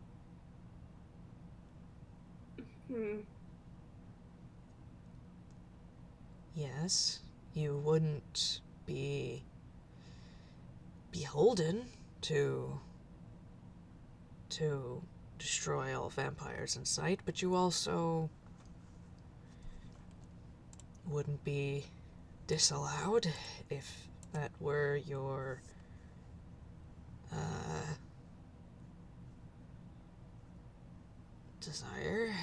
Yes, you wouldn't be beholden to destroy all vampires in sight, but you also wouldn't be disallowed if that were your desire.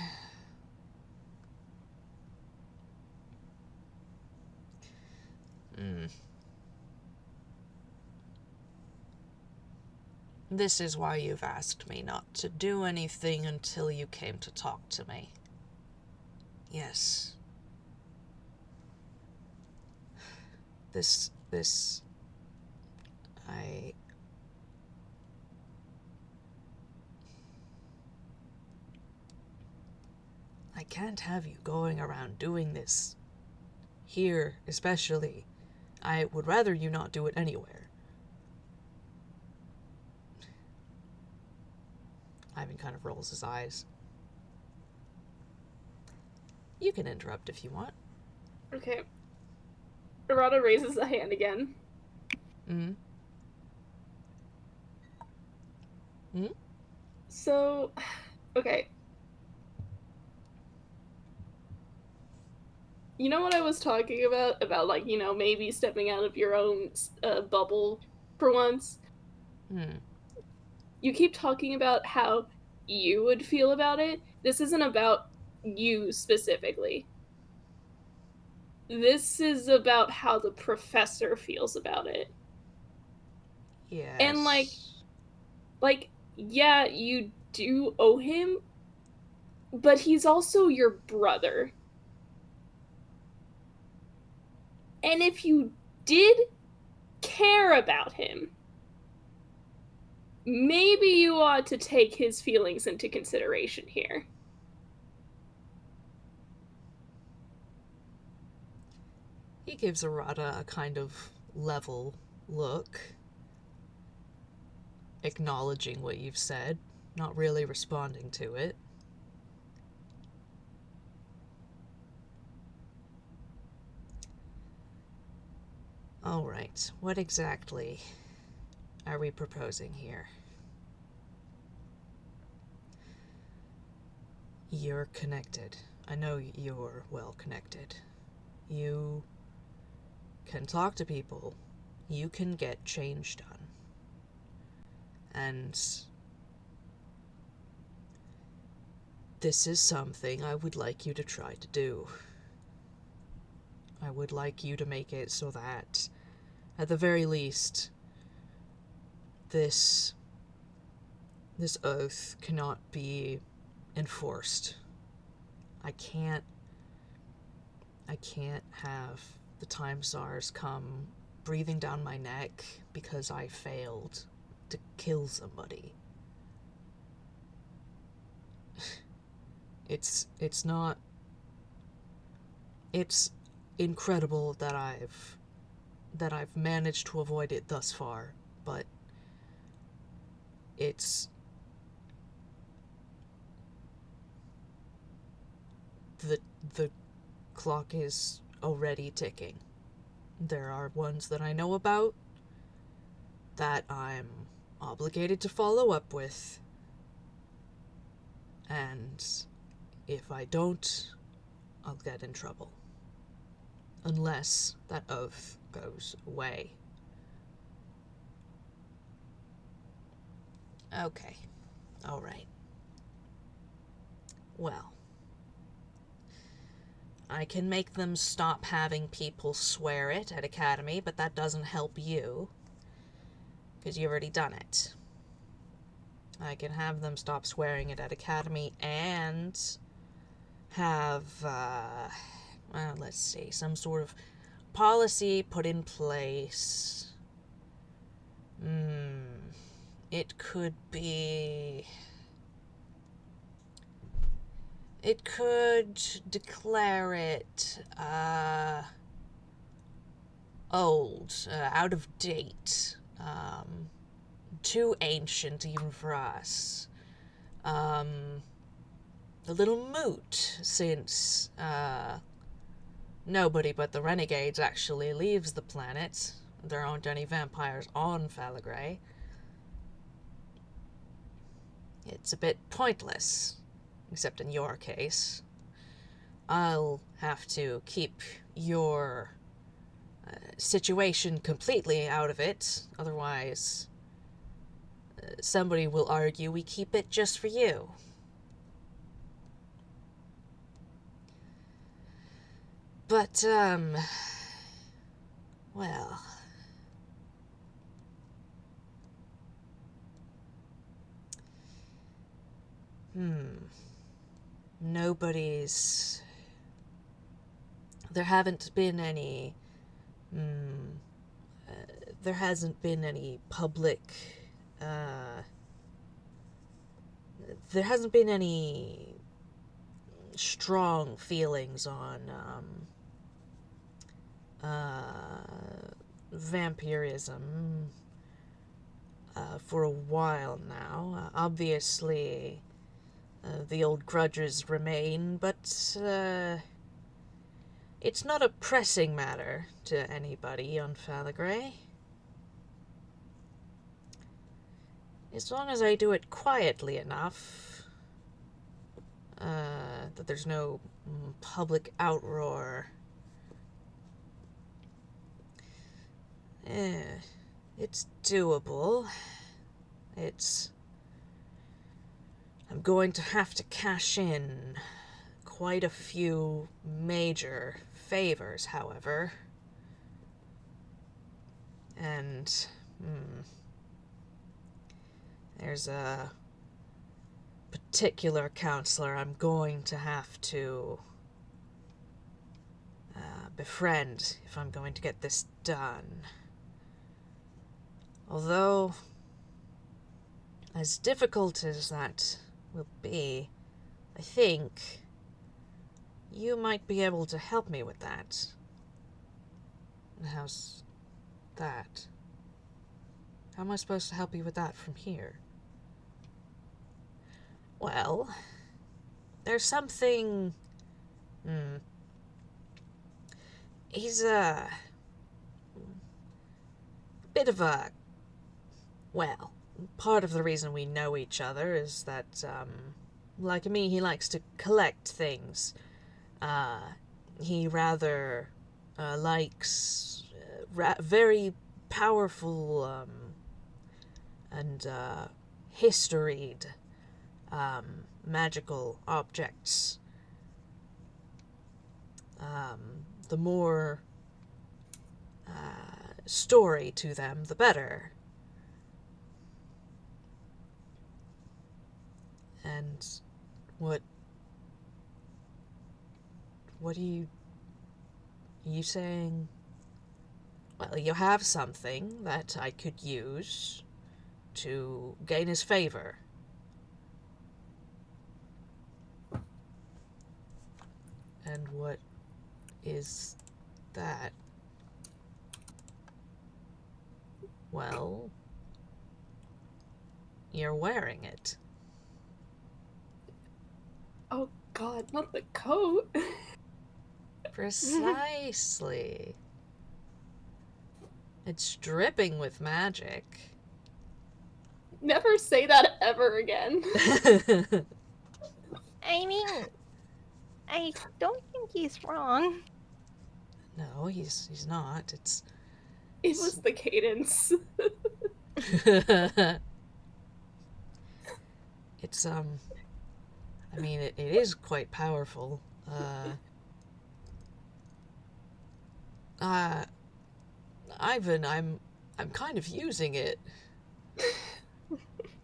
This is why you've asked me not to do anything until you came to talk to me. Yes. This... I can't have you going around doing this. Here, especially. I would rather you not do it anywhere. Ivan kind of rolls his eyes. You can interrupt if you want. Okay. Arata raises a hand again. So, okay. You know what I was talking about? About, like, you know, maybe stepping out of your own bubble for once? You keep talking about how you would feel about it. This isn't about you specifically. This is about how the professor feels about it. Yes. And, like, yeah, you do owe him, but he's also your brother. And if you did care about him, maybe you ought to take his feelings into consideration here. He gives Arata a kind of level look, acknowledging what you've said, not really responding to it. Alright, what exactly are we proposing here? You're connected. I know you're well connected. You can talk to people. You can get change done. And this is something I would like you to try to do. I would like you to make it so that, at the very least, this oath cannot be enforced. I can't have the time czars come breathing down my neck because I failed to kill somebody. It's incredible that I've managed to avoid it thus far, but the clock is already ticking. There are ones that I know about that I'm obligated to follow up with, and if I don't, I'll get in trouble. Unless that oath goes away. Okay. Alright. Well, I can make them stop having people swear it at Academy, but that doesn't help you, because you've already done it. I can have them stop swearing it at Academy and have, well, let's see, some sort of policy put in place. It could be... It could declare it, old, out of date, too ancient even for us. A little moot, since, nobody but the renegades actually leaves the planet. There aren't any vampires on Falagray. It's a bit pointless, except in your case. I'll have to keep your situation completely out of it, otherwise somebody will argue we keep it just for you. But, Well... Nobody's... There haven't been any... there hasn't been any public... there hasn't been any strong feelings on, vampirism, for a while now. Obviously, the old grudges remain, but, it's not a pressing matter to anybody on Falagray. As long as I do it quietly enough, that there's no public outroar. It's doable. I'm going to have to cash in quite a few major favors, however. And, there's a particular counselor I'm going to have to befriend if I'm going to get this done. Although, as difficult as that will be, I think you might be able to help me with that. How's that? How am I supposed to help you with that from here? Well, there's something... He's a bit of a... Well, part of the reason we know each other is that, like me, he likes to collect things. He rather likes very powerful and historied magical objects. The more story to them, the better. And what are you saying? Well, you have something that I could use to gain his favor. And what is that? Well, you're wearing it. Oh god, not the coat. Precisely. It's dripping with magic. Never say that ever again. I mean, I don't think he's wrong. No, he's not. It was the cadence. It's, I mean, it is quite powerful. Ivan, I'm kind of using it.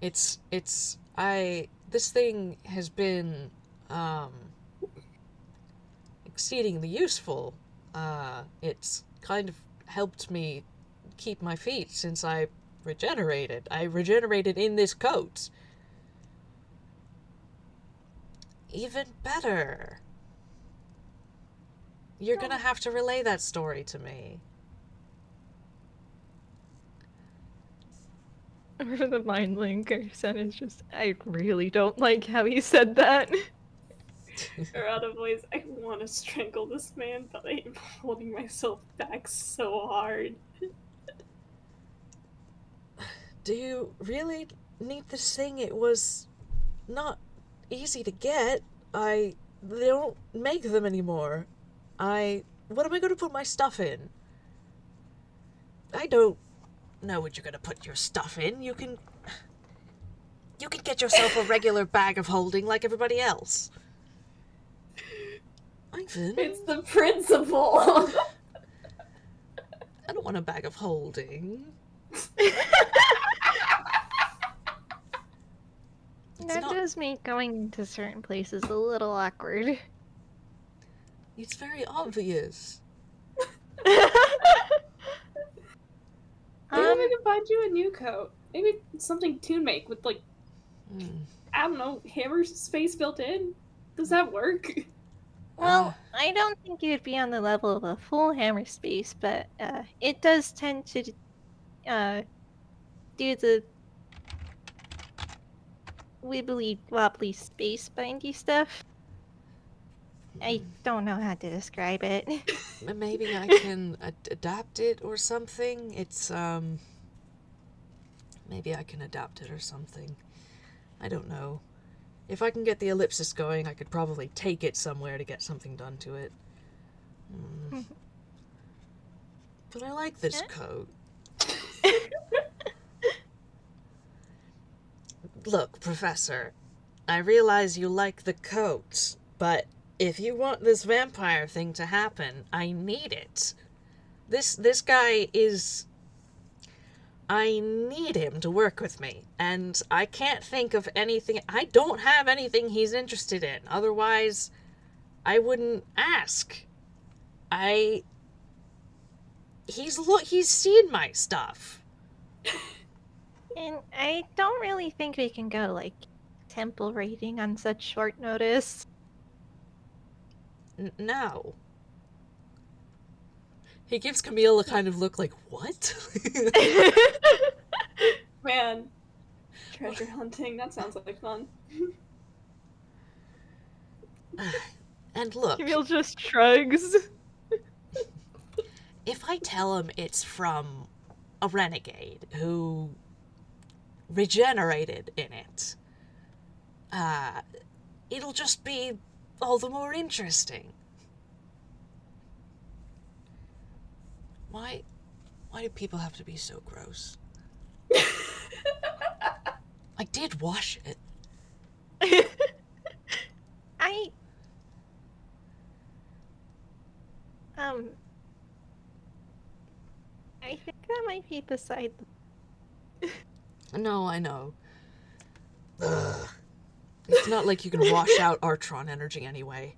This thing has been, exceedingly useful. It's kind of helped me keep my feet since I regenerated. I regenerated in this coat. Even better. You're gonna have to relay that story to me. For the mind link, Arsen is just, I really don't like how he said that. Arata voice, I want to strangle this man, but I am holding myself back so hard. Do you really need this thing? It was not easy to get. They don't make them anymore. What am I gonna put my stuff in? I don't know what you're gonna put your stuff in. You can get yourself a regular bag of holding like everybody else. Ivan. It's the principle. I don't want want a bag of holding. That does make going to certain places a little awkward. It's very obvious. Maybe we can find you a new coat. Maybe something to make with, like, I don't know, hammer space built in? Does that work? Well, I don't think it would be on the level of a full hammer space, but it does tend to do the wibbly wobbly space bindy stuff. I don't know how to describe it. Maybe I can adapt it or something. It's, maybe I can adapt it or something. I don't know. If I can get the ellipsis going, I could probably take it somewhere to get something done to it. But I like this coat. Look, Professor, I realize you like the coat, but if you want this vampire thing to happen, I need it. This guy is... I need him to work with me, and I can't think of anything... I don't have anything he's interested in, otherwise I wouldn't ask. He's seen my stuff. And I don't really think we can go, like, temple raiding on such short notice. No. He gives Camille a kind of look like, what? Man, treasure hunting, that sounds like fun. And look... Camille just shrugs. If I tell him it's from a renegade who regenerated in it, it'll just be all the more interesting. Why do people have to be so gross? I did wash it. I think that might be beside the... No, I know. Ugh. It's not like you can wash out Artron energy anyway.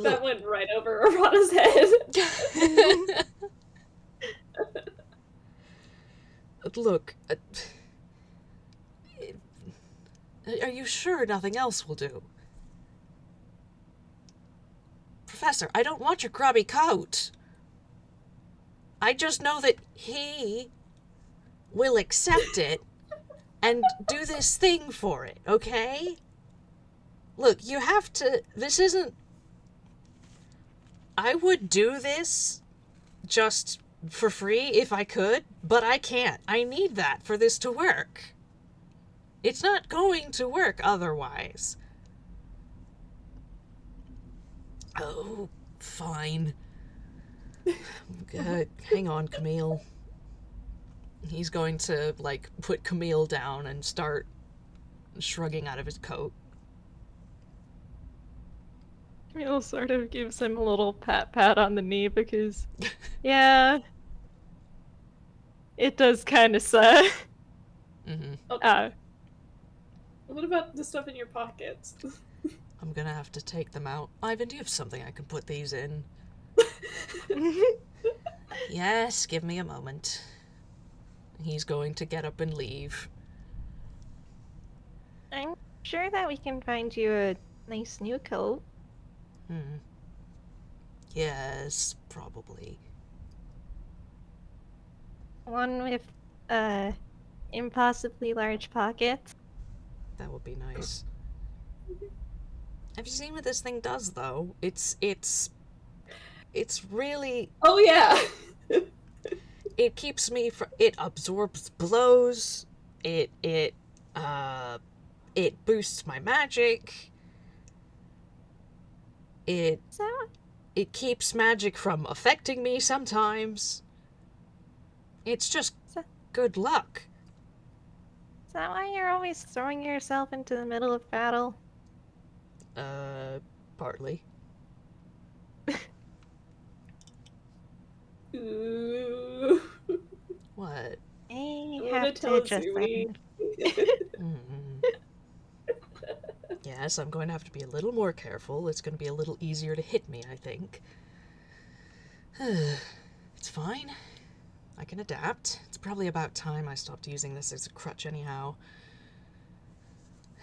That went right over Arata's head. Look, are you sure nothing else will do? Professor, I don't want your grubby coat. I just know that he will accept it and do this thing for it, okay? Look, you have to... This isn't... I would do this just for free if I could, but I can't. I need that for this to work. It's not going to work otherwise. Oh, fine. Hang on, Camille. He's going to, like, put Camille down and start shrugging out of his coat. Camille sort of gives him a little pat on the knee because, yeah, it does kind of suck. Mm-hmm. What about the stuff in your pockets? I'm gonna have to take them out. Ivan, do you have something I can put these in? Yes, give me a moment. He's going to get up and leave. I'm sure that we can find you a nice new coat. Yes, probably. One with, impossibly large pockets. That would be nice. Have you seen what this thing does, though? It's really... Oh, yeah! It keeps me from... It absorbs blows. It boosts my magic. It keeps magic from affecting me sometimes. It's just good luck. Is that why you're always throwing yourself into the middle of battle? Partly. Ooh. What? I I'm gonna have tell to just Zumi. Mm. Yes, I'm going to have to be a little more careful. It's going to be a little easier to hit me, I think. It's fine. I can adapt. It's probably about time I stopped using this as a crutch anyhow.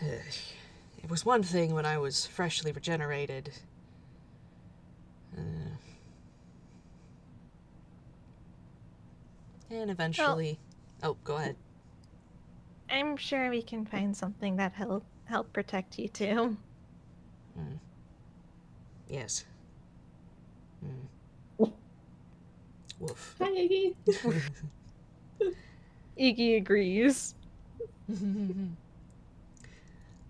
It was one thing when I was freshly regenerated. And eventually... Oh, go ahead. I'm sure we can find something that help protect you too. Yes. Woof. Hi, Iggy. Iggy agrees.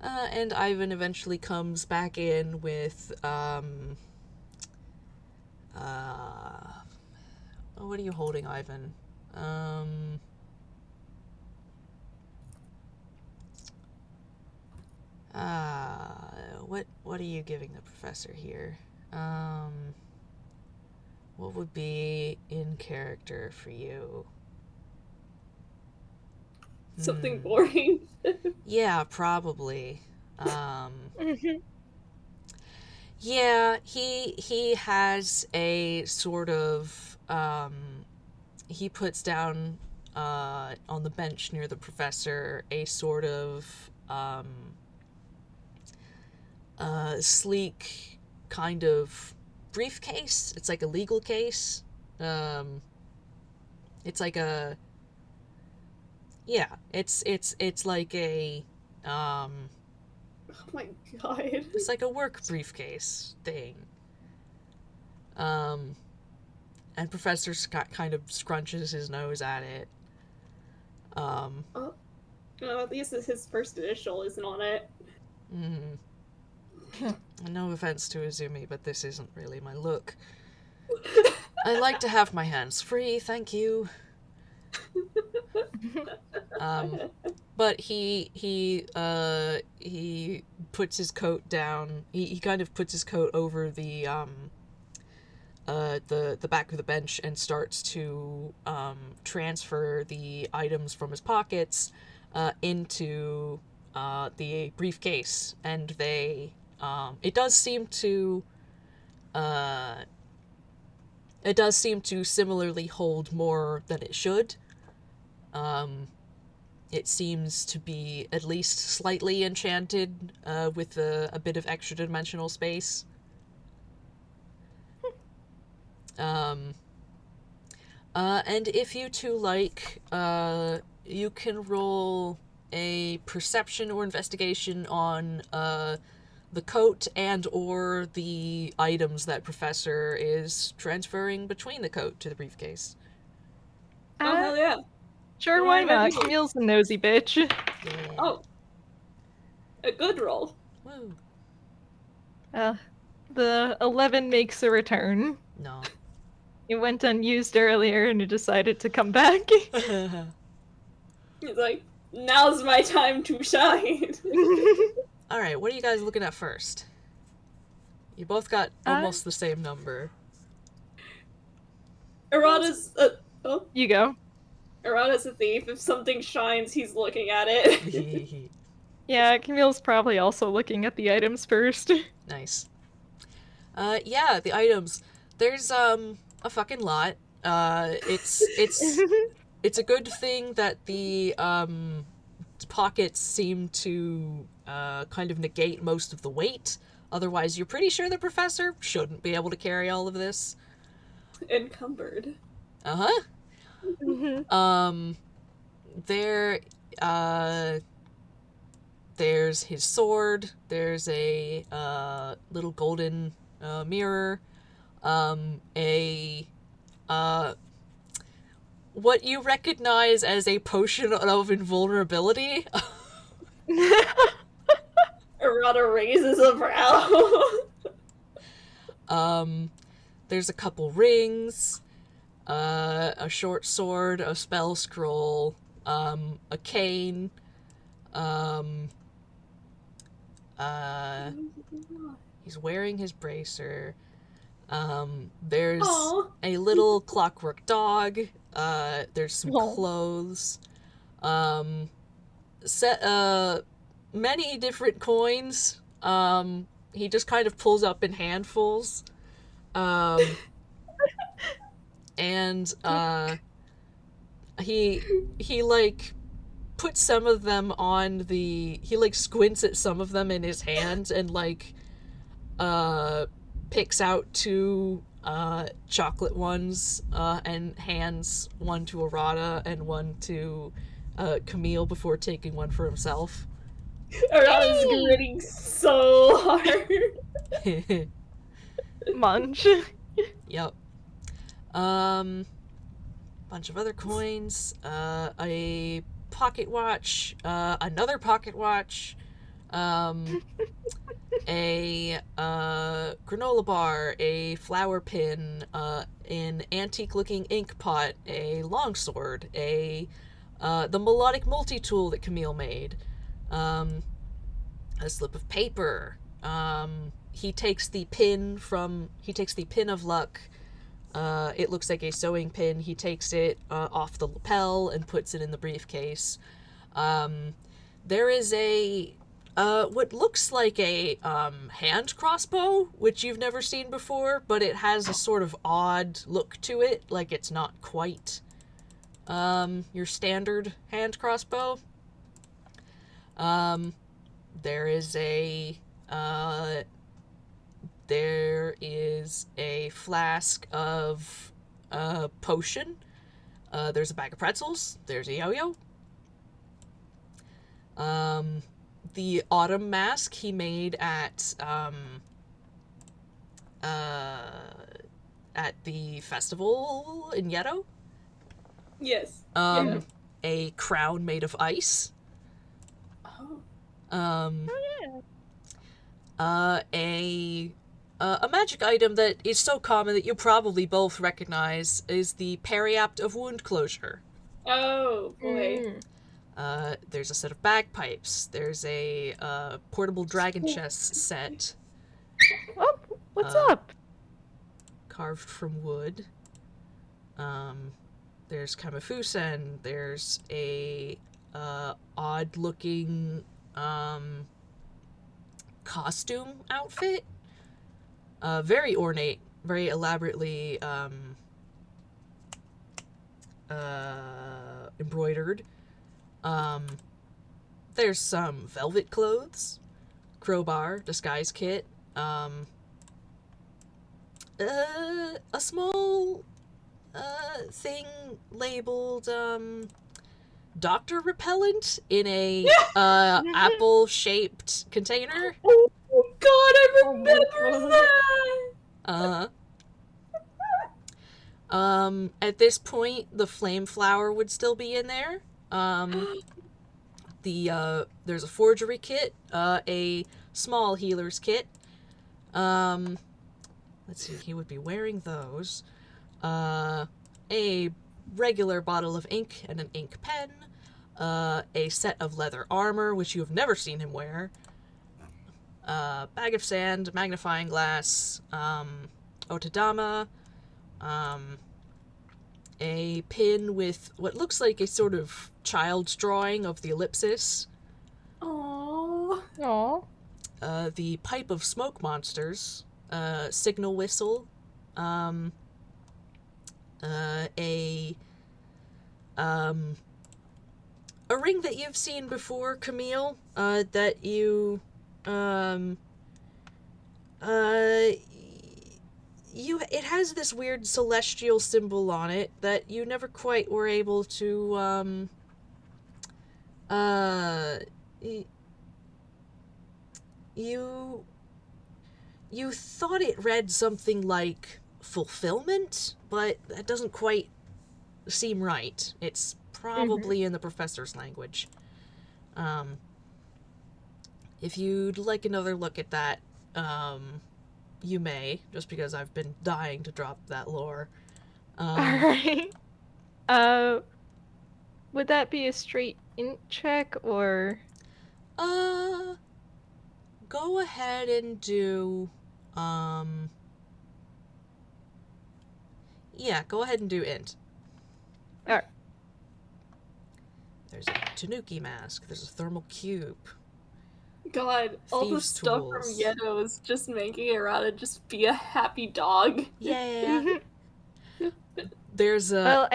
And Ivan eventually comes back in with, what are you holding, Ivan? What are you giving the professor here? What would be in character for you? Something boring. Yeah, probably. Yeah, he has a sort of, he puts down, on the bench near the professor, a sort of, sleek kind of briefcase. It's like a legal case. It's like a, yeah, it's like a, Oh my god. it's like a work briefcase thing. And Professor Scott kind of scrunches his nose at it. Oh, at least his first initial isn't on it. No offense to Izumi, but this isn't really my look. I like to have my hands free, thank you. But he puts his coat down. He kind of puts his coat over the back of the bench and starts to transfer the items from his pockets into the briefcase, and they it does seem to similarly hold more than it should. It seems to be at least slightly enchanted with a bit of extra dimensional space. And if you two like, you can roll a perception or investigation on the coat and or the items that Professor is transferring between the coat to the briefcase. Oh, hell yeah. Sure, why not? Camille's a nosy bitch. Yeah. Oh. A good roll. Woo. The 11 makes a return. No. It went unused earlier and it decided to come back. He's like, now's my time to shine. Alright, what are you guys looking at first? You both got almost the same number. Arata's oh. You go. Arata's a thief. If something shines, he's looking at it. Yeah, Camille's probably also looking at the items first. Nice. Yeah, the items. There's a fucking lot. It's a good thing that the pockets seem to kind of negate most of the weight. Otherwise, you're pretty sure the professor shouldn't be able to carry all of this. Encumbered. Uh-huh. There's his sword. There's a little golden mirror. What you recognize as a potion of invulnerability. Arata raises a brow. There's a couple rings, a short sword, a spell scroll, a cane, he's wearing his bracer, There's Aw. a little clockwork dog. There's some Aw. clothes. Many different coins. He just kind of pulls up in handfuls. And he like puts some of them on the, he like squints at some of them in his hands and like picks out two chocolate ones and hands one to Arata and one to Camille before taking one for himself. Arata's grinning so hard. Munch. Yep. Bunch of other coins, a pocket watch, another pocket watch, a granola bar, a flower pin, an antique-looking ink pot, a longsword, the melodic multi-tool that Camille made, a slip of paper. He takes the pin of luck. It looks like a sewing pin. He takes it off the lapel and puts it in the briefcase. There is a what looks like a hand crossbow, which you've never seen before, but it has a sort of odd look to it, like it's not quite your standard hand crossbow. There is a flask of potion. There's a bag of pretzels. There's a yo-yo. The autumn mask he made at the festival in Yeto. Yes. A crown made of ice. A magic item that is so common that you probably both recognize is the periapt of wound closure. Oh, boy. There's a set of bagpipes. There's a portable dragon chest set. Oh, what's up? Carved from wood. There's Kamafusen. There's a odd-looking costume outfit. Very ornate, very elaborately embroidered. There's some velvet clothes, crowbar, disguise kit, a small thing labeled doctor repellent in a apple-shaped container. Oh god, I remember that! At this point, the flame flower would still be in there. There's a forgery kit, a small healer's kit. Let's see, he would be wearing those. A regular bottle of ink and an ink pen. A set of leather armor, which you have never seen him wear. Bag of sand, magnifying glass, otadama, a pin with what looks like a sort of child's drawing of the ellipsis. Aww. The pipe of smoke monsters, signal whistle, a ring that you've seen before, Camille, that you it has this weird celestial symbol on it that you never quite were able to you thought it read something like fulfillment, but that doesn't quite seem right. It's probably in the professor's language. If you'd like another look at that, you may, just because I've been dying to drop that lore. Alright. Would that be a straight int check, or? Go ahead and do, Yeah, go ahead and do int. Alright. There's a tanuki mask. There's a thermal cube. God, all the Thieves' stuff tools. from Yedo is just making Arata just be a happy dog. Yeah. There's a... Well,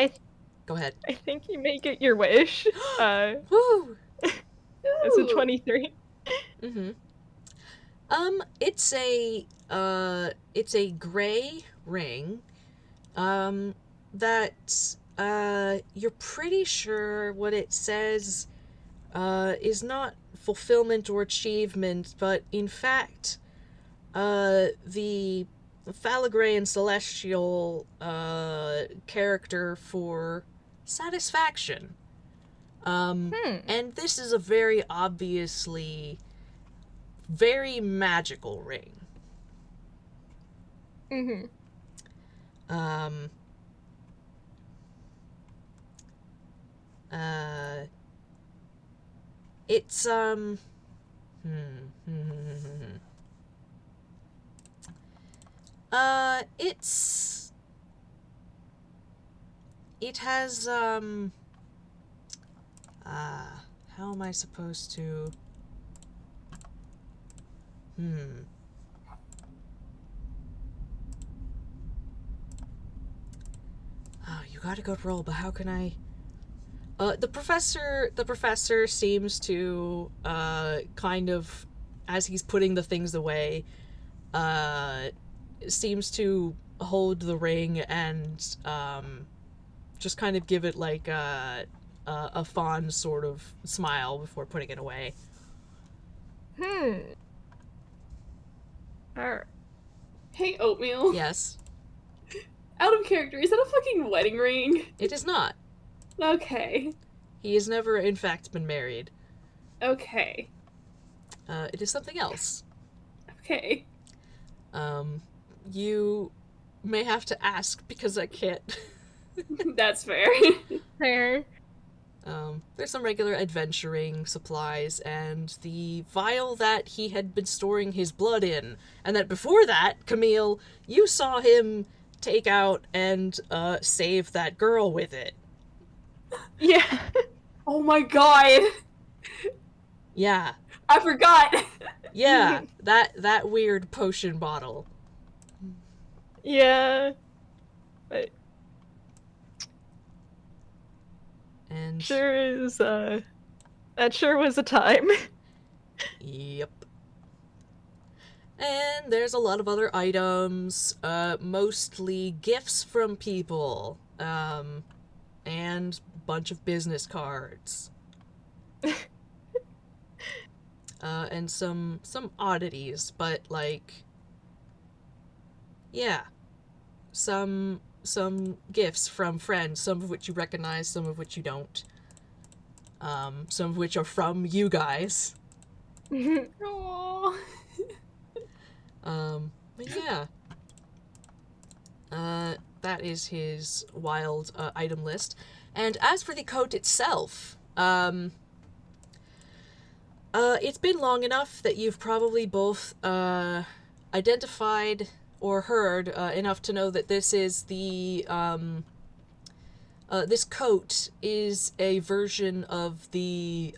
Go ahead. I think you may get your wish. Woo! It's a 23. Mm-hmm. It's a gray ring, that, you're pretty sure what it says, is not fulfillment or achievement, but in fact, the Phalagraean celestial, character for satisfaction. And this is a very obviously very magical ring. Mm-hmm. It's, it has, how am I supposed to, Oh, you gotta go roll, but how can I... The professor seems to, kind of, as he's putting the things away, seems to hold the ring and, just kind of give it, like, a fond sort of smile before putting it away. Alright. Hey, Oatmeal. Yes. Out of character, is that a fucking wedding ring? It is not. Okay. He has never, in fact, been married. Okay. It is something else. Okay. You may have to ask because I can't. That's fair. Fair. There's some regular adventuring supplies and the vial that he had been storing his blood in. And that before that, Camille, you saw him take out and, save that girl with it. Yeah. Oh my god! Yeah. I forgot! Yeah, that weird potion bottle. Yeah. But And sure is, that sure was a time. Yep. And there's a lot of other items, mostly gifts from people, and a bunch of business cards. And some oddities, but like, yeah, some gifts from friends, some of which you recognize, some of which you don't. Some of which are from you guys. Aww. But yeah. That is his wild, item list. And as for the coat itself, it's been long enough that you've probably both, identified or heard, enough to know that this is the, this coat is a version of the,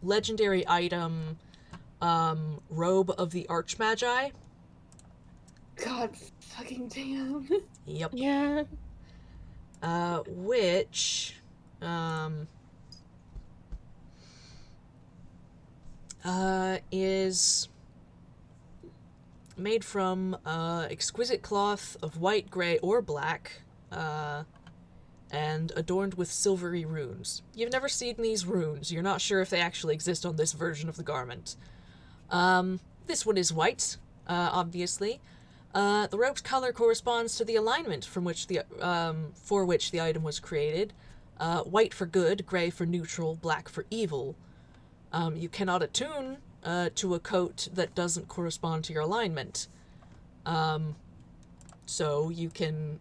legendary item, Robe of the Archmagi. God fucking damn. Yep. Yeah. Which, is made from, exquisite cloth of white, gray, or black, and adorned with silvery runes. You've never seen these runes. You're not sure if they actually exist on this version of the garment. This one is white, obviously. The robe's color corresponds to the alignment from which the, for which the item was created. White for good, gray for neutral, black for evil. You cannot attune, to a coat that doesn't correspond to your alignment. So you can,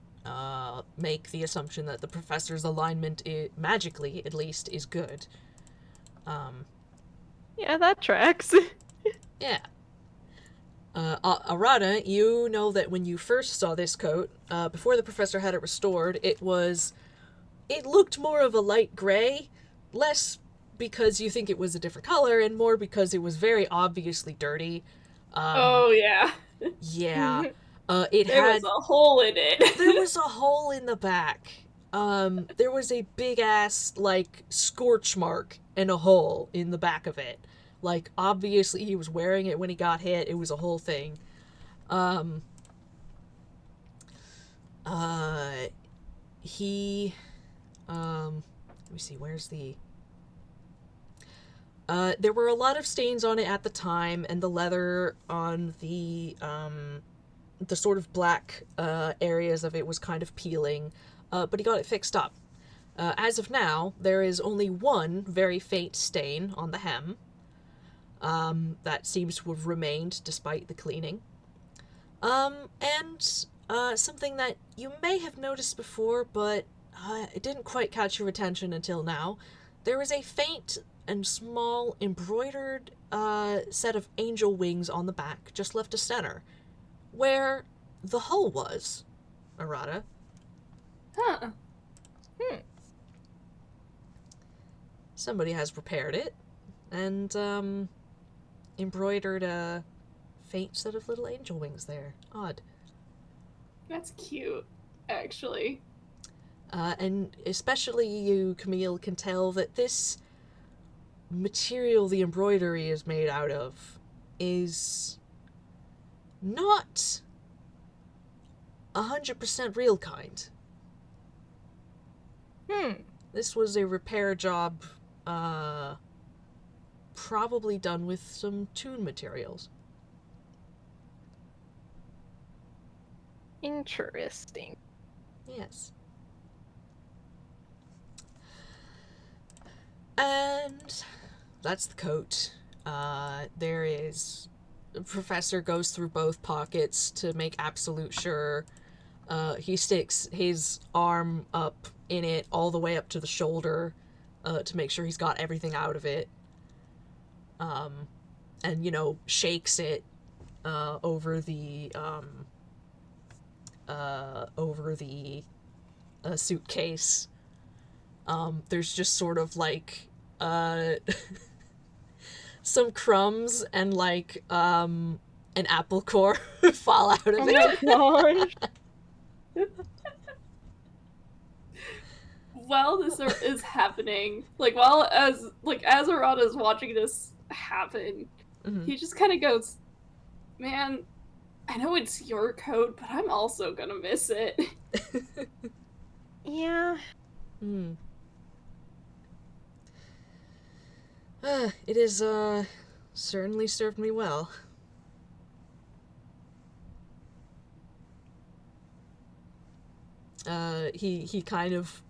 make the assumption that the professor's alignment, magically, at least, is good. Yeah, that tracks. Yeah. Arata, you know that when you first saw this coat, before the professor had it restored, it looked more of a light gray, less because you think it was a different color, and more because it was very obviously dirty. Oh, yeah. Yeah. There was a hole in it. There was a hole in the back. There was a big ass, like, scorch mark and a hole in the back of it. Like, obviously he was wearing it when he got hit. It was a whole thing. Let me see, where's the... there were a lot of stains on it at the time, and the leather on the sort of black areas of it was kind of peeling, but he got it fixed up. As of now, there is only one very faint stain on the hem that seems to have remained despite the cleaning. And something that you may have noticed before, but it didn't quite catch your attention until now. There is a faint and small embroidered set of angel wings on the back, just left to center, where the hole was, Arata. Huh. Somebody has repaired it, and embroidered a faint set of little angel wings there. Odd. That's cute, actually. And especially you, Camille, can tell that this material the embroidery is made out of is not 100% real kind. This was a repair job, probably done with some Toon materials. Interesting. Yes. And that's the coat. There is... The professor goes through both pockets to make absolute sure. He sticks his arm up in it all the way up to the shoulder to make sure he's got everything out of it. And, shakes it over the suitcase. There's just sort of like some crumbs and like an apple core fall out of it. Oh my gosh. While this is happening, as Arata is watching this happen, he just kind of goes, "Man, I know it's your coat, but I'm also gonna miss it." Yeah. It has certainly served me well. He kind of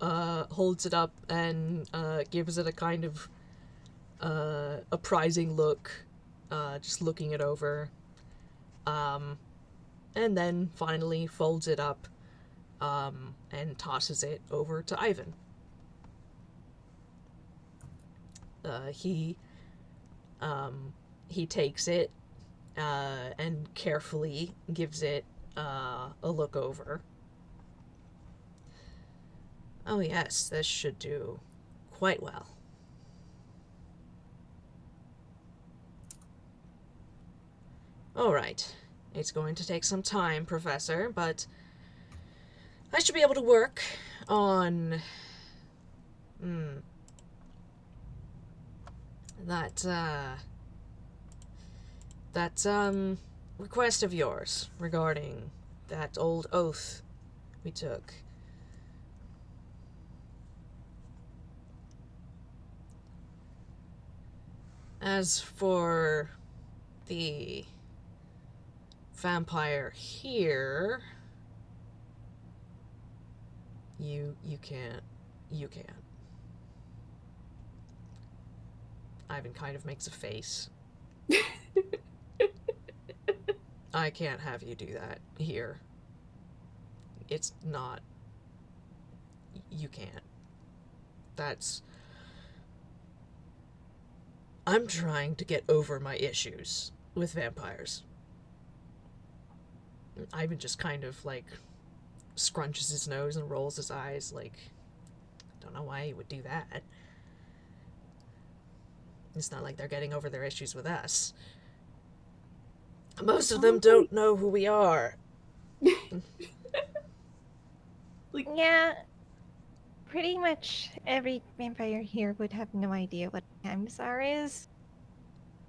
holds it up and gives it a kind of apprising look, just looking it over, and then finally folds it up and tosses it over to Ivan. He takes it and carefully gives it a look over. Oh yes, this should do quite well. Alright, it's going to take some time, Professor, but I should be able to work on that request of yours regarding that old oath we took. As for the vampire here, you can't. Ivan kind of makes a face. I can't have you do that here. It's not... You can't. That's... I'm trying to get over my issues with vampires. Ivan just kind of, like, scrunches his nose and rolls his eyes, like, don't know why he would do that. It's not like they're getting over their issues with us. Most of them don't know who we are. Yeah, pretty much every vampire here would have no idea what Hamsar is.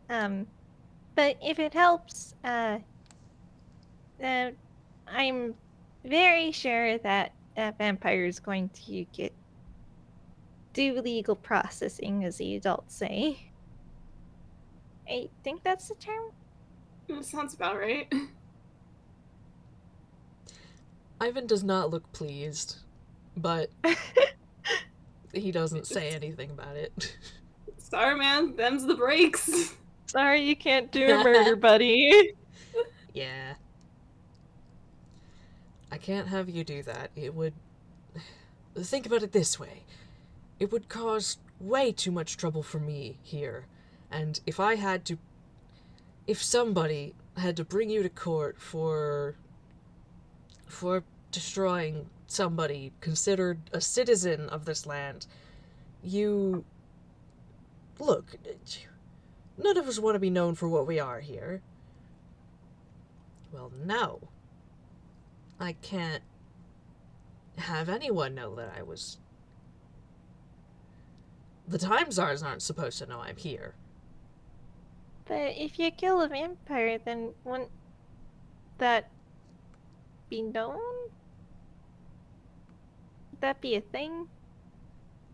But if it helps, I'm very sure that that vampire is going to do legal processing, as the adults say. I think that's the term. Sounds about right. Ivan does not look pleased, but he doesn't say anything about it. Sorry, man. Them's the breaks. Sorry, you can't do a murder, buddy. Yeah. I can't have you do that. It would... Think about it this way. It would cause way too much trouble for me here. And if I had to... If somebody had to bring you to court for destroying somebody considered a citizen of this land, you... Look, none of us want to be known for what we are here. Well, no. I can't have anyone know that I was... The Time Czars aren't supposed to know I'm here. But if you kill a vampire, then wouldn't that be known? Would that be a thing?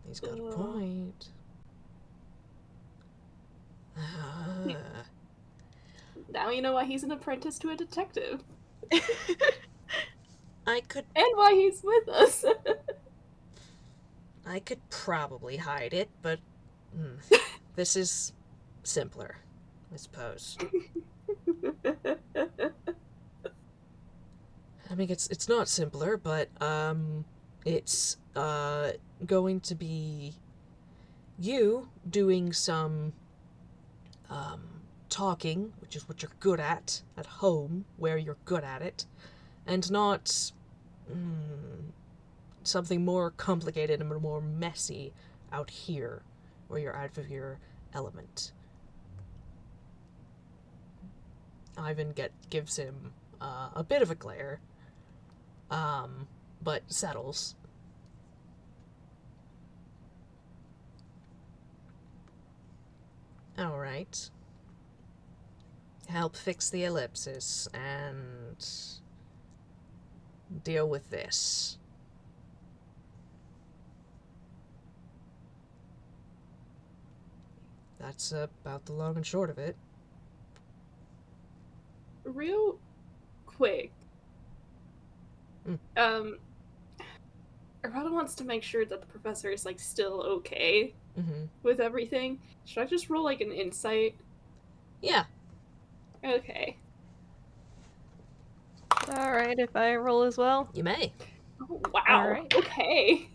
He's got a point. Now you know why he's an apprentice to a detective. I could... And why he's with us. I could probably hide it, but... this is simpler, I suppose. I mean, it's not simpler, but, it's, going to be you doing some, talking, which is what you're good at home, where you're good at it, and not, something more complicated and more messy out here, where you're out of your element. Ivan gives him, a bit of a glare, but settles. Alright. Help fix the ellipsis and deal with this. That's about the long and short of it. Real quick. Arata wants to make sure that the professor is, like, still okay with everything. Should I just roll, like, an insight? Yeah. Okay. Alright, if I roll as well. You may. Oh, wow. Alright. Okay.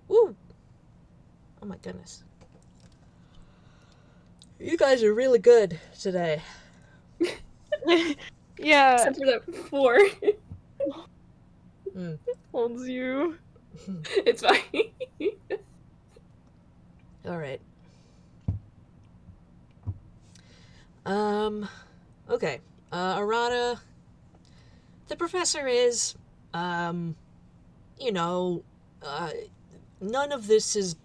Woo! Oh my goodness. You guys are really good today. Yeah. Except for that 4. Holds you. It's fine. Alright. Okay. Arata, the professor is, you know, none of this is,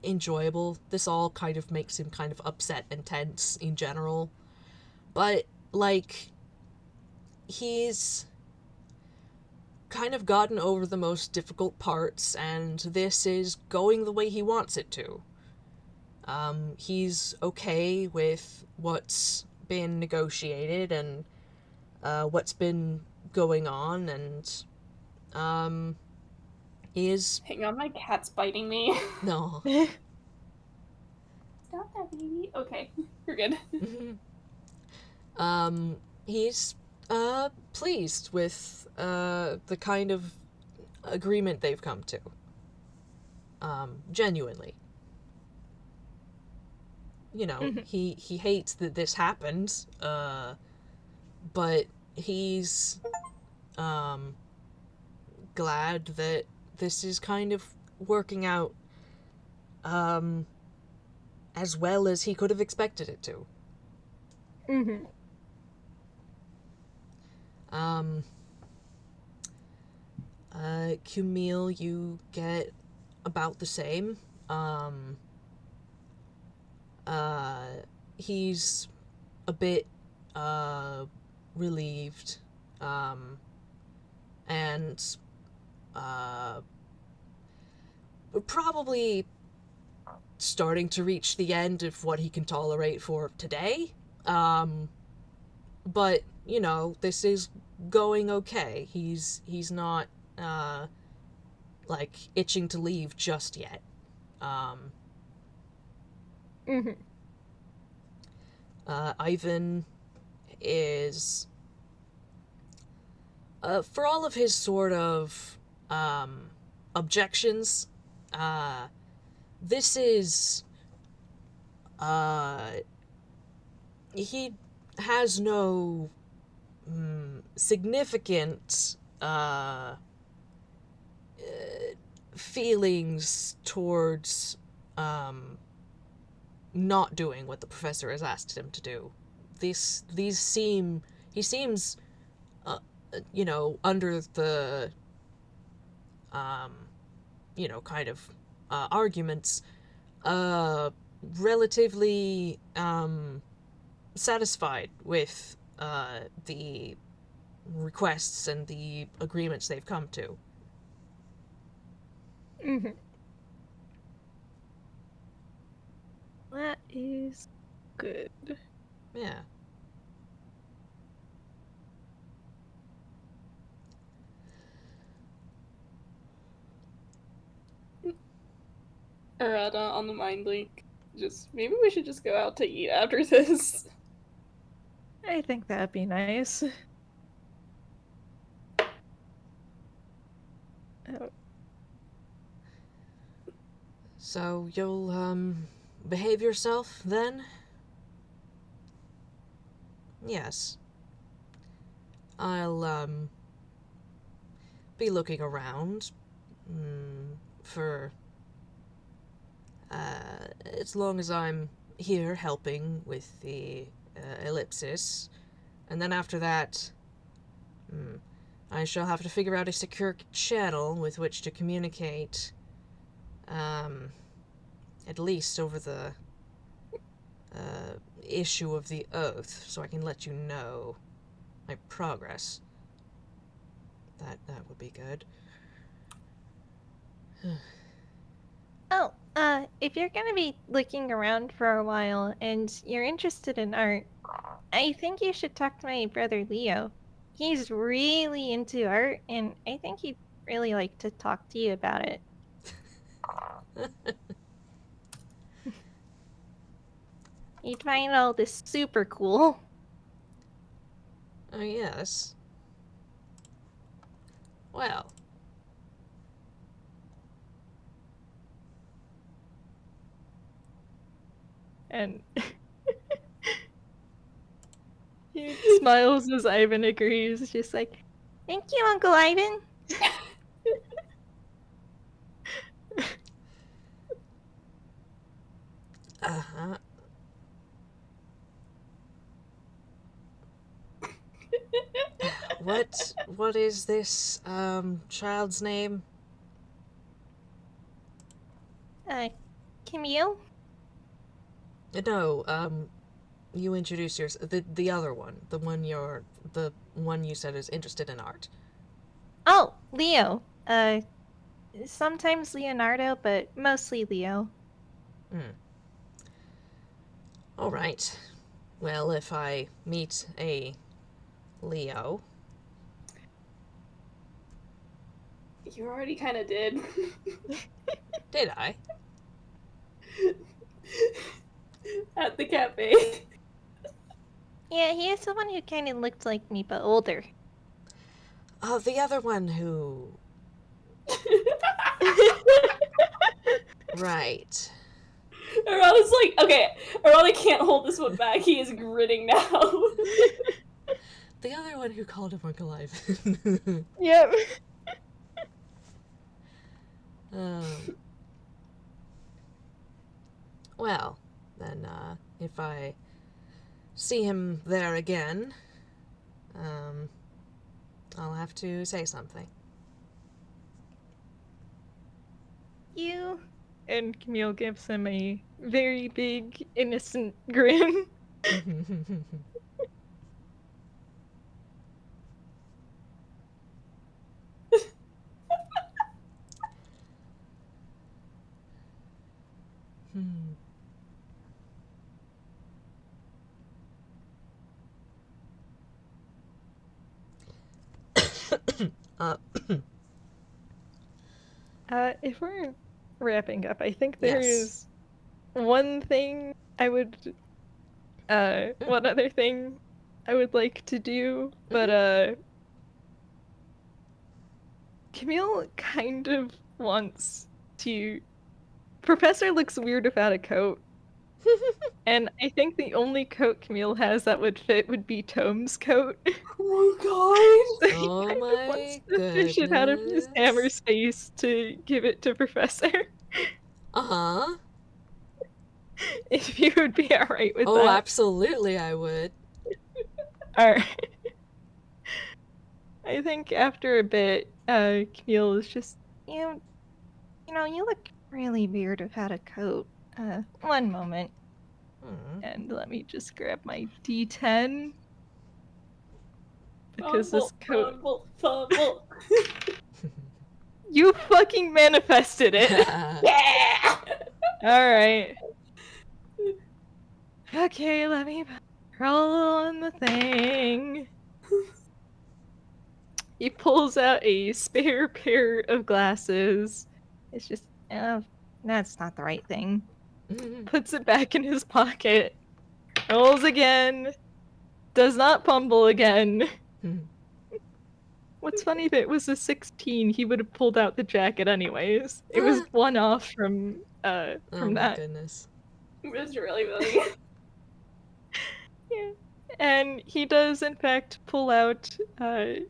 enjoyable. This all kind of makes him kind of upset and tense in general. But, like, he's kind of gotten over the most difficult parts, and this is going the way he wants it to. He's okay with what's been negotiated and what's been going on, and is... Hang on, my cat's biting me. No. Stop that, baby. Okay, we're good. He's pleased with the kind of agreement they've come to. Genuinely. you know, he hates that this happened, but he's glad that this is kind of working out as well as he could have expected it to. Camille, you get about the same. He's a bit relieved, and probably starting to reach the end of what he can tolerate for today. But you know, this is going okay. He's not like itching to leave just yet. Ivan is for all of his sort of objections, this is he has no significant feelings towards not doing what the professor has asked him to do. He seems you know, under the you know, kind of arguments, relatively satisfied with the requests and the agreements they've come to. That is good. Yeah. Arata on the mind link. Maybe we should just go out to eat after this. I think that'd be nice. Oh. So you'll behave yourself then? Yes. I'll be looking around for as long as I'm here helping with the ellipsis, and then after that I shall have to figure out a secure channel with which to communicate, at least over the issue of the oath, so I can let you know my progress. That would be good. Oh, if you're gonna be looking around for a while and you're interested in art, I think you should talk to my brother Leo. He's really into art, and I think he'd really like to talk to you about it. You'd find all this super cool. Oh, yes. Well. And he smiles as Ivan agrees, just like, Thank you, Uncle Ivan. Uh-huh. What is this child's name? Camille? No, you introduce yourself. The other one, the one you said is interested in art. Oh, Leo. Sometimes Leonardo, but mostly Leo. All right. Well, if I meet a Leo. You already kind of did. Did I? At the cafe. Yeah, he is the one who kind of looked like me, but older. Oh, the other one who... Right. Arata's like, okay, Arata can't hold this one back. He is grinning now. The other one who called him Uncle Ivan. Yep. Well, then, if I see him there again, I'll have to say something. You. And Camille gives him a very big, innocent grin. If we're wrapping up, I think there's one thing I would, one other thing I would like to do, but, Camille kind of wants to... Professor looks weird without a coat. And I think the only coat Camille has that would fit would be Tome's coat. Oh my god! Oh my Wants to fish it out of his hammer's face to give it to Professor. Uh-huh. If you would be alright with that. Oh, absolutely I would. Alright. I think after a bit, Camille is just, You know, you look really weird without a coat. One moment. and let me just grab my D10. Because this coat... Fumble. You fucking manifested it! Yeah! Alright. Okay, let me roll on the thing. He pulls out a spare pair of glasses. It's just, that's not the right thing. Puts it back in his pocket. Rolls again. Does not fumble again. What's funny, if it was a 16, he would have pulled out the jacket anyways. It was one off from Oh my that. goodness. It's really funny. Yeah. And he does, in fact, pull out a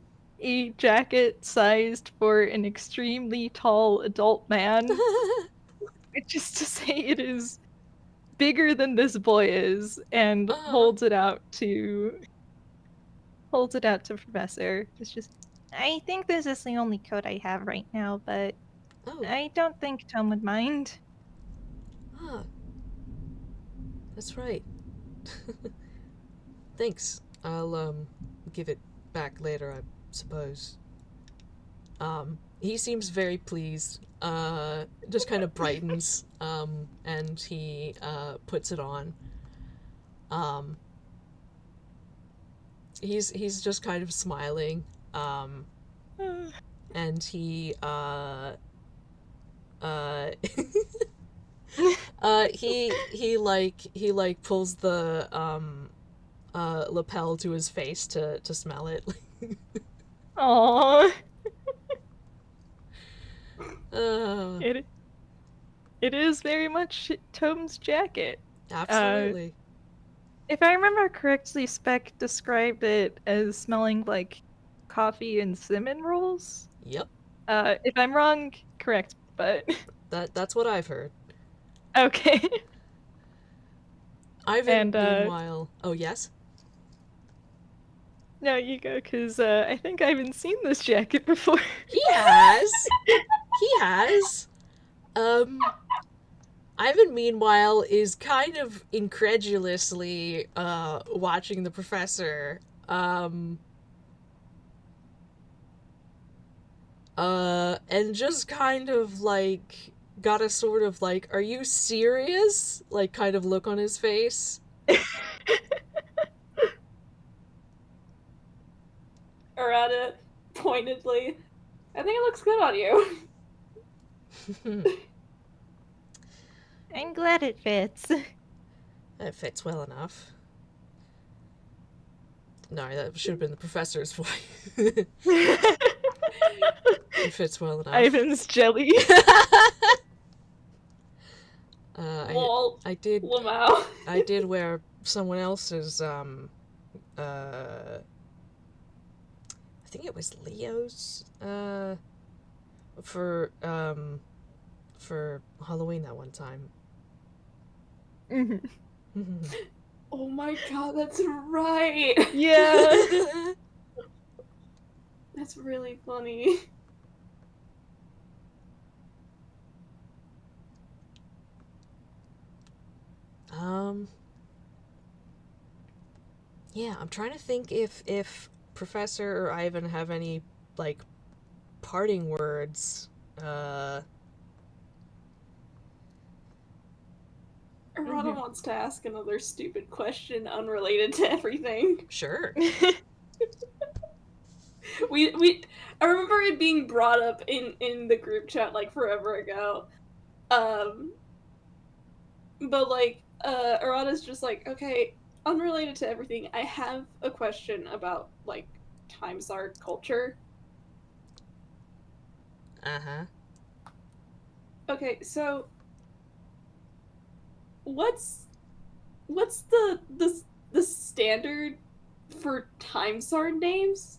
jacket sized for an extremely tall adult man. Which is to say, it is bigger than this boy is, and holds it out to Professor. It's just, I think this is the only coat I have right now, but Oh. I don't think Tom would mind. Ah. That's right. Thanks. I'll, give it back later, I suppose. He seems very pleased. Just kind of brightens, and he, puts it on. He's just kind of smiling, and he, he pulls the, lapel to his face to smell it. aww. It is very much Tom's jacket. Absolutely. If I remember correctly, Spec described it as smelling like coffee and cinnamon rolls. Yep. If I'm wrong, correct, but... That's what I've heard. Okay. Ivan, meanwhile... Oh, yes? No, you go, because I think I haven't seen this jacket before. He has! He has! Ivan, meanwhile, is kind of incredulously, watching the professor, and just kind of, like, got a sort of, like, are you serious? Like, kind of look on his face. Arata, pointedly, I think it looks good on you. I'm glad it fits. It fits well enough. No, that should have been the professor's voice. It fits well enough. Ivan's jelly. Lol. Lamau. I did wear someone else's, I think it was Leo's, for Halloween that one time. Oh my god, that's right! Yeah. That's really funny. Yeah, I'm trying to think if Professor or Ivan have any, like, parting words. Arata wants to ask another stupid question unrelated to everything. Sure. I remember it being brought up in the group chat like forever ago. But like Arata's just like, okay, unrelated to everything, I have a question about like Times art culture. Uh-huh. Okay, so what's the standard for Times art names?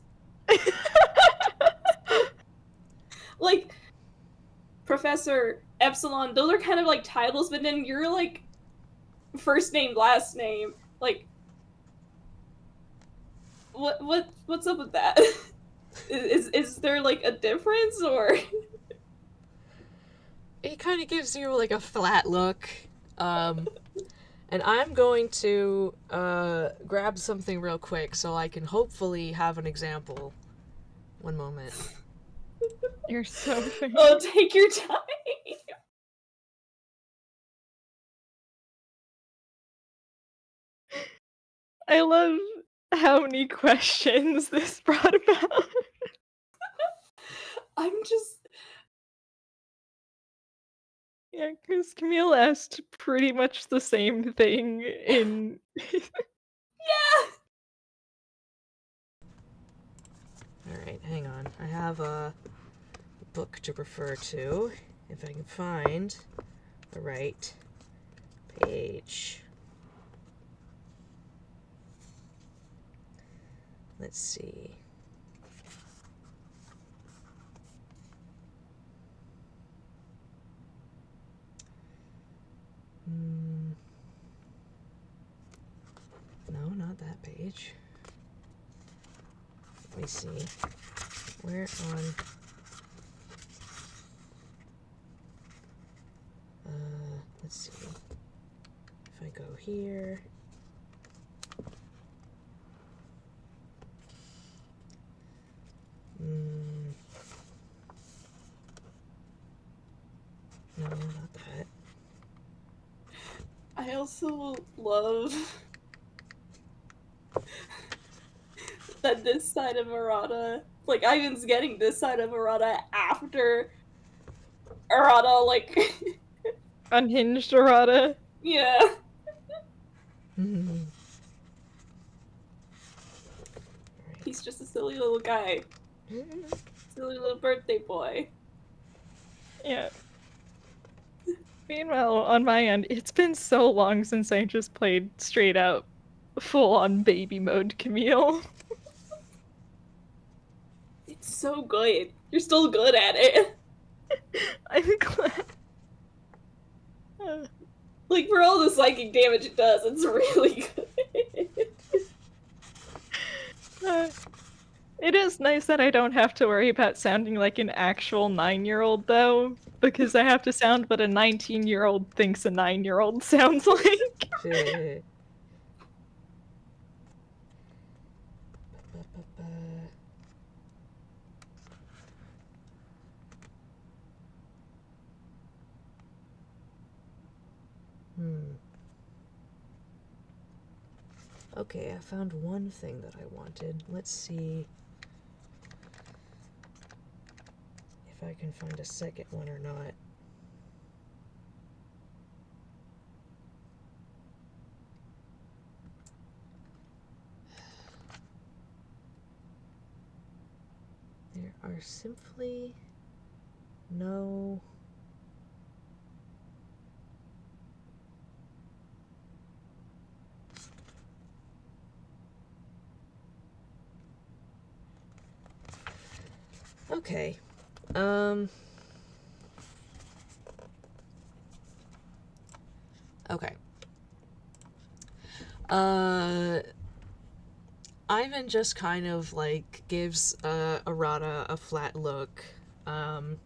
Like Professor, Epsilon, those are kind of like titles, but then you're like first name, last name. Like what's up with that? Is there like a difference or It kind of gives you, like, a flat look. And I'm going to, grab something real quick so I can hopefully have an example. One moment. You're so funny. Oh, take your time. I love how many questions this brought about. I'm just Yeah, because Camille asked pretty much the same thing in. yeah. Alright, hang on. I have a book to refer to, if I can find the right page. Let's see. No, not that page. Let me see. Where on... let's see. If I go here... No, not that. I also love that this side of Arata, like Ivan's getting this side of Arata after Arata, like Unhinged errata. yeah. He's just a silly little guy. Silly little birthday boy. Yeah. Meanwhile, on my end, it's been so long since I just played straight out full on baby mode Camille. It's so good. You're still good at it. I'm glad. Like, for all the psychic damage it does, it's really good. It is nice that I don't have to worry about sounding like an actual 9-year-old, though, because I have to sound what a 19-year-old thinks a 9-year-old sounds like. Okay, I found one thing that I wanted. Let's see if I can find a second one or not. There are simply no... Okay. Okay. Ivan just kind of, like, gives Arata a flat look, and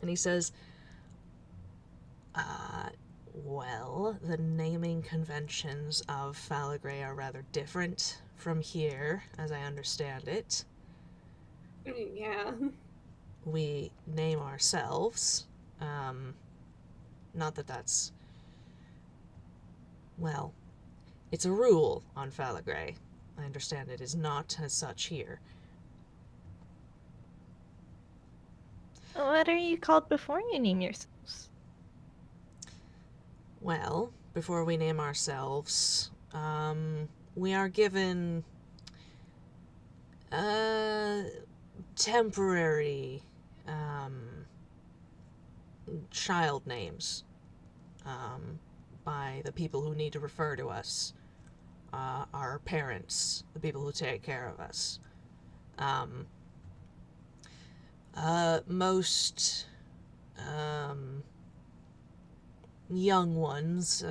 he says, well, the naming conventions of Falagray are rather different from here, as I understand it. I mean, yeah. We name ourselves. Not that that's... Well, it's a rule on Falagray. I understand it is not as such here. What are you called before you name yourselves? Well, before we name ourselves, we are given temporary child names by the people who need to refer to us, our parents, the people who take care of us. Most young ones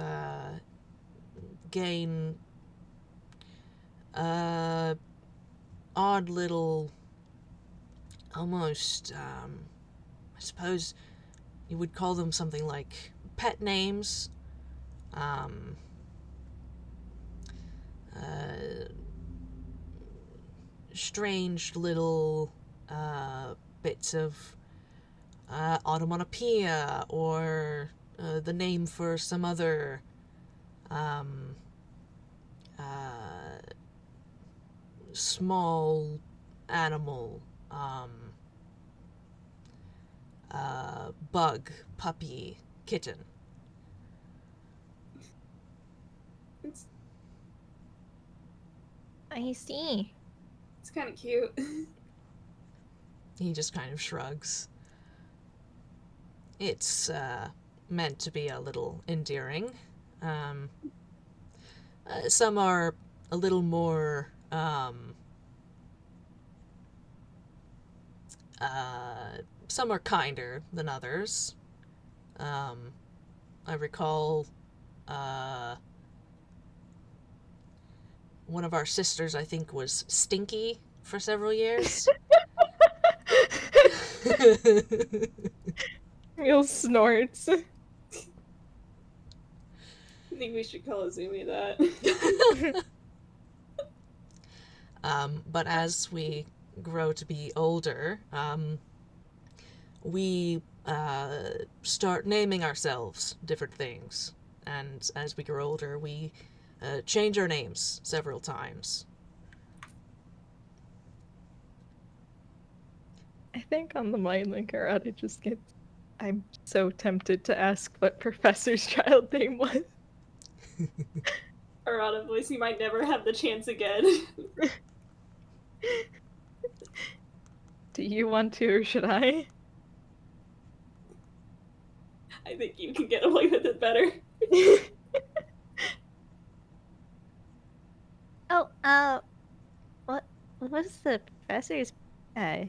gain odd little, almost, I suppose you would call them something like pet names. Strange little bits of onomatopoeia, or the name for some other small animal, bug, puppy, kitten. I see. It's kind of cute. He just kind of shrugs. It's meant to be a little endearing. Some are a little more some are kinder than others. I recall one of our sisters, I think, was Stinky for several years. Camille snorts. I think we should call Azumi that. But as we grow to be older, we start naming ourselves different things. And as we grow older, we change our names several times. I think on the mind link, Arata just gets... I'm so tempted to ask what Professor's child name was. Arata voice, you might never have the chance again. Do you want to, or should I? I think you can get away with it better. Oh, what was the professor's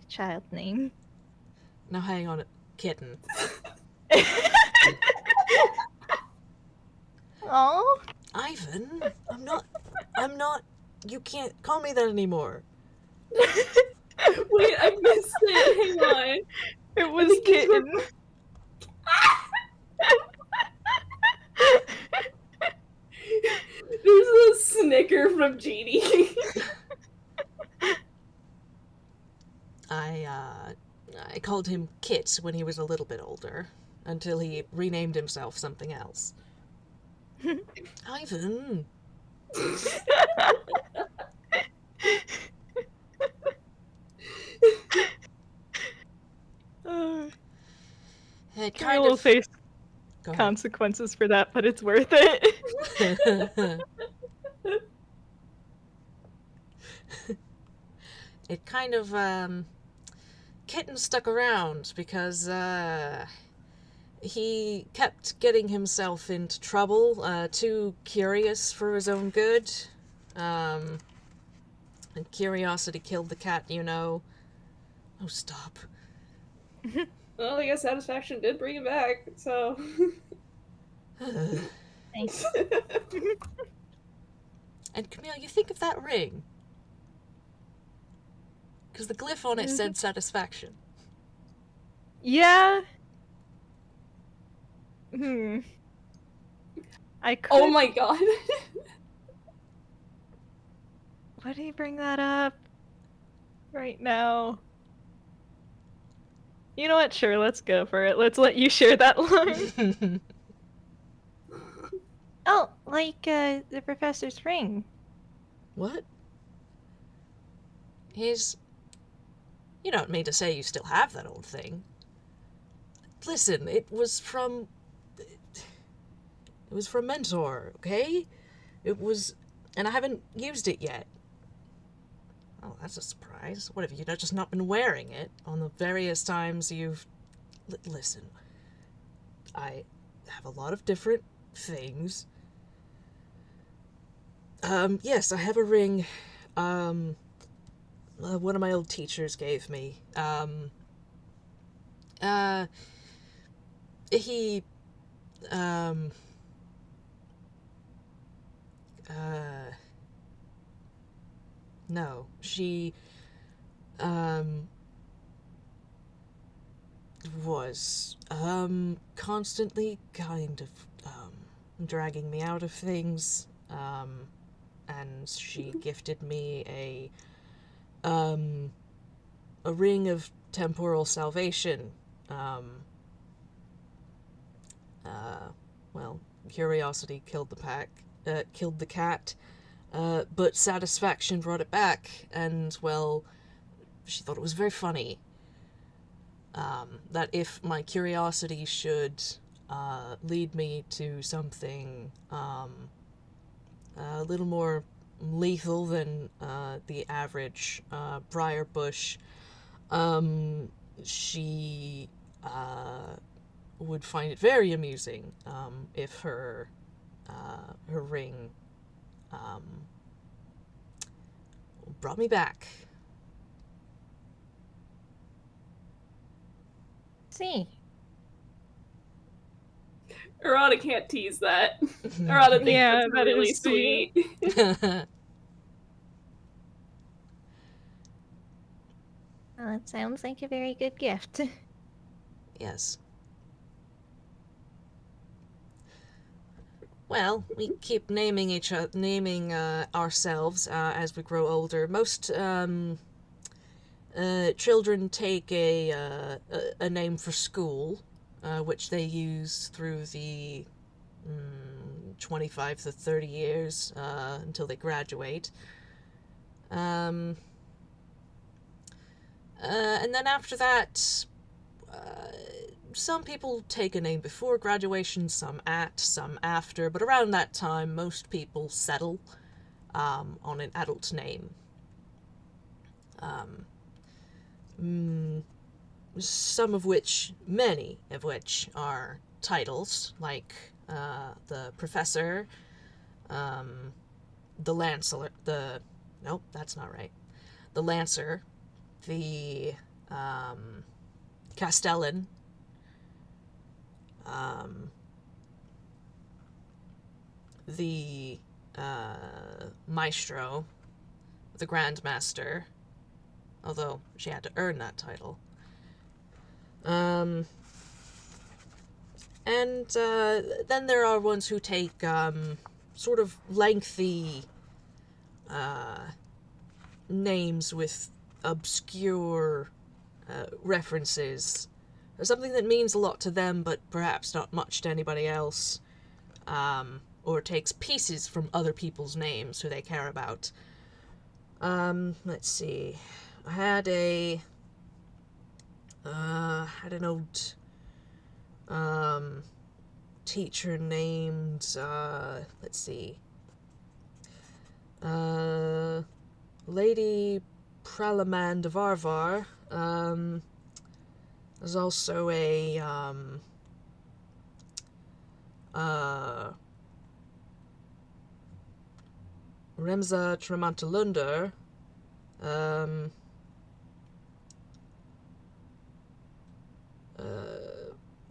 child name? Now hang on, kitten. Oh, Ivan, I'm not, you can't call me that anymore. Wait, I missed it. Hang on. It was Kitten. There's a snicker from Jeannie. I called him Kit when he was a little bit older, until he renamed himself something else. Ivan! It Camille will face consequences for that, but it's worth it. It kind of, Kitten stuck around because, he kept getting himself into trouble, too curious for his own good. And curiosity killed the cat, you know. Oh, stop. Well, I guess satisfaction did bring it back, so... Thanks. And Camille, you think of that ring. Because the glyph on it said satisfaction. Yeah. I could. Oh my god. Why do you bring that up right now? You know what? Sure, let's go for it. Let's let you share that line. Oh, like the professor's ring. What? You don't mean to say you still have that old thing. Listen, it was from Mentor, okay? It was, and I haven't used it yet. Oh, that's a surprise. What have you just not been wearing it on the various times you've... Listen, I have a lot of different things. Yes, I have a ring, one of my old teachers gave me. He, no, she, was, constantly kind of, dragging me out of things, and she gifted me a ring of temporal salvation. Well, curiosity killed the cat, but satisfaction brought it back, and, well, she thought it was very funny. That if my curiosity should lead me to something a little more lethal than the average briar bush, she would find it very amusing if her ring brought me back. See. Arata can't tease that. Arata thinks Yeah, that's that really is sweet. Well, it sounds like a very good gift. Yes. Well, we keep naming ourselves as we grow older. Most children take a name for school, which they use through the 25 to 30 years until they graduate. And then after that, some people take a name before graduation, some at, some after, but around that time, most people settle on an adult name. Many of which are titles, like the Professor, the Lancer, nope, that's not right. The Lancer, the Castellan, the Maestro, the Grandmaster, although she had to earn that title. And then there are ones who take sort of lengthy names with obscure references. Something that means a lot to them, but perhaps not much to anybody else. Or takes pieces from other people's names who they care about. Let's see. I had an old teacher named let's see, Lady Pralamand of Arvar. There's also a Remza Tremantalunder.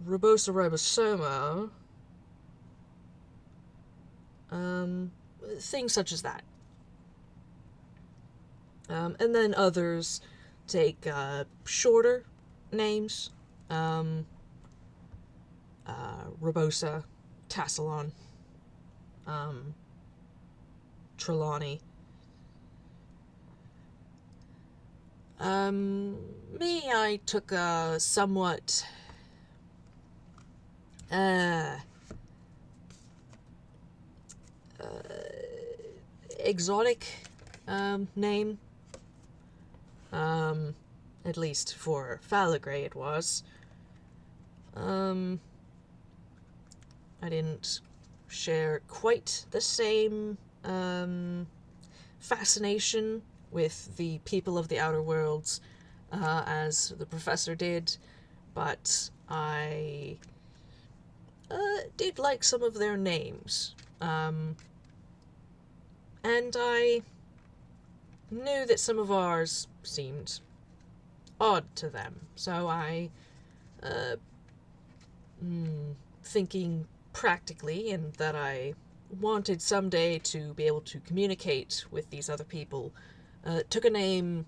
rubosa ribosoma, things such as that. And then others take shorter names. Rubosa, Tassalon, Trelawney. Me, I took a somewhat exotic name. At least for Falagray it was. I didn't share quite the same fascination with the people of the Outer Worlds as the professor did, but I did like some of their names. And I knew that some of ours seemed odd to them, so I, thinking practically, and that I wanted someday to be able to communicate with these other people, took a name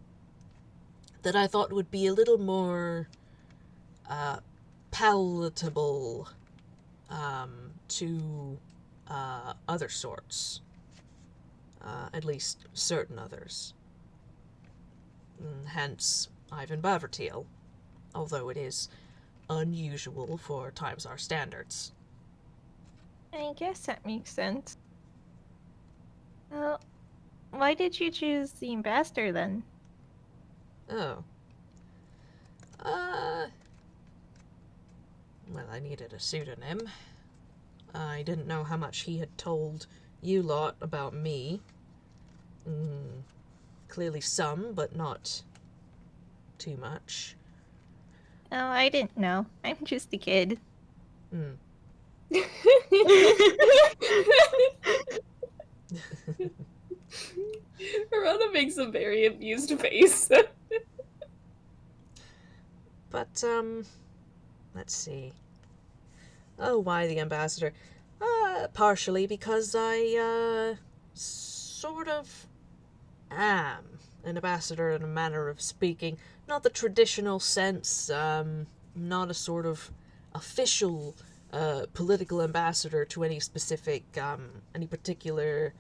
that I thought would be a little more palatable to other sorts. At least certain others. Hence, Ivan Bavratil, although it is unusual for times our standards. I guess that makes sense. Well, why did you choose the ambassador then? Oh. Well, I needed a pseudonym. I didn't know how much he had told you lot about me. Clearly some, but not too much. Oh, I didn't know. I'm just a kid. Arata makes a very amused face. But, let's see. Oh, why the ambassador? Partially because I, sort of am an ambassador in a manner of speaking. Not the traditional sense, not a sort of official, political ambassador to any specific, any particular,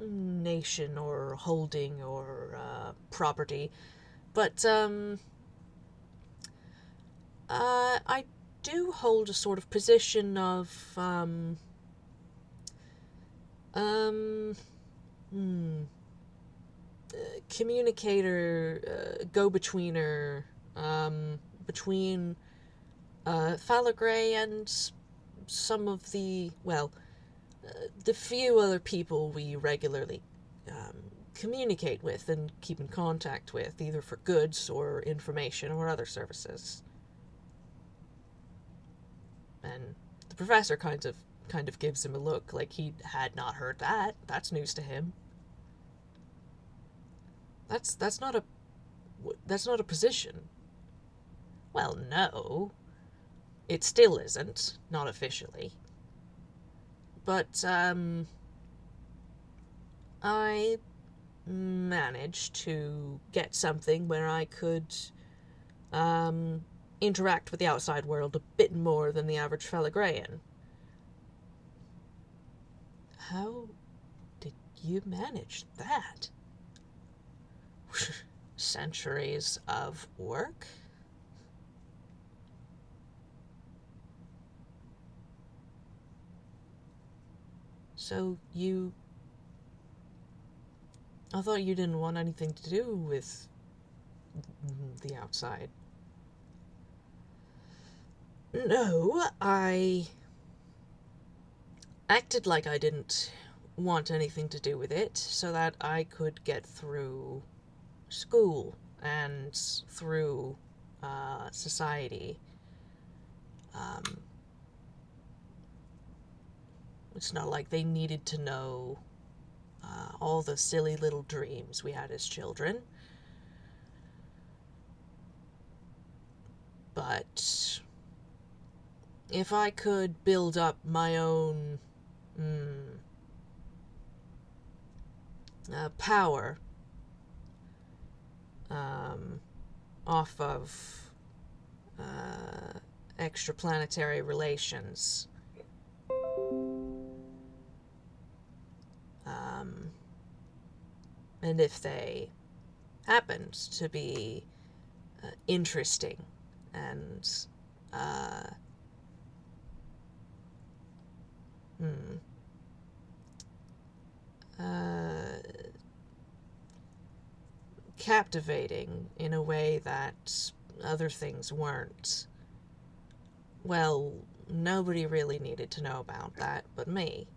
nation or holding or, property. But, I do hold a sort of position of, communicator, go-betweener, between, Falagray and some of the, well, the few other people we regularly, communicate with and keep in contact with, either for goods or information or other services. And the professor kind of gives him a look like he had not heard that. That's news to him. That's not a position. Well, no. It still isn't, not officially. But I managed to get something where I could interact with the outside world a bit more than the average Felagrayan. How did you manage that? Centuries of work? So I thought you didn't want anything to do with the outside. No, I acted like I didn't want anything to do with it so that I could get through school and through society. It's not like they needed to know all the silly little dreams we had as children. But if I could build up my own power off of extraplanetary relations, and if they happened to be interesting and captivating in a way that other things weren't, well, nobody really needed to know about that but me.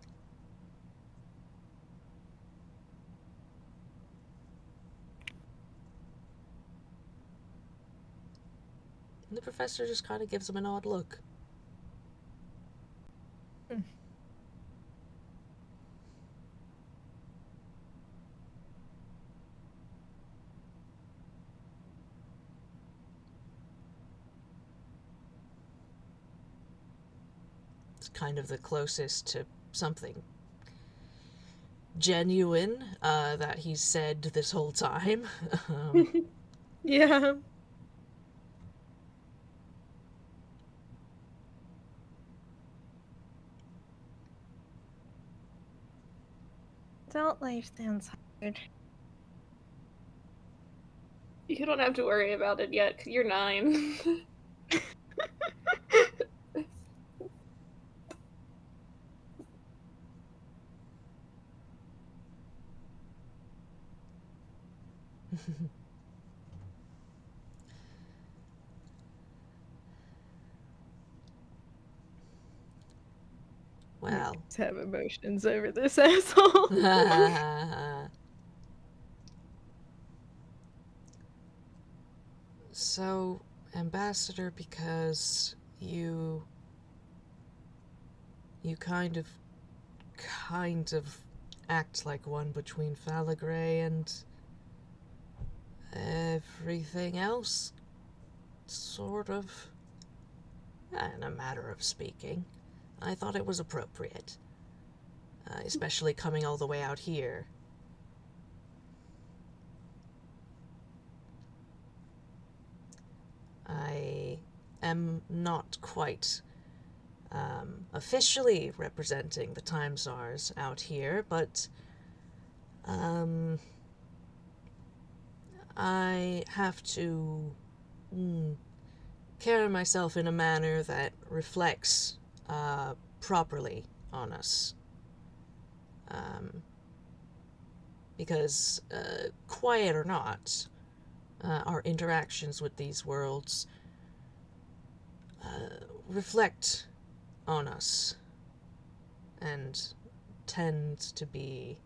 And the professor just kind of gives him an odd look. It's kind of the closest to something genuine that he's said this whole time. Yeah. Adult life sounds hard. You don't have to worry about it yet, 'cause you're 9. Well. Just have emotions over this asshole. So, Ambassador, because you kind of act like one between Falagray and everything else, sort of, in a matter of speaking. I thought it was appropriate, especially coming all the way out here. I am not quite officially representing the Time Czars out here, but I have to carry myself in a manner that reflects properly on us. Because, quiet or not, our interactions with these worlds reflect on us and tend to be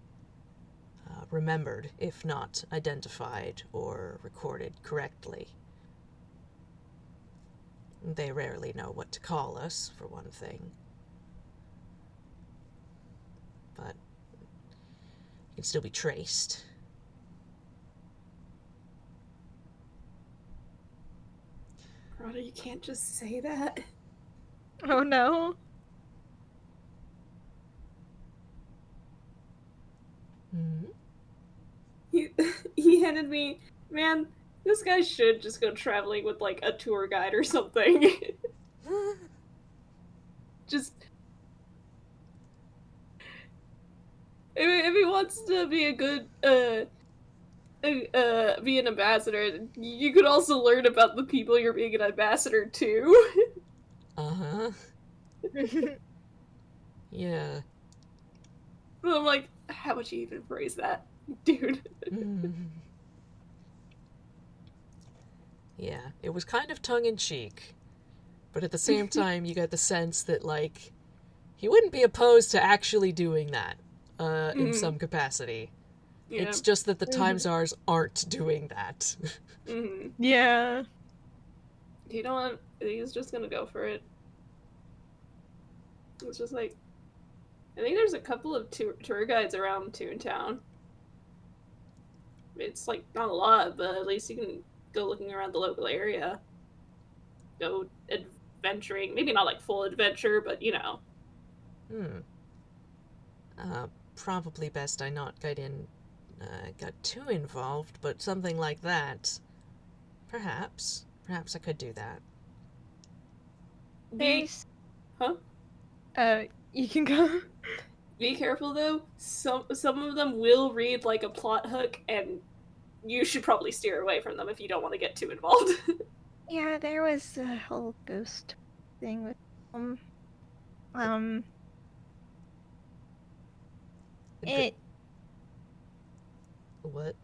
remembered, if not identified or recorded correctly. They rarely know what to call us, for one thing. But you can still be traced. Rhoda, you can't just say that. Oh no. He handed me, man, this guy should just go traveling with like a tour guide or something. Just if he wants to be a good be an ambassador, you could also learn about the people you're being an ambassador to. Uh-huh. Yeah. And I'm like, how would you even phrase that, dude? Yeah, it was kind of tongue-in-cheek, but at the same time, you get the sense that, like, he wouldn't be opposed to actually doing that, in some capacity. Yeah. It's just that the Time Czars aren't doing that. Yeah. He's just gonna go for it. It's just like, I think there's a couple of tour guides around Toontown. It's like not a lot, but at least you can go looking around the local area. go adventuring. Maybe not like full adventure, but you know. Probably best I not got too involved, but something like that. Perhaps I could do that. There's... Huh? You can go. Be careful though. Some of them will read like a plot hook, and you should probably steer away from them if you don't want to get too involved. Yeah, there was a whole ghost thing with it. What?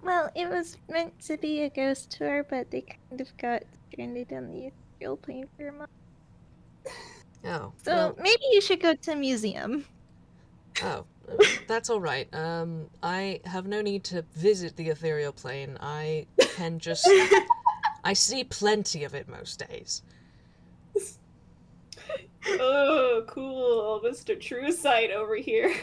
Well, it was meant to be a ghost tour, but they kind of got stranded on the ethereal plane for a month. Oh. So well, maybe you should go to a museum. Oh, that's all right. I have no need to visit the ethereal plane. I can just... I see plenty of it most days. Oh, cool. Mr. True Sight over here.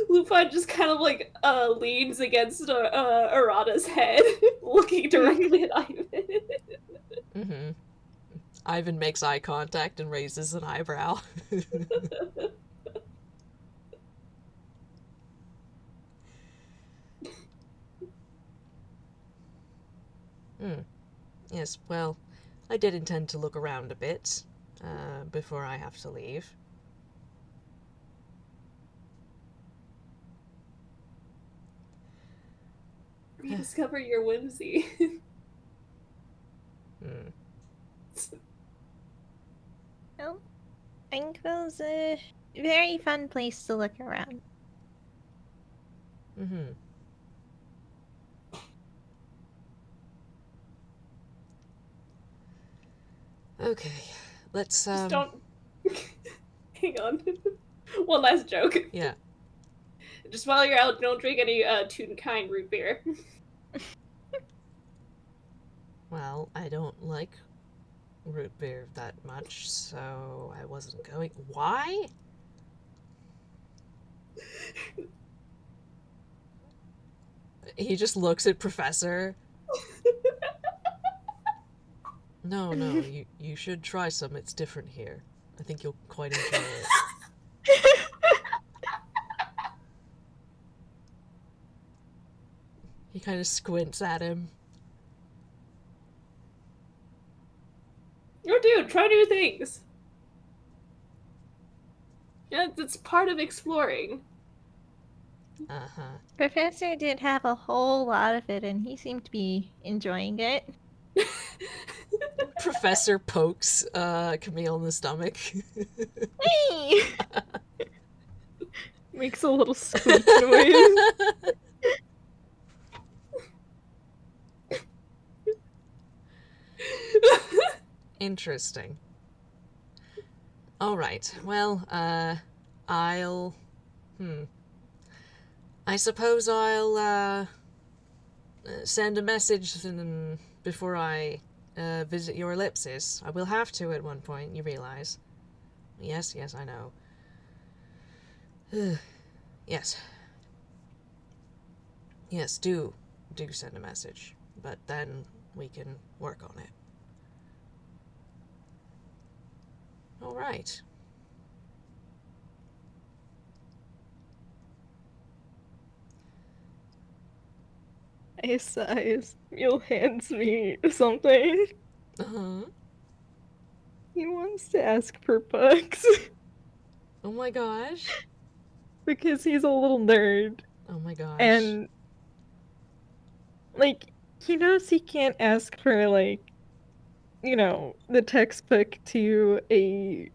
Lupin just kind of like leans against Arata's head, looking directly at Ivan. Mm-hmm. Ivan makes eye contact and raises an eyebrow. Yes, well, I did intend to look around a bit before I have to leave. Rediscover your whimsy. Well, Inkville's a very fun place to look around. Mm-hmm. Okay, let's, Just don't... Hang on. One last joke. Yeah. Just while you're out, don't drink any Toonkind root beer. Well, I don't like root beer that much, so I wasn't going... Why? He just looks at Professor. No, you should try some. It's different here. I think you'll quite enjoy it. He kind of squints at him. Oh, dude, try new things. Yeah, it's part of exploring. Uh-huh. Professor did have a whole lot of it, and he seemed to be enjoying it. Professor pokes Camille in the stomach. Hey! Makes a little squeak noise. Interesting. Alright, well, I'll... I suppose I'll, send a message before I visit your ellipsis. I will have to at one point, you realize. Yes, I know. Yes. Yes, do send a message. But then we can work on it. Alright. I sigh as Mule hands me something. Uh-huh. He wants to ask for books. Oh my gosh. Because he's a little nerd. Oh my gosh. And, like, he knows he can't ask for, like, you know, the textbook to a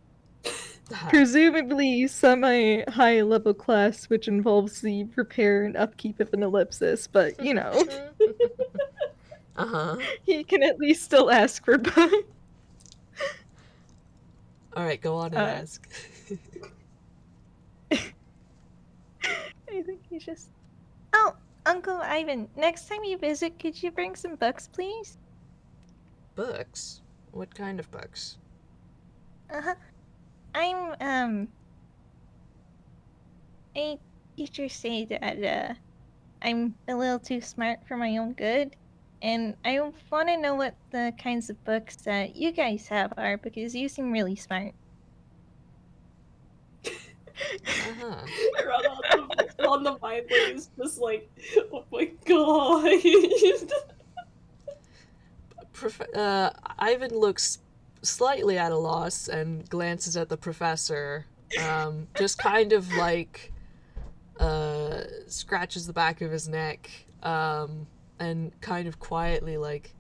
presumably semi-high level class, which involves the repair and upkeep of an ellipsis, but, you know. Uh-huh. He can at least still ask for books. Alright, go on and ask. I think he's just... Oh, Uncle Ivan, next time you visit, could you bring some books, please? Books? What kind of books? Uh-huh. I'm My teachers say that I'm a little too smart for my own good, and I want to know what the kinds of books that you guys have are because you seem really smart. Uh-huh. Arata on the mind link is just like, oh my god. Ivan looks slightly at a loss and glances at the professor, just kind of like scratches the back of his neck, and kind of quietly like,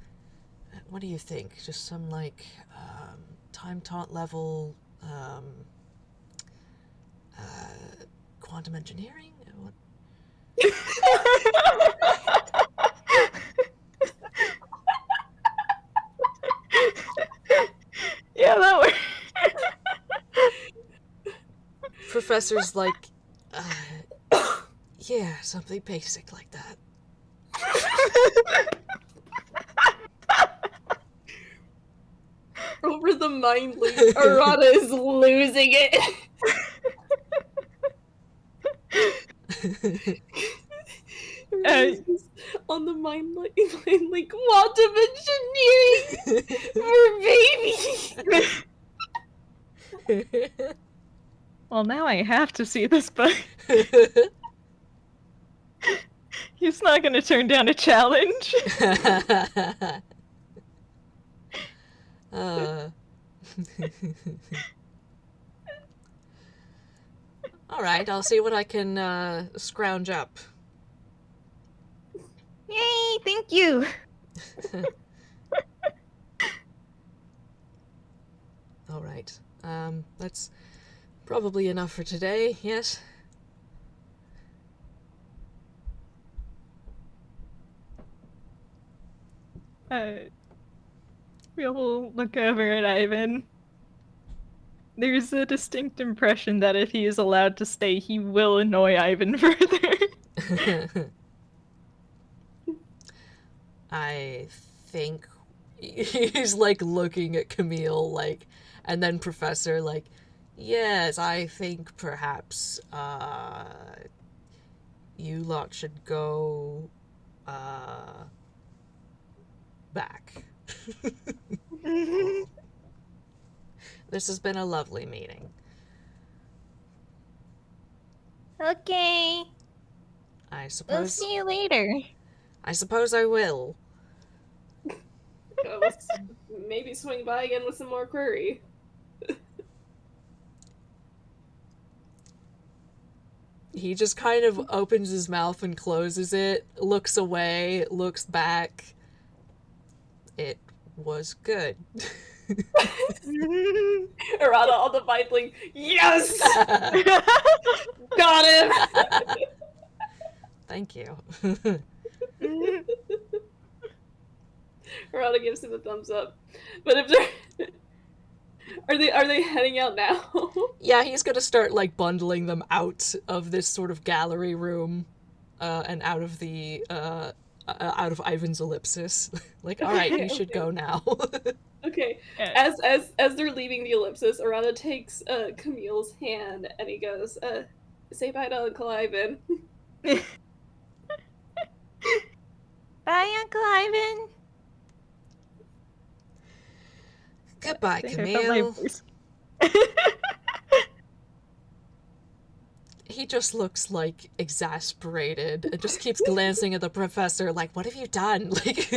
what do you think? Just some like time taunt level quantum engineering? What? Yeah, that works. Professor's like, yeah, something basic like that. Over the mind link, Arata is losing it. On the mind link, quantum engineering for babies. Well, now I have to see this book. He's not going to turn down a challenge. Alright, I'll see what I can scrounge up. Yay! Thank you. Alright, that's probably enough for today, yes? We'll look over at Ivan. There's a distinct impression that if he is allowed to stay, he will annoy Ivan further. I think he's like looking at Camille like, and then Professor like, yes, I think perhaps you lot should go back. This has been a lovely meeting. Okay. I suppose. We'll see you later. I suppose I will. Let's maybe swing by again with some more query. He just kind of opens his mouth and closes it, looks away, looks back. It was good. Arata on the mind link, yes! Got him! Thank you. Arata gives him a thumbs up. But if they're are they heading out now? Yeah, he's gonna start like bundling them out of this sort of gallery room, and out of the out of Ivan's ellipsis. Like, all right, you should go now. Okay. As they're leaving the ellipsis, Arata takes Camille's hand and he goes, say bye to Uncle Ivan. Bye, Uncle Ivan. Goodbye, Camille. He just looks like exasperated and just keeps glancing at the professor like, what have you done? Like,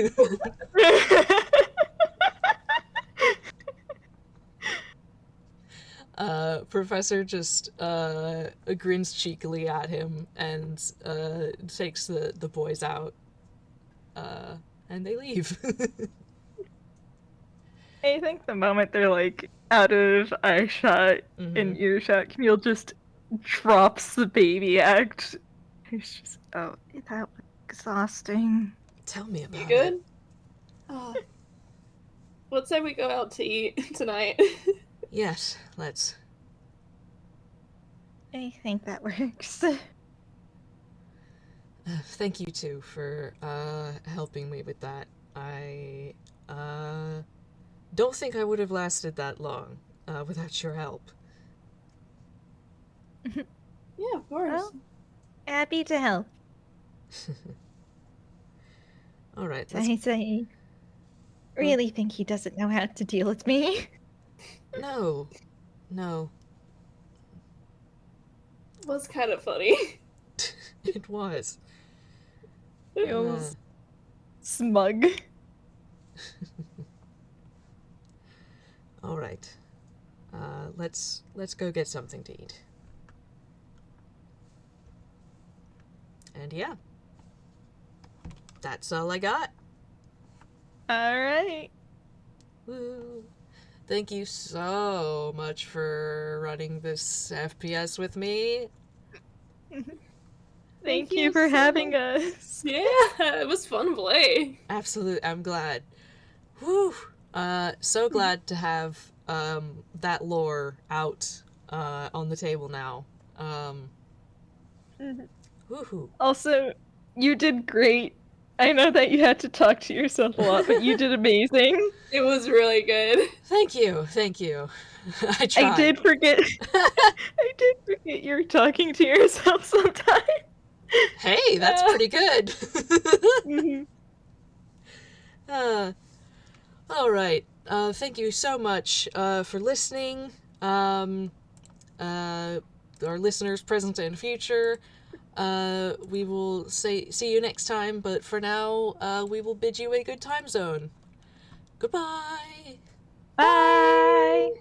Professor just grins cheekily at him and takes the boys out, and they leave. I think the moment they're like out of eyeshot and earshot, Camille just drops the baby act. It's just, oh, that was exhausting. Tell me about You good? Let's say we go out to eat tonight. Yes, let's. I think that works. Thank you too for helping me with that. I don't think I would have lasted that long without your help. Yeah, of course. Well, happy to help. All right. I really think he doesn't know how to deal with me. No. It was kind of funny. It was. Feels smug. All right. Let's go get something to eat. And yeah, that's all I got. All right. Woo. Thank you so much for running this FPS with me. Thank you for having much. us. Yeah, it was fun play. Absolutely, I'm glad. Whew. So glad to have that lore out on the table now. Woohoo. Also, you did great. I know that you had to talk to yourself a lot, but you did amazing. It was really good. Thank you. I tried. I did forget. I did forget you're talking to yourself sometimes. Hey, that's pretty good. All right. Thank you so much for listening. Our listeners, present and future. We will see you next time, but for now, we will bid you a good time zone. Goodbye. Bye.